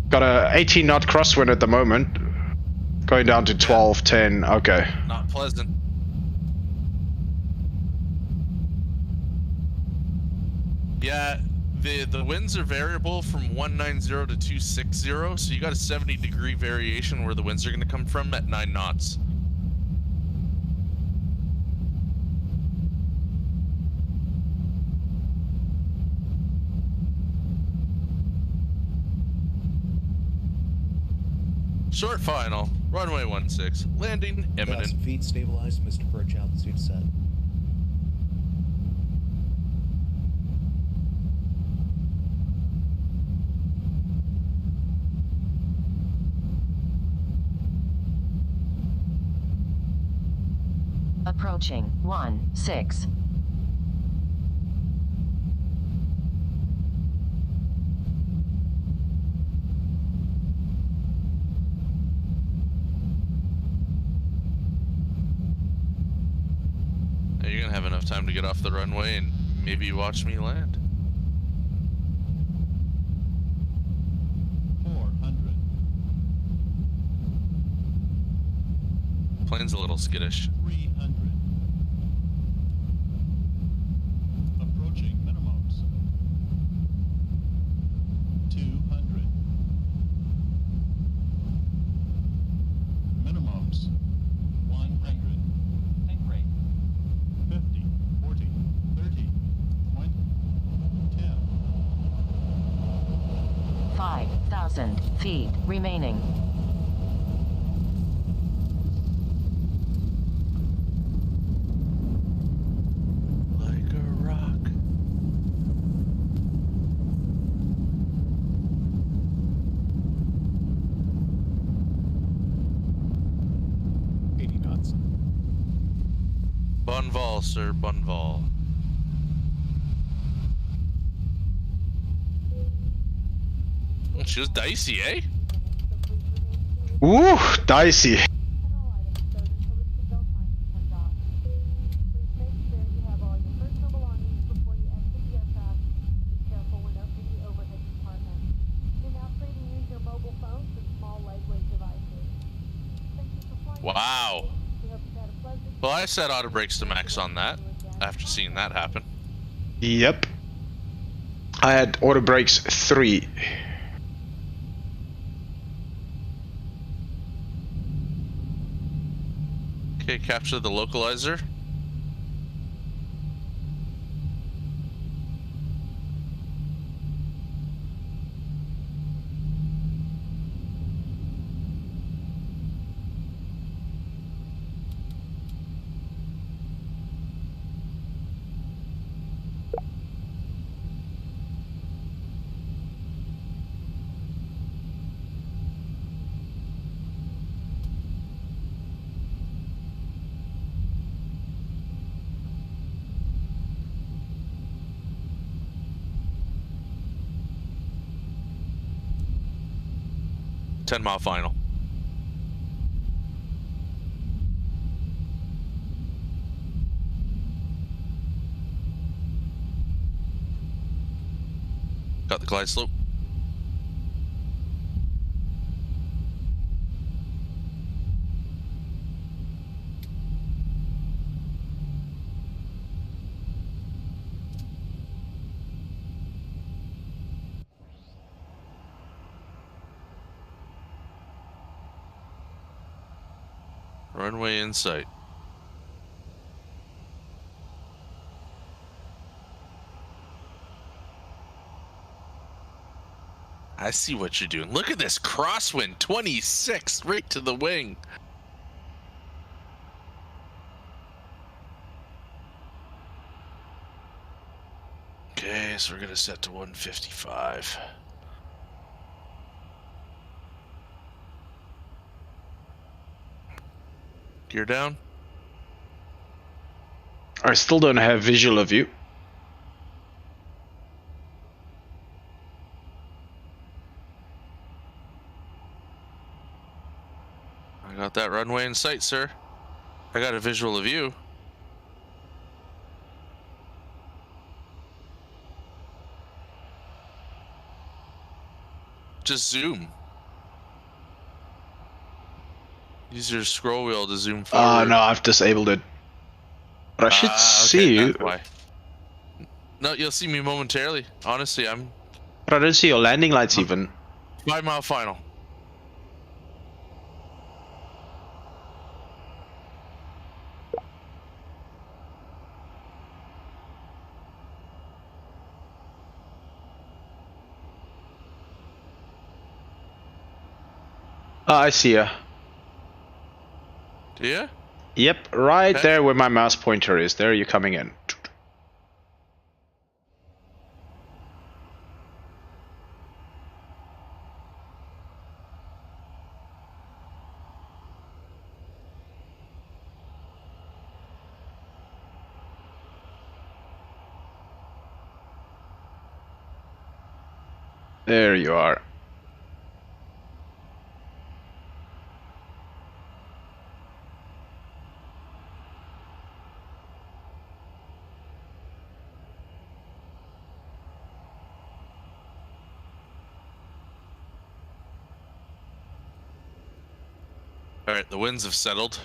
Got a 18 knot crosswind at the moment. Going down to 12, 10. Okay. Not pleasant. Yeah, the winds are variable from 190 to 260, so you got a 70-degree variation where the winds are going to come from at 9 knots. Short final, runway 16, landing imminent. 1,000 feet, stabilized, Mr. Birch, altitude set. Approaching 16. You're gonna have enough time to get off the runway and maybe watch me land. Plane's a little skittish. 300. Approaching minimums. 200. Minimums. 100. Tank rate. 50, 40, 30, 20, 10. 5,000 feet remaining. Like a rock. Knots. Bunval, sir, Bunval. She was dicey, eh? Ooh, dicey. Wow. Well, I set auto brakes to max on that after seeing that happen. Yep. I had auto brakes 3. Okay, capture the localizer. $10-mile final. Got the glide slope. Runway in sight. I see what you're doing. Look at this crosswind, 26 right to the wing. Okay, so we're gonna set to 155. Gear down. I still don't have visual of you. I got that runway in sight, sir. I got a visual of you. Just zoom. Use your scroll wheel to zoom forward. Oh no, I've disabled it. But I should see you. That's why. No, you'll see me momentarily. Honestly, I'm... But I don't see your landing lights even. 5-mile final. Oh, I see ya. Do ya? Yep, right Okay. there where my mouse pointer is. There you're coming in. There you are. Alright, the winds have settled.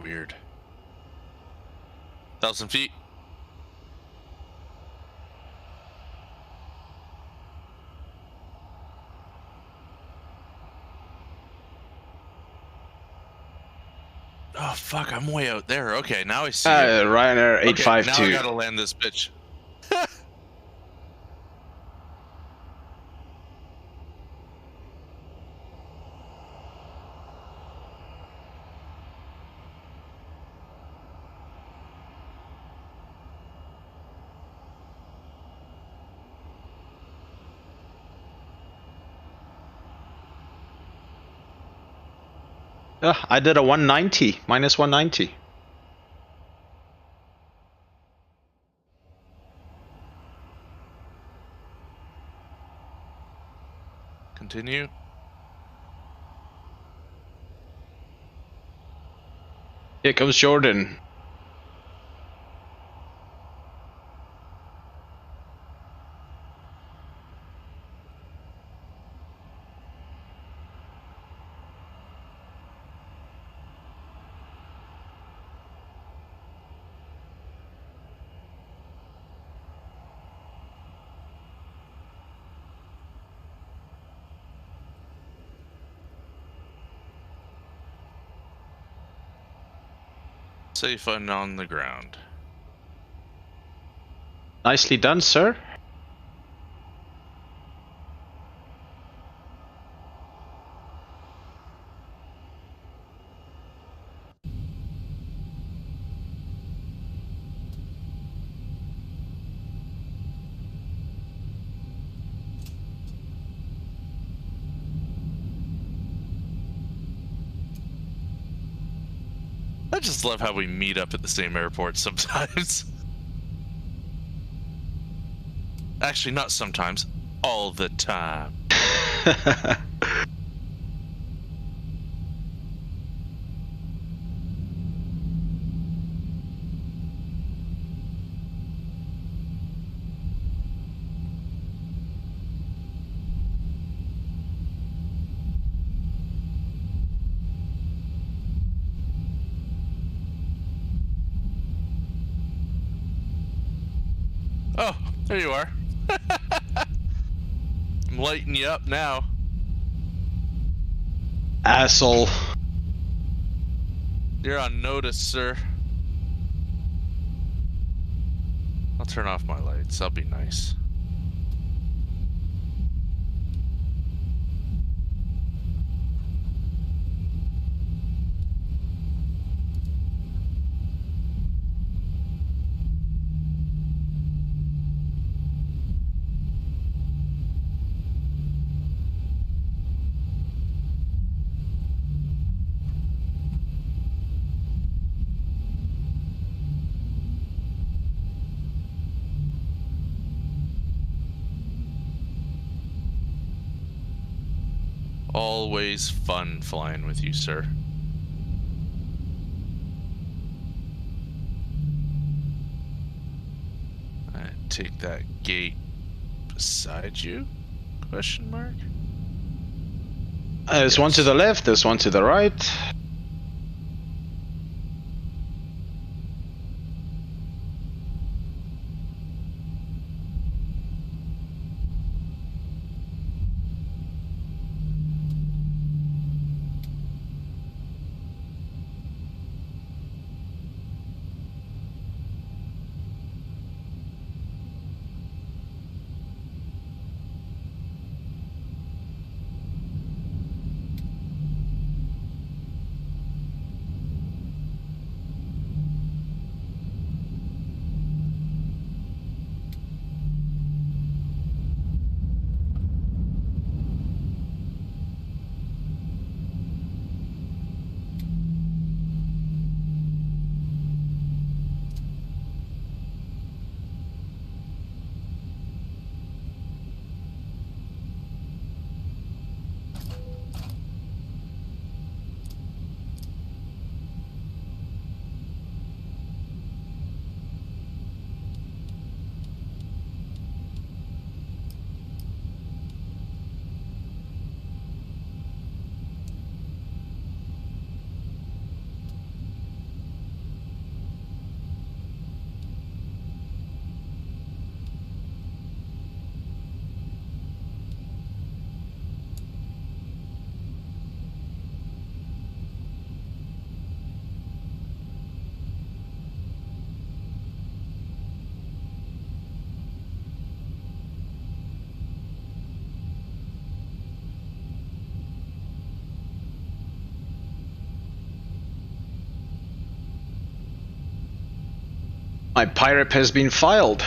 Weird. 1,000 feet. Oh fuck! I'm way out there. Okay, now I see. Ryanair Okay, 852. now I gotta land this bitch. I did a 190, minus 190. Continue. Here comes Jordan. Safe and on the ground. Nicely done, sir. I just love how we meet up at the same airport sometimes. Actually, not sometimes. All the time. Oh, there you are. I'm lighting you up now. Asshole. You're on notice, sir. I'll turn off my lights. I'll be nice. Always fun flying with you, sir. I take that gate beside you? Question mark? There's one to the left, there's one to the right. My pirate has been filed.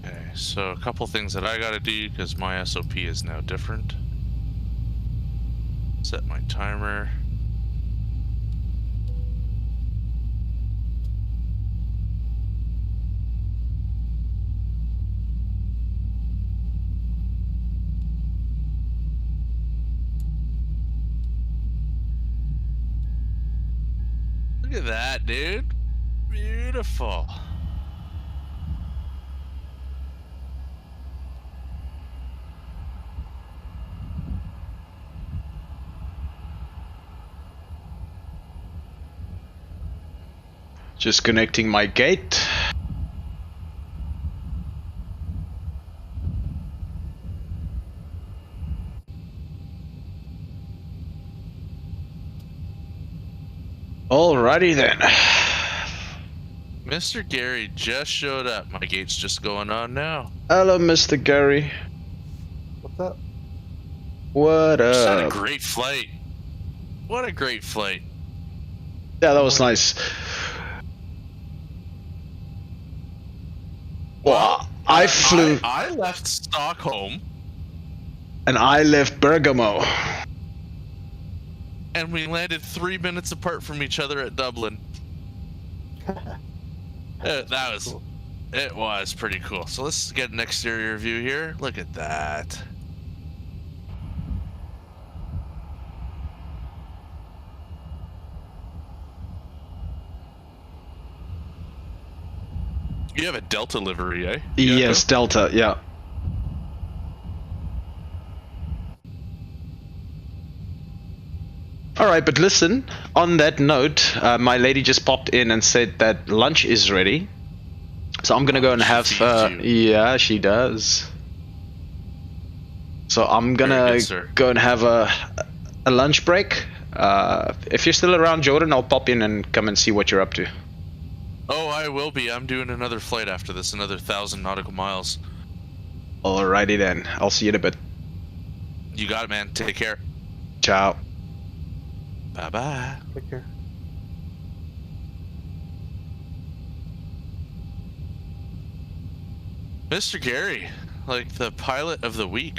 Okay, so a couple things that I gotta do because my SOP is now different. Set my timer. Look at that, dude. Beautiful. Just connecting my gate. Alrighty then. Mr. Gary just showed up. My gate's just going on now. Hello, Mr. Gary. What's up? What Just had a up? great flight. What a great flight. Yeah, that was nice. Well, I flew I left Stockholm and I left Bergamo. and we landed 3 minutes apart from each other at Dublin. It was pretty cool. So let's get an exterior view here. Look at that. You have a Delta livery, eh? Yes, Delta, yeah. Alright, but listen, on that note, my lady just popped in and said that lunch is ready. So I'm gonna go and have, yeah, she does. So I'm gonna go and have a lunch break. If you're still around, Jordan, I'll pop in and come and see what you're up to. Oh, I will be. I'm doing another flight after this, another 1,000 nautical miles. Alrighty then, I'll see you in a bit. You got it, man. Take care. Ciao. Bye-bye. Take care. Mr. Gary, like the pilot of the week.